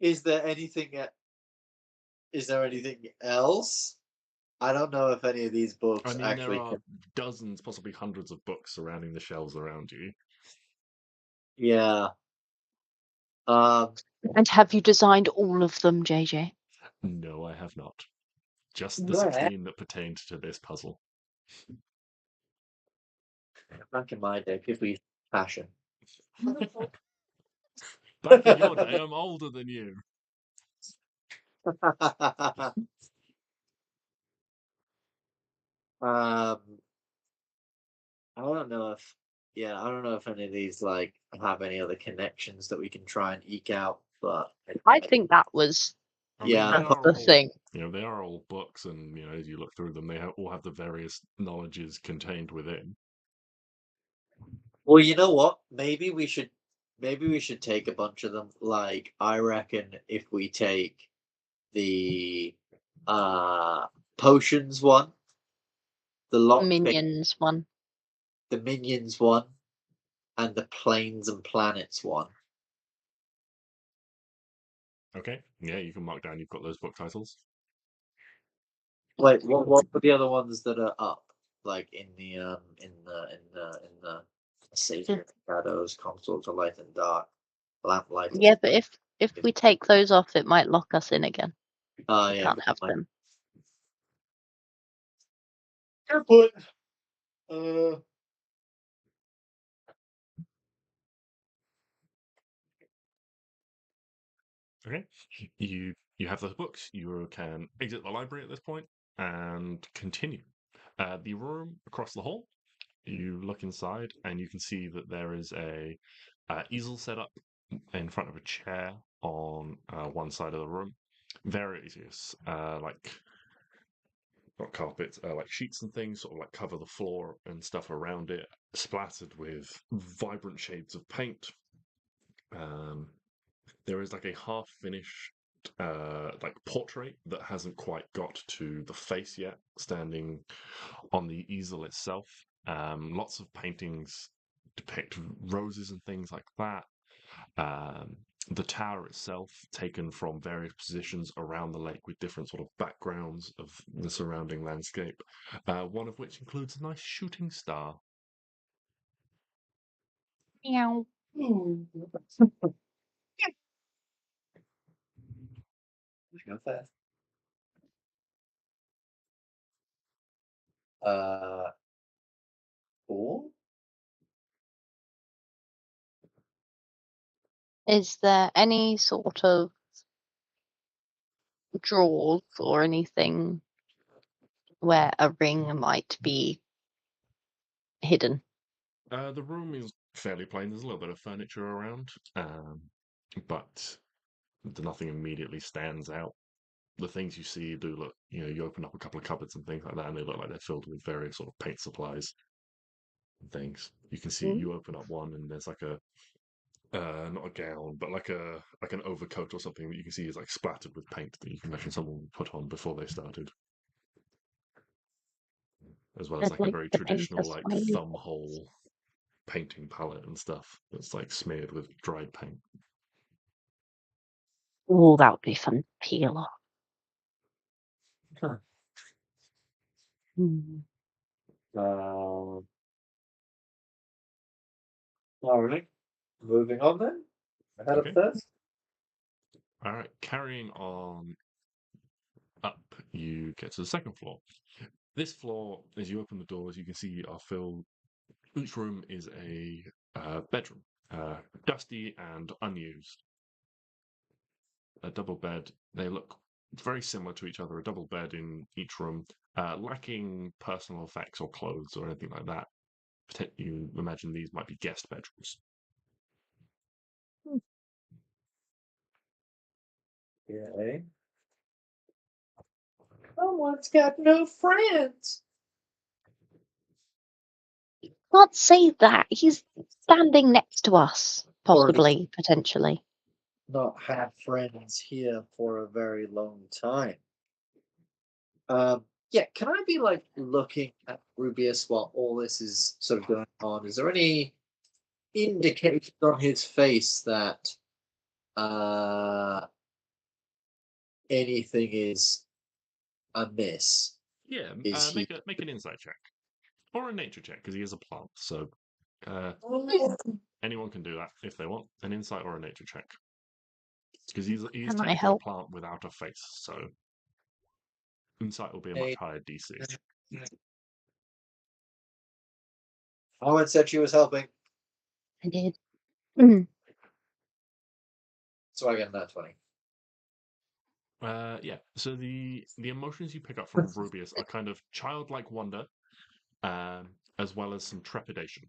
is there anything? Is there anything else? I don't know if any of these books I mean, actually. there are dozens, possibly hundreds of books surrounding the shelves around you. Yeah. Um. And have you designed all of them, JJ? No, I have not. Just the Where? 16 that pertained to this puzzle. Back in my day, people used fashion. Back in your day, I'm older than you. I don't know if, yeah, I don't know if any of these like have any other connections that we can try and eke out, but I think that was I mean, yeah, they are the all, thing. they are all books, and as you look through them, they all have the various knowledges contained within. well, you know what? Maybe we should take a bunch of them. Like, I reckon if we take the potions one, the lockpick, Minions one. the minions one, and the planes and planets one. Okay, yeah, you can mark down you've got those book titles. Wait, what are the other ones that are up? Like in the Savior of Shadows, Consort to Light and Dark, Lamplight. Yeah, but if we take those off, it might lock us in again. Oh We yeah, can't have my- them. Good point. Okay, you have those books. You can exit the library at this point and continue. The room across the hall. You look inside and you can see that there is a easel set up in front of a chair on one side of the room. Various like not carpets, like sheets and things, sort of like cover the floor and stuff around it, splattered with vibrant shades of paint. There is like a half-finished like portrait that hasn't quite got to the face yet, standing on the easel itself. Lots of paintings depict roses and things like that. The tower itself, taken from various positions around the lake with different sort of backgrounds of the surrounding landscape, one of which includes a nice shooting star. Meow. Go fast. Cool. Is there any sort of drawers or anything where a ring might be hidden? The room is fairly plain. There's a little bit of furniture around, but nothing immediately stands out. The things you see do look, you open up a couple of cupboards and things like that, and they look like they're filled with various sort of paint supplies and things. You can see you open up one, and there's like a not a gown, but like an overcoat or something that you can see is like splattered with paint that you can imagine someone would put on before they started. As well as I'd like a like very to paint a traditional like smiley thumb hole painting palette and stuff that's like smeared with dried paint. Oh, that would be fun to peel off. Huh. Hmm. All right. Moving on then. Ahead Okay. upstairs. All right, carrying on up, you get to the second floor. This floor, as you open the doors, you can see are filled. Each room is a bedroom, dusty and unused. A double bed. They look very similar to each other. A double bed in each room, lacking personal effects or clothes or anything like that. You imagine these might be guest bedrooms. Yeah. Someone's got no friends. can't say that. He's standing next to us, Or possibly, potentially. not had friends here for a very long time. Yeah, can I be like looking at Rubius while all this is sort of going on? Is there any indication on his face that uh anything is amiss? Yeah, Is he make an insight check or a nature check because he is a plant. So anyone can do that if they want an insight or a nature check because he's Can I technically a help? plant without a face. So insight will be a much a higher DC. Arwen said she was helping, I did. Mm. so I get that 20. Yeah. So the emotions you pick up from Rubius are kind of childlike wonder, as well as some trepidation.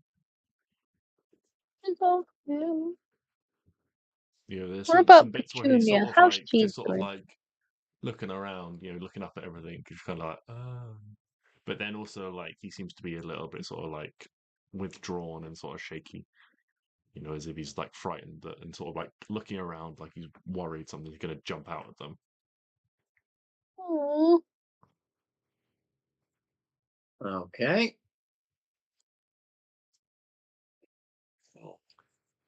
You know, there's What about some bits where he's Petunia? sort of How's like she just sort of doing? like looking around, you know, looking up at everything, just kind of like, but then also like he seems to be a little bit sort of like withdrawn and sort of shaky, you know, as if he's like frightened and sort of like looking around like he's worried something's going to jump out at them. Oh, Okay.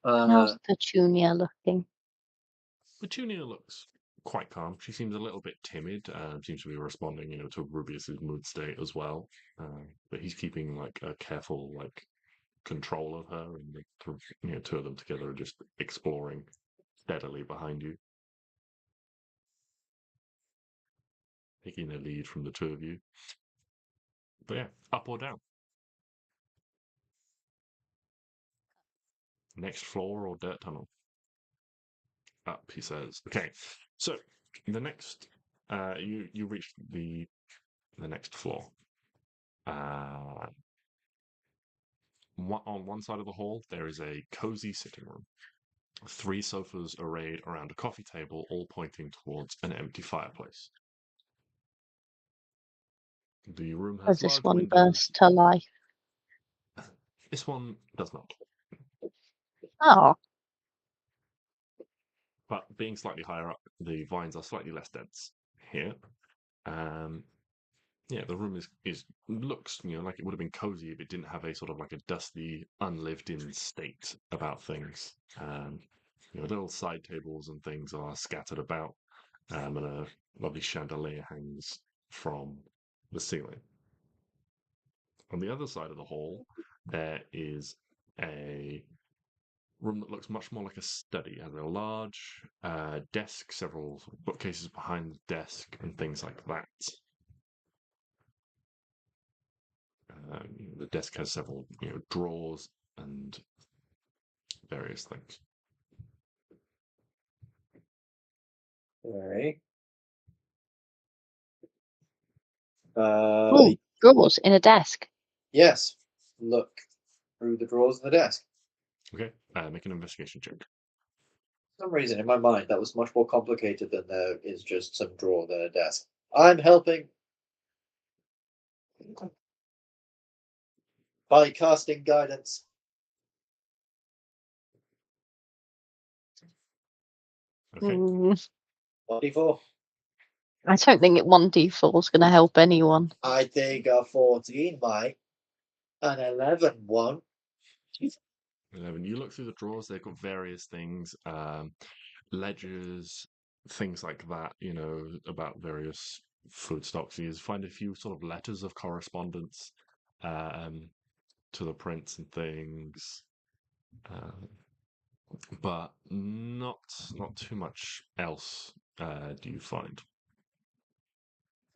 how's Petunia looking? Petunia looks quite calm. She seems a little bit timid. Seems to be responding, you know, to Rubius's mood state as well. But he's keeping like a careful like control of her, and you know, two of them together are just exploring steadily behind you, taking the lead from the two of you. But yeah, up or down? Next floor or dirt tunnel? Up, he says. Okay, so the next, you reach the next floor. On one side of the hall, there is a cozy sitting room. 3 sofas arrayed around a coffee table, all pointing towards an empty fireplace. The room has Does this large one windows. burst to life? This one does not. Oh, But being slightly higher up, the vines are slightly less dense here. Yeah, the room is looks, you know, like it would have been cozy if it didn't have a sort of like a dusty, unlived in state about things. You know, little side tables and things are scattered about, and a lovely chandelier hangs from the ceiling. On the other side of the hall, there is a room that looks much more like a study. It has a large desk, several bookcases behind the desk, and things like that. The desk has several, you know, drawers and various things. Alright. oh, drawers in a desk. Yes. Look through the drawers of the desk. Okay, make an investigation check. For some reason, in my mind, that was much more complicated than there is just some drawer than a desk. I'm helping by casting guidance. Okay, Mm, 24. I don't think 1d4 is going to help anyone. I think a 14 might. An 11 won't. 11. You look through the drawers, they've got various things, ledgers, things like that, you know, about various food stocks. You find a few sort of letters of correspondence to the prince and things, but not too much else do you find.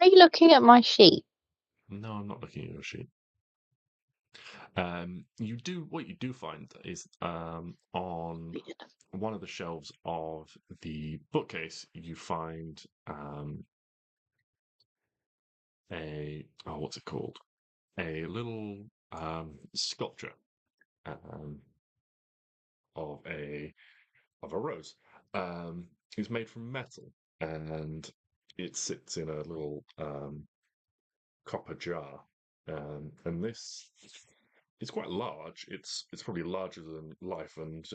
Are you looking at my sheet? No, I'm not looking at your sheet. What you do find is on one of the shelves of the bookcase, you find what's it called? A little sculpture um, of a rose. It's made from metal, and it sits in a little copper jar. And this it's quite large. It's probably larger than life, and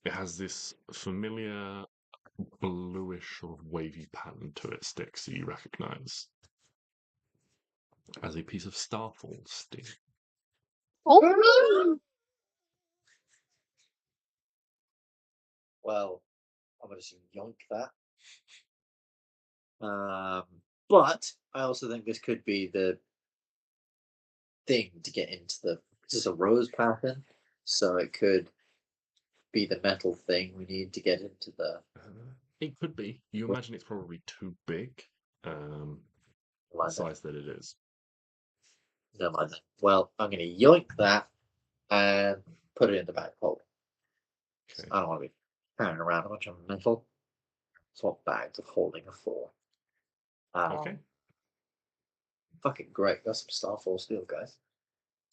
it has this familiar bluish sort of wavy pattern to it. Stix that you recognise as a piece of starfall sting. Oh, Well, I'm going to yoink that. But I also think this could be the thing to get into the. This is a rose pattern, so it could be the metal thing we need to get into the. It could be. You imagine it's probably too big, the size that it is. No mind that. Well, I'm going to yoink that and put it in the back pocket. Okay. I don't want to be carrying around a bunch of metal. Swap bags of holding a 4. Okay. Fucking great. Got some Starfall steel, guys.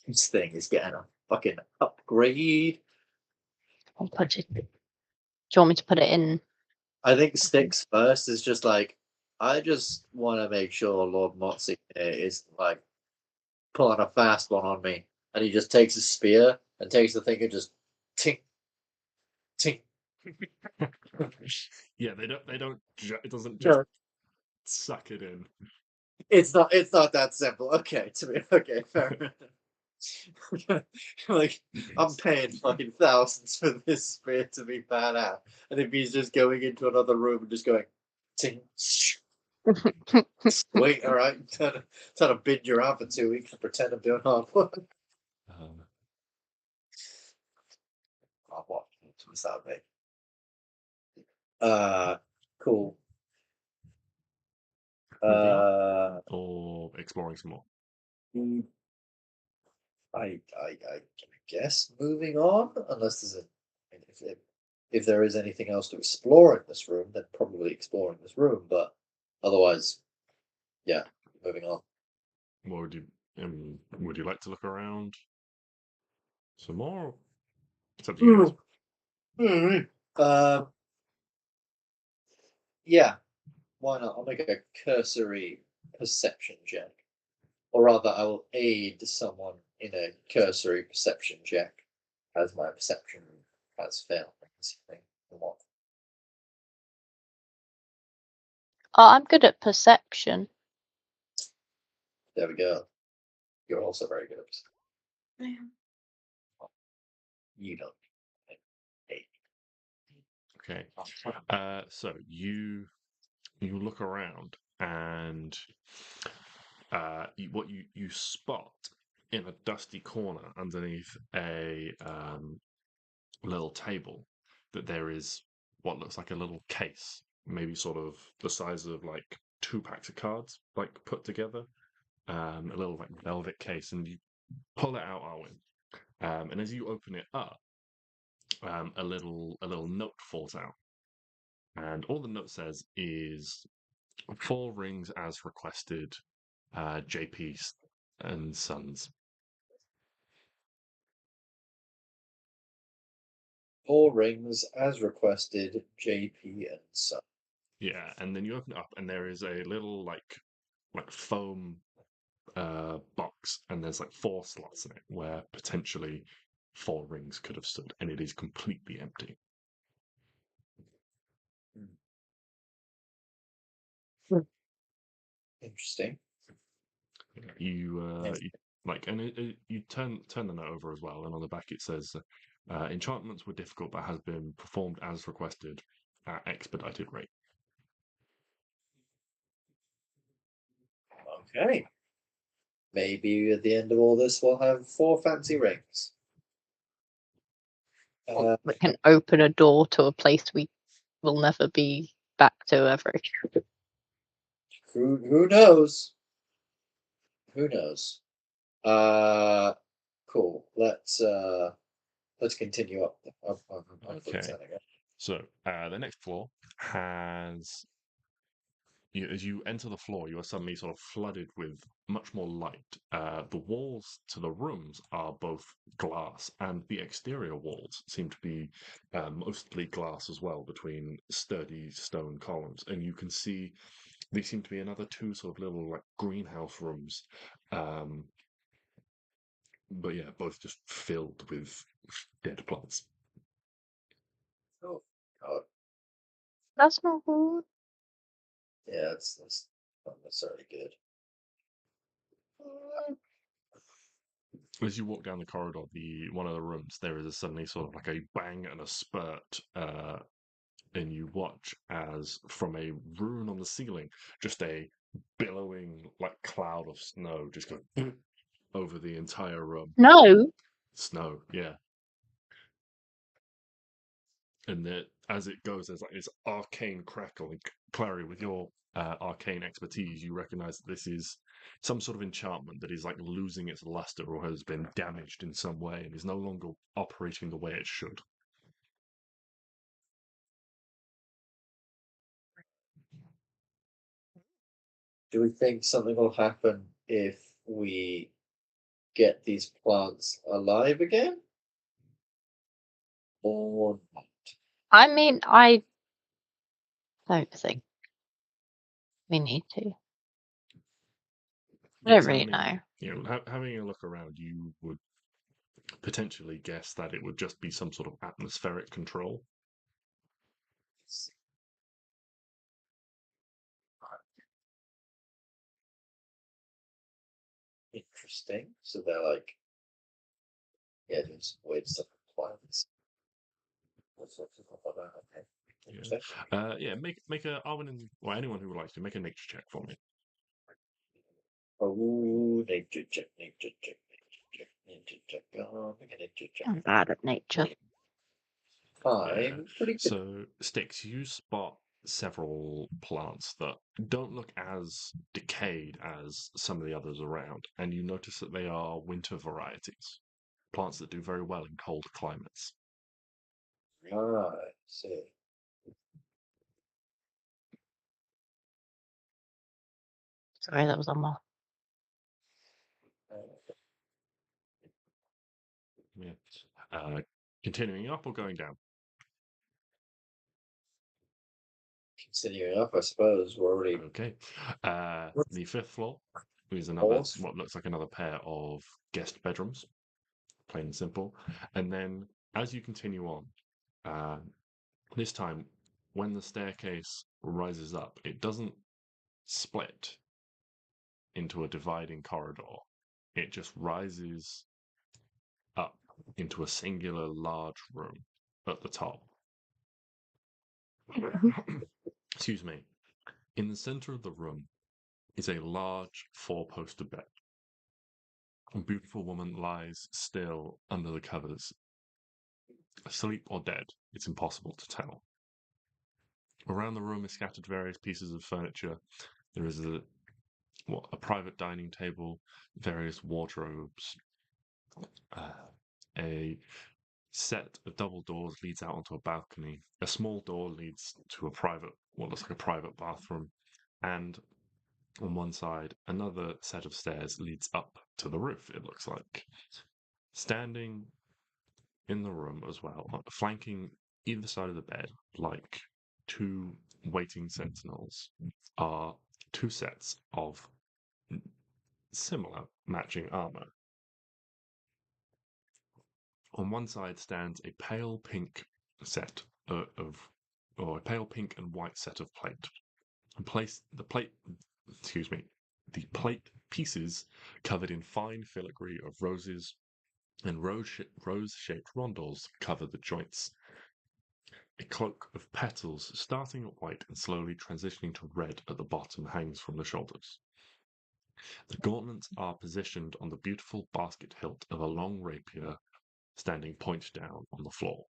This thing is getting a fucking upgrade. I'll put it. Do you want me to put it in? I think Stix first is just like, I just want to make sure Lord Motsy is like pulling a fast one on me. And he just takes his spear and takes the thing and just tink, tink. Yeah, they don't. It doesn't just suck it in. It's not that simple. Okay, to me, okay, fair enough. Like, I'm paying fucking thousands for this spear to be bad out. And if he's just going into another room and just going, ting, wait, all right, trying to binge around for 2 weeks and pretend I'm doing hard work. What was that, mate? Cool. Moving on, or exploring some more. I guess moving on, unless there's if there is anything else to explore in this room, then probably exploring this room. But otherwise, yeah, moving on. What would you like to look around some more? It's up to you guys. Yeah, why not? I'll make a cursory perception check, or rather, I will aid someone in a cursory perception check as my perception has failed. Oh, I'm good at perception. There we go. You're also very good at perception. I am. You don't. Okay. So you look around and you spot in a dusty corner underneath a little table that there is what looks like a little case, maybe sort of the size of like 2 packs of cards, like put together. A little like velvet case, and you pull it out, Arwen. And as you open it up, a little note falls out, and all the note says is 4 rings as requested, JP and Sons. 4 rings as requested, JP and Son. Yeah, and then you open it up, and there is a little like foam box, and there's like 4 slots in it where potentially 4 rings could have stood, and it is completely empty. Interesting. You like, and you turn the note over as well, and on the back it says, enchantments were difficult but has been performed as requested at expedited rate. Okay. Maybe at the end of all this, we'll have 4 fancy rings. We can open a door to a place we will never be back to ever. Who knows? Who knows? Cool. Let's continue up. Okay. So the next floor has, as you enter the floor, you are suddenly sort of flooded with much more light. The walls to the rooms are both glass, and the exterior walls seem to be mostly glass as well, between sturdy stone columns. And you can see they seem to be another 2 sort of little like greenhouse rooms, But yeah, both just filled with dead plants. Oh God. That's not good. Yeah, that's not necessarily good. As you walk down the corridor, one of the rooms, there is suddenly sort of like a bang and a spurt, and you watch as from a rune on the ceiling, just a billowing like cloud of snow just goes over the entire room. No. Snow, yeah. And that as it goes, there's like this arcane crackle. And Klari, with your arcane expertise, you recognize that this is some sort of enchantment that is like losing its luster or has been damaged in some way and is no longer operating the way it should. Do we think something will happen if we get these plants alive again? Or not? I mean, I don't think we need to. I don't really know. Having a look around, you would potentially guess that it would just be some sort of atmospheric control. Interesting. So they're like, yeah, doing some weird stuff with plants. What sorts of stuff like that? Okay. Interesting. Make a Arwen or anyone who would like to make a nature check for me. Oh, nature check, nature check, nature check, nature check. Oh, make a nature check. I'm bad at nature. I'm pretty good. So, Stix, you spot several plants that don't look as decayed as some of the others around, and you notice that they are winter varieties, plants that do very well in cold climates. Right, see. Sorry, that was on my. Yeah. Continuing up or going down? Continuing up, I suppose we're already. Okay. The fifth floor is what looks like another pair of guest bedrooms, plain and simple. And then as you continue on, this time when the staircase rises up, it doesn't split into a dividing corridor. It just rises up into a singular large room at the top. Excuse me. In the center of the room is a large four-poster bed. A beautiful woman lies still under the covers. Asleep or dead, it's impossible to tell. Around the room is scattered various pieces of furniture. There is a private dining table, various wardrobes. A set of double doors leads out onto a balcony. A small door leads to what looks like a private bathroom. And on one side, another set of stairs leads up to the roof, it looks like. Standing in the room as well, flanking either side of the bed, like two waiting sentinels, are two sets of similar matching armor. On one side stands a pale pink set or a pale pink and white set of plate. The plate pieces covered in fine filigree of roses and rose-shaped rondels cover the joints. A cloak of petals starting at white and slowly transitioning to red at the bottom hangs from the shoulders. The gauntlets are positioned on the beautiful basket hilt of a long rapier standing point down on the floor.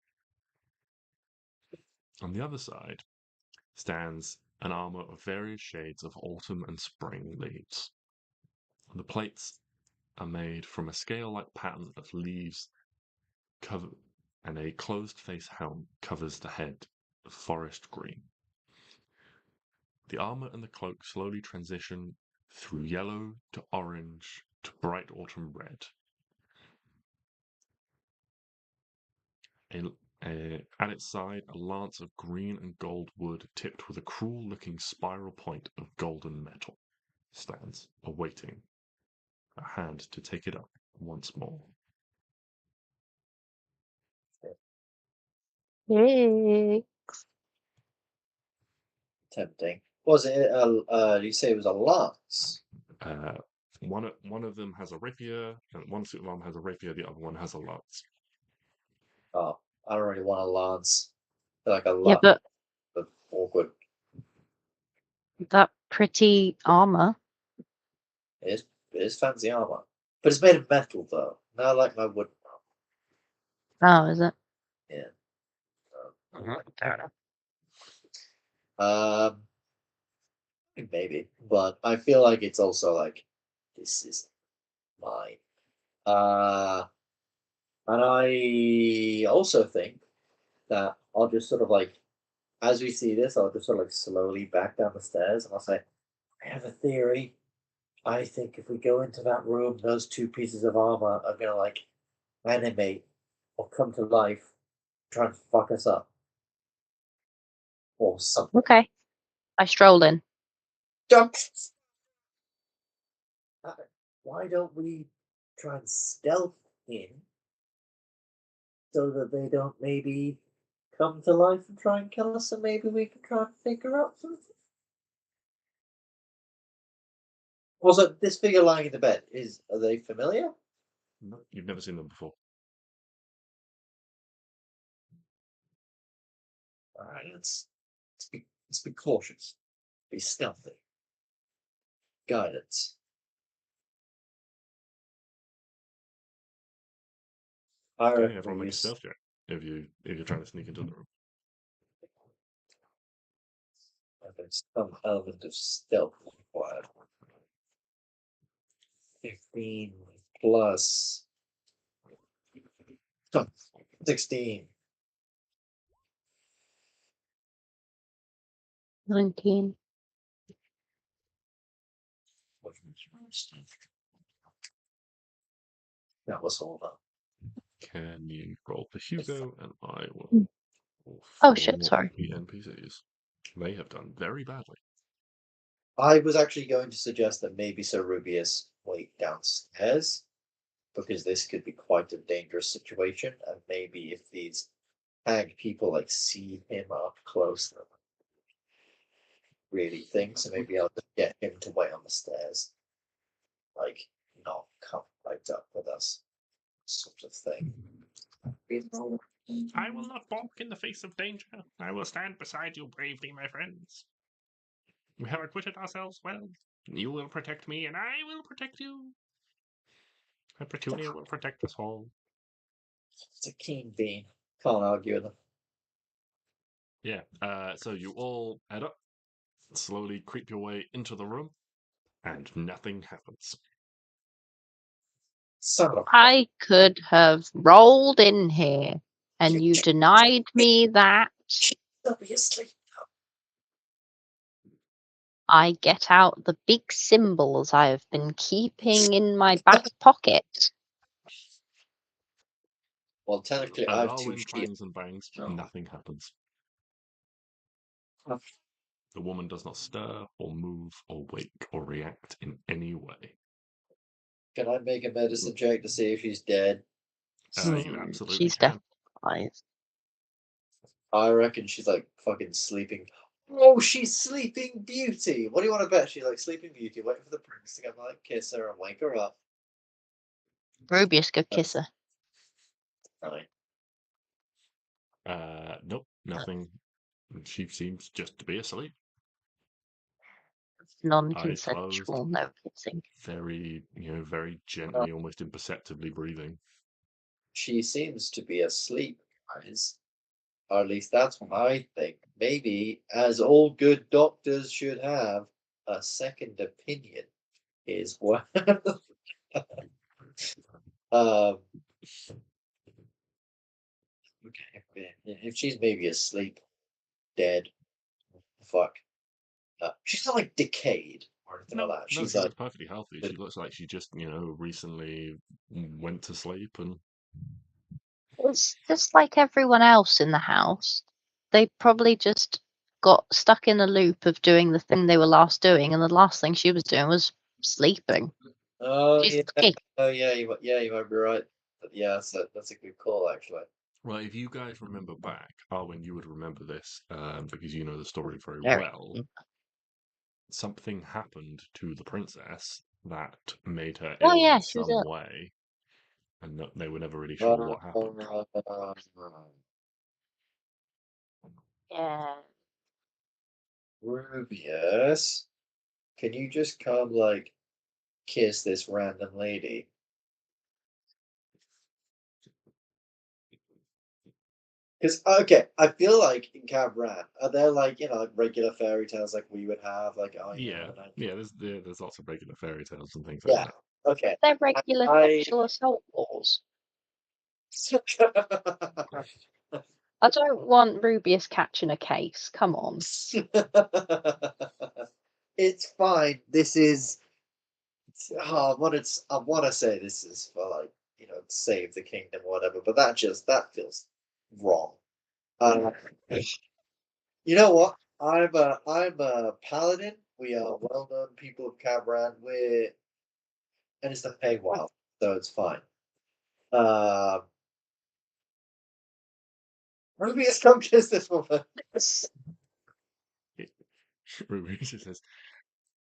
On the other side stands an armor of various shades of autumn and spring leaves. The plates are made from a scale-like pattern of leaves and a closed-face helm covers the head of forest green. The armor and the cloak slowly transition through yellow to orange to bright autumn red. At its side, a lance of green and gold wood tipped with a cruel-looking spiral point of golden metal stands, awaiting a hand to take it up. once more. Yay. Tempting. Was it? You say it was a lance? One of them has a rapier, and one suit of armor has a rapier. The other one has a lance. Oh, I don't really want a lance. I feel like a Yeah, lance but is awkward. that pretty armor. It is fancy armor, but it's made of metal though. And I like my wood. Oh, is it? Yeah. Fair enough. Maybe, but I feel like it's also like this is mine. And I also think that I'll just sort of like, as we see this, I'll just sort of like slowly back down the stairs, and I'll say, I have a theory. I think if we go into that room, those two pieces of armor are gonna like animate or come to life, try and fuck us up. Or something. Okay. I stroll in. Why don't we try and stealth in so that they don't maybe come to life and try and kill us, and maybe we can try and figure out something? Also, this figure lying in the bed, are they familiar? No, you've never seen them before. Alright, let's be cautious. Be stealthy. Guidance. I Okay, reckon everyone we make a use stealth check if you're trying to sneak into the room. there's some element of stealth required. 15 plus 16. 19. That was all done. Can you roll for Hugo, and I will Mm. roll Oh, for shit, sorry. the NPCs. They have done very badly. I was actually going to suggest that maybe Sir Rubius wait downstairs, because this could be quite a dangerous situation, and maybe if these hag people like see him up close, they'll really think. So maybe I'll just get him to wait on the stairs, like not come right up with us, sort of thing. I will not balk in the face of danger. I will stand beside you bravely, my friends. We have acquitted ourselves well. You will protect me, and I will protect you. And Petunia will protect us all. It's a keen bean. Can't argue with them. Yeah, so you all head up, slowly creep your way into the room, and nothing happens. Son of a I could have rolled in here, and you denied me that. obviously. I get out the big symbols I have been keeping in my back pocket. Well, technically, As I have two Arwen shields. clangs and bangs, Oh. nothing happens. Oh. The woman does not stir, or move, or wake, or react in any way. Can I make a medicine check to see if she's dead? You absolutely She's can. definitely. I reckon she's like fucking sleeping. Oh, she's Sleeping Beauty. What do you want to bet? She's like Sleeping Beauty, waiting for the prince to come like kiss her and wake her up. Rubius could kiss her. Right. Nope, nothing. She seems just to be asleep. Non-consensual, no kissing. Very, very gently, almost imperceptibly breathing. She seems to be asleep, guys. Or at least that's what I think. Maybe, as all good doctors should have, a second opinion is what. Okay, if she's maybe asleep, dead, fuck. She's not like decayed or anything No, like that. no, She's she like, looks perfectly healthy. She looks like she just, recently went to sleep and. It's just like everyone else in the house. They probably just got stuck in a loop of doing the thing they were last doing, and the last thing she was doing was sleeping. Oh She's yeah. lucky. Oh yeah. You might be right. But yeah, that's a good call actually. Well, if you guys remember back, Arwen, you would remember this because you know the story very Very. well. Something happened to the princess that made her Oh, ill yeah, in she was some ill. way, and they were never really sure what happened. Yeah. Rubius, can you just come like kiss this random lady? Because okay, I feel like in Kavran, are there like like regular fairy tales like we would have, like Yeah, and I, yeah. There's lots of regular fairy tales and things like yeah, that. okay. They're regular I sexual assault laws. I don't want Rubius catching a case. Come on. it's fine. This is I want to say this is for like save the kingdom or whatever, but that feels wrong. Uh, you know what? I'm a paladin. We are well known people of Cabran. And it's the Feywild, so it's fine. Rubius, come kiss this woman. Ruby says,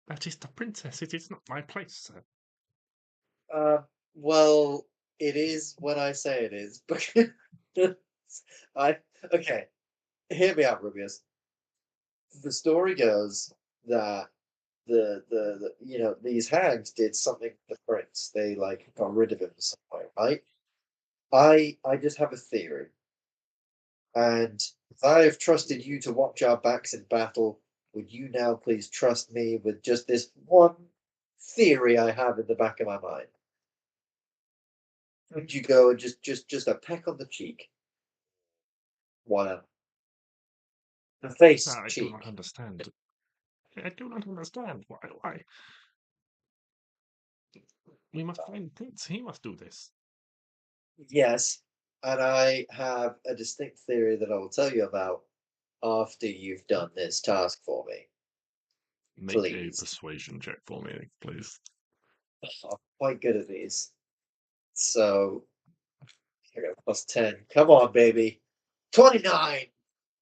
"That is the princess. It is not my place, sir." Uh, well, it is when I say it is. I okay. Hear me out, Rubius. The story goes that these hags did something to the prince. They like got rid of him some way, right? I just have a theory, and if I have trusted you to watch our backs in battle, would you now please trust me with just this one theory I have in the back of my mind? Would you go and just a peck on the cheek? One the face I do not cheek. understand. I do not understand. Why? We must find Prince. He must do this. Yes, and I have a distinct theory that I will tell you about after you've done this task for me. Make a Please. persuasion check for me, please. I'm quite good at these. So, here we go, plus 10. Come on, baby. 29!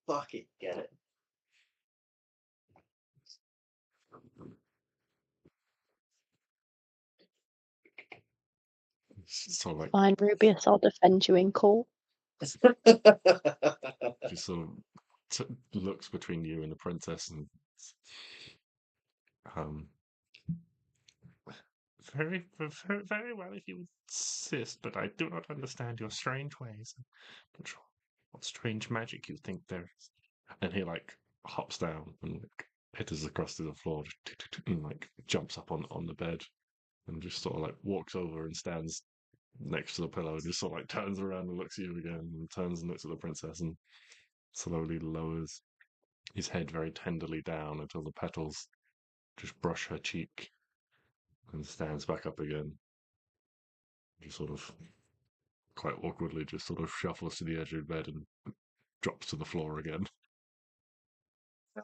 Fucking get it. So like Fine, Rubius, I'll defend you in court. she sort of looks between you and the princess and um very well if you insist, but I do not understand your strange ways. I'm not sure what strange magic you think there is. And he like hops down and like pitters across to the floor and like jumps up on the bed and just sort of like walks over and stands next to the pillow and just sort of like turns around and looks at you again and turns and looks at the princess and slowly lowers his head very tenderly down until the petals just brush her cheek and stands back up again. Just sort of quite awkwardly just sort of shuffles to the edge of the bed and drops to the floor again.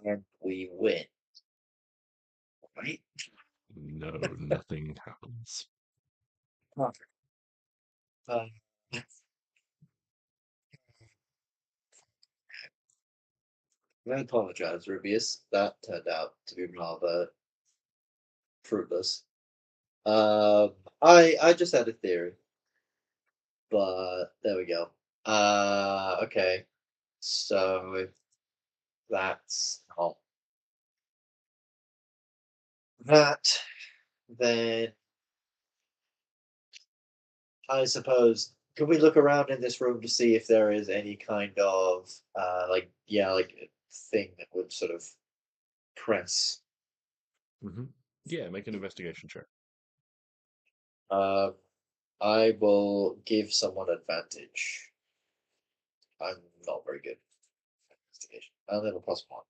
And we win. Right? No, nothing happens. Perfect. Um, I apologize, Rubius. That turned out to be rather fruitless. I just had a theory, but there we go. Okay. So if that's not that, then I suppose can we look around in this room to see if there is any kind of like a thing that would sort of press. Mm-hmm. Yeah, make an investigation check. Um, I will give someone advantage. I'm not very good at investigation. I only have a plus one.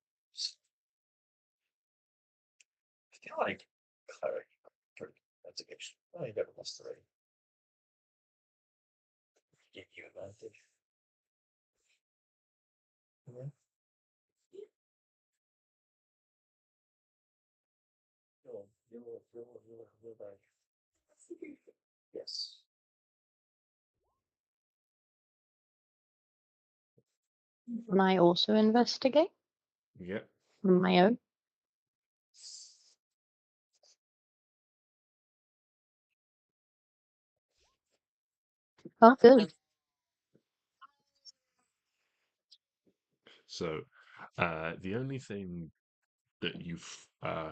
I feel like cleric pretty good investigation. Oh, you got a plus three. Give you advantage. Yeah. You're back. Yes. Can I also investigate Yep. on my own? Oh, good. So, the only thing that you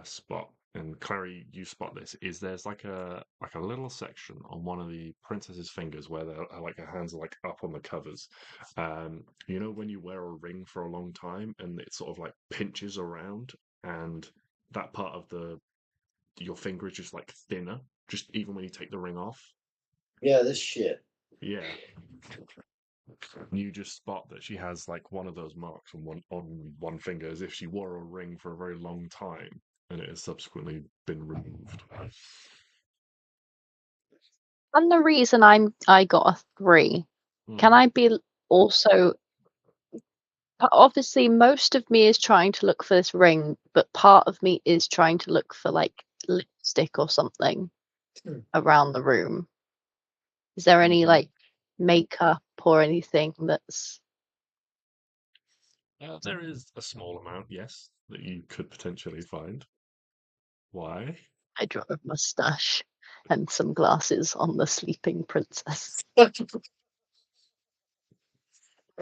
spot, and Clary, you spot this, is there's like a little section on one of the princess's fingers where they're like her hands are like up on the covers. You know when you wear a ring for a long time and it sort of like pinches around, and that part of your finger is just like thinner, just even when you take the ring off. Yeah, this shit. Yeah. You just spot that she has like one of those marks on one finger, as if she wore a ring for a very long time, and it has subsequently been removed. And the reason I got a 3. Can I be also? Obviously, most of me is trying to look for this ring, but part of me is trying to look for like lipstick or something around the room. Is there any like makeup or anything that's? There is a small amount, yes, that you could potentially find. Why? I draw a mustache and some glasses on the sleeping princess. And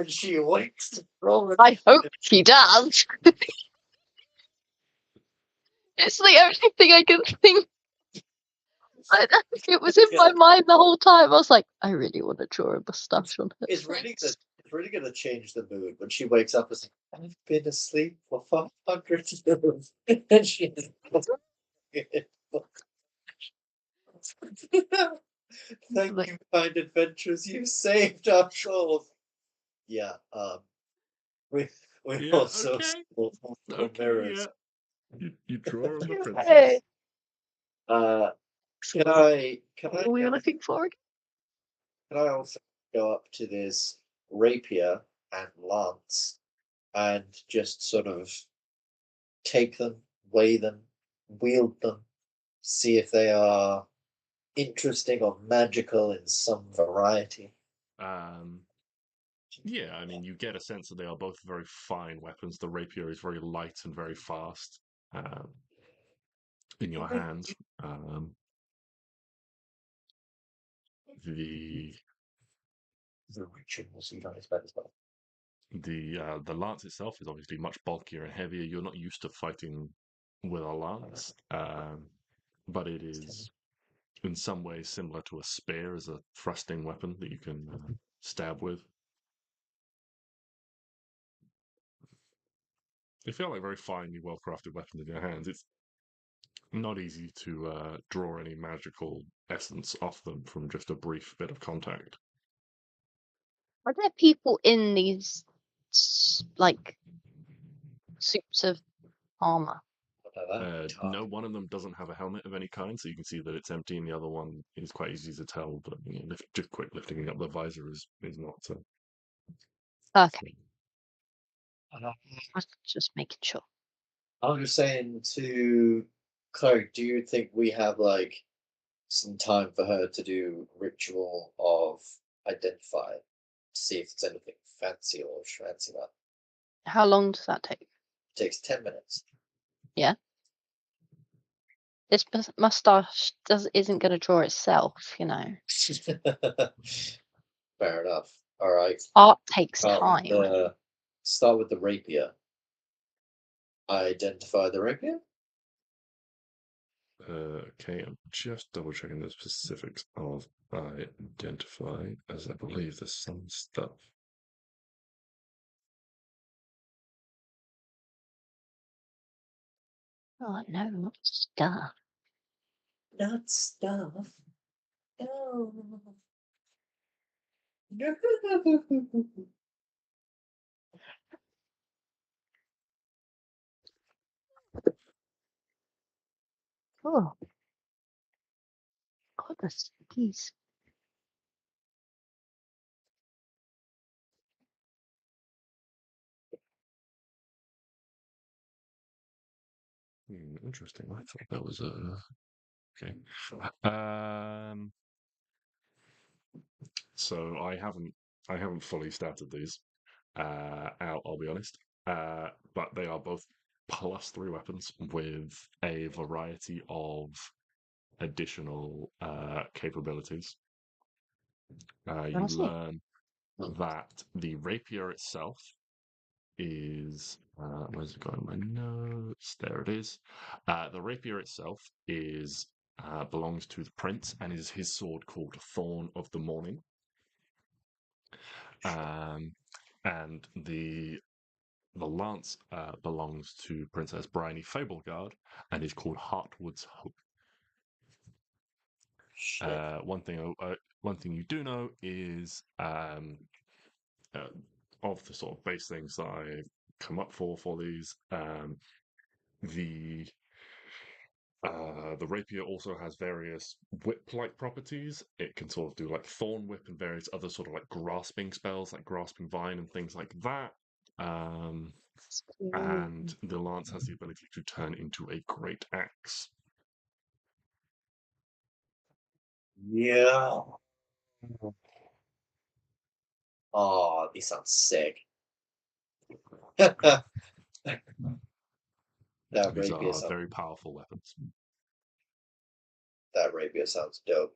she awakes. I hope she does. It's the only thing I can think. It was in my mind the whole time. I was like, I really want to draw a mustache on her. It's really gonna change the mood when she wakes up and says, I've been asleep for 500 years. And she is Thank you, kind adventurers, you saved our souls. Yeah, we Yeah, also okay. stole mirrors. Yeah. You draw on the Hey. princess. Can What were we looking for? I also go up to this rapier and lance and just sort of take them, weigh them, wield them, see if they are interesting or magical in some variety? Yeah, I mean, you get a sense that they are both very fine weapons. The rapier is very light and very fast in your hands. The The rituals you guys bet as well. the lance itself is obviously much bulkier and heavier. You're not used to fighting with a lance, but it is in some ways similar to a spear as a thrusting weapon that you can stab with. They feel like very finely, well-crafted weapons in your hands. It's not easy to draw any magical essence off them from just a brief bit of contact. Are there people in these like suits of armor? No, one of them doesn't have a helmet of any kind, so you can see that it's empty, and the other one is quite easy to tell. But just quick lifting up the visor is not. Okay, I was just making sure. I'm just saying to Chloe, do you think we have like some time for her to do ritual of identify to see if there's anything fancy or schmancy about? How long does that take? It takes 10 minutes. Yeah. This mustache isn't going to draw itself, you know. Fair enough. All right. Art takes time. Start with the rapier. Identify the rapier. Okay, I'm just double checking the specifics of identify, as I believe there's some stuff. Oh no, not stuff. Not stuff. No. Oh, God, the stickies. Interesting. I thought that was a Okay. So I haven't fully started these out. I'll be honest. But they are both +3 weapons with a variety of additional capabilities. You Awesome. learn that the rapier itself is where's it going? My notes. There it is. The rapier itself is belongs to the prince and is his sword called Thorn of the Morning. And the lance belongs to Princess Bryony Fableguard and is called Heartwood's Hope. One thing you do know is of the sort of base things that I come up for these, the rapier also has various whip-like properties. It can sort of do like thorn whip and various other sort of like grasping spells, like grasping vine and things like that. And the lance has the ability to turn into a great axe. Yeah. Oh, these sound sick. That These rapier are sounds. very powerful weapons. That rapier sounds dope.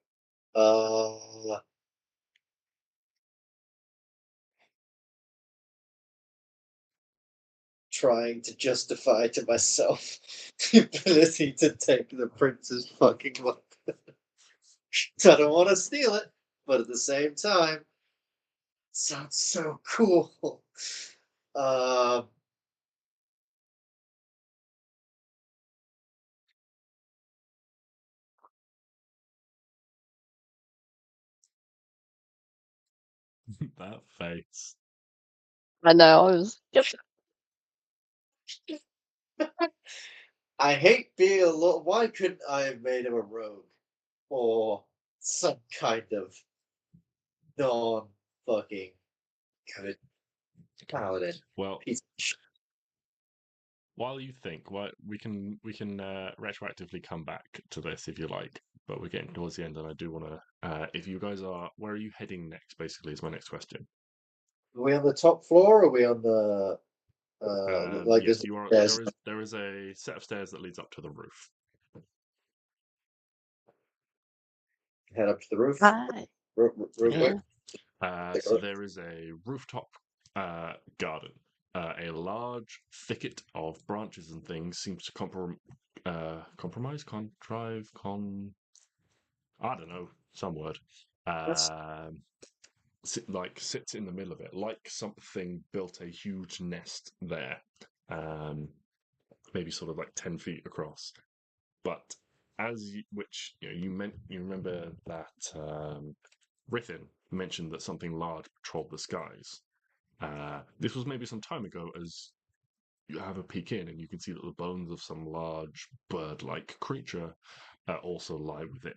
Trying to justify to myself the ability to take the prince's fucking weapon. I don't want to steal it, but at the same time, it sounds so cool. That face. I know. I was just. I hate being a little. Why couldn't I have made him a rogue or some kind of non-fucking good paladin? Well, Piece of shit. while you think, we can retroactively come back to this if you like, but we're getting towards the end, and I do want to. If you guys are, where are you heading next? Basically, is my next question. Are we on the top floor? Or are we on the like Yes, there's you are. stairs? There is a set of stairs that leads up to the roof. Head up to the roof Hi. real quick. So there is a rooftop garden. A large thicket of branches and things seems to compromise, contrive, I don't know, some word. Sits in the middle of it, like something built a huge nest there, maybe sort of like 10 feet across. But you remember that Rithin mentioned that something large patrolled the skies. This was maybe some time ago, as you have a peek in and you can see that the bones of some large bird-like creature also lie within.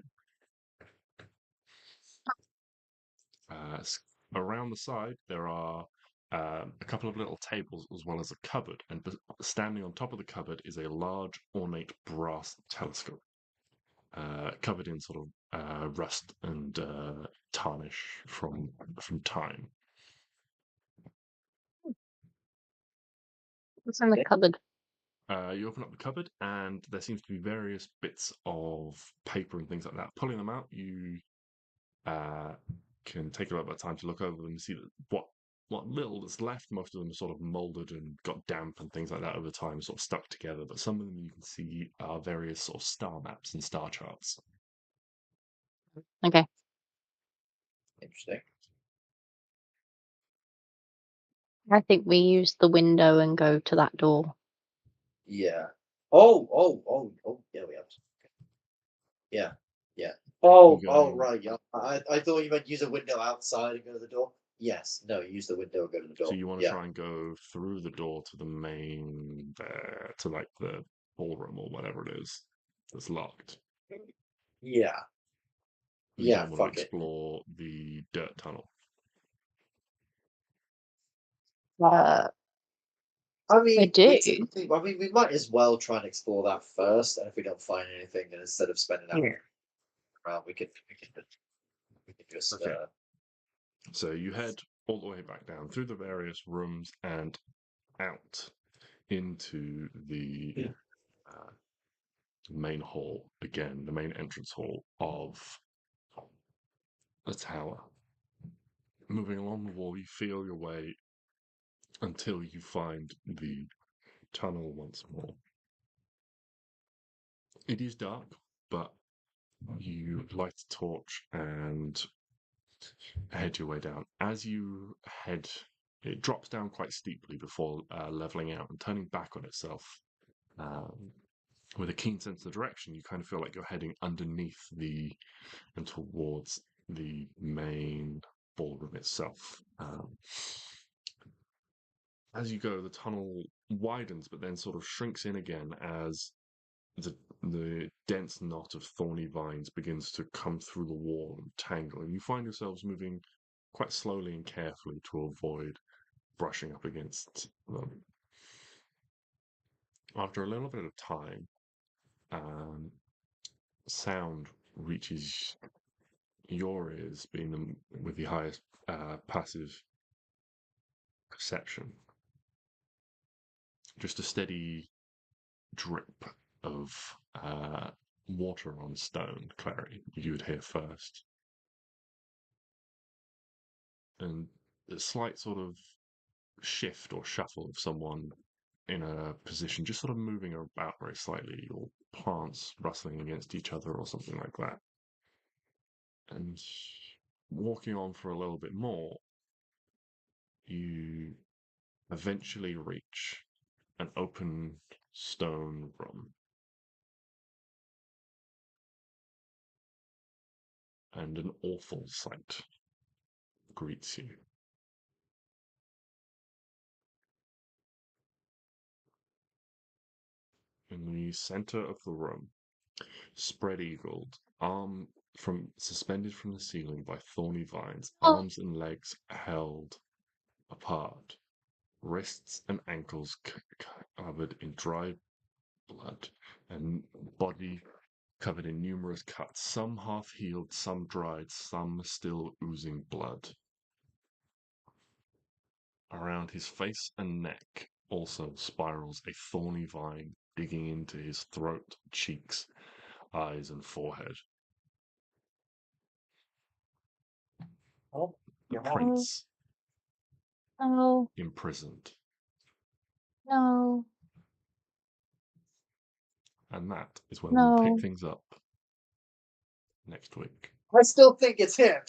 Around the side, there are a couple of little tables as well as a cupboard, and standing on top of the cupboard is a large ornate brass telescope, covered in sort of rust and tarnish from time. What's in the cupboard? You open up the cupboard, and there seems to be various bits of paper and things like that. Pulling them out, you can take a little bit of time to look over them and see that what little that's left. Most of them are sort of molded and got damp and things like that over time, sort of stuck together. But some of them you can see are various sort of star maps and star charts. Okay. Interesting. I think we use the window and go to that door. Yeah. Oh, yeah, we have. Yeah, yeah. Oh, right. Yeah. I thought you meant use a window outside and go to the door. Yes. No, use the window and go to the door. So you want to Yeah. try and go through the door to the main, to like the ballroom or whatever it is that's locked. Yeah. You Yeah. don't want to Fuck it. explore the dirt tunnel. I mean, I do. we might as well try and explore that first, and if we don't find anything, then instead of spending that around, we could just Okay. So you head all the way back down through the various rooms and out into the main hall again, the main entrance hall of the tower. Moving along the wall, you feel your way until you find the tunnel once more. It is dark, but you light a torch and head your way down. As you head, it drops down quite steeply before leveling out and turning back on itself. With a keen sense of direction, you kind of feel like you're heading underneath and towards the main ballroom itself. As you go, the tunnel widens, but then sort of shrinks in again as the dense knot of thorny vines begins to come through the wall and tangle, and you find yourselves moving quite slowly and carefully to avoid brushing up against them. After a little bit of time, sound reaches your ears, being them with the highest passive perception. Just a steady drip of water on stone, Klari, you would hear first. And a slight sort of shift or shuffle of someone in a position, just sort of moving about very slightly, or plants rustling against each other or something like that. And walking on for a little bit more, you eventually reach an open stone room. And an awful sight greets you. In the center of the room, spread-eagled, suspended from the ceiling by thorny vines, arms and legs held apart, wrists and ankles covered in dry blood, and body covered in numerous cuts, some half-healed, some dried, some still oozing blood. Around his face and neck also spirals a thorny vine, digging into his throat, cheeks, eyes, and forehead. The prince No, imprisoned. no, And that is where we'll pick no. things up next week. I still think it's him.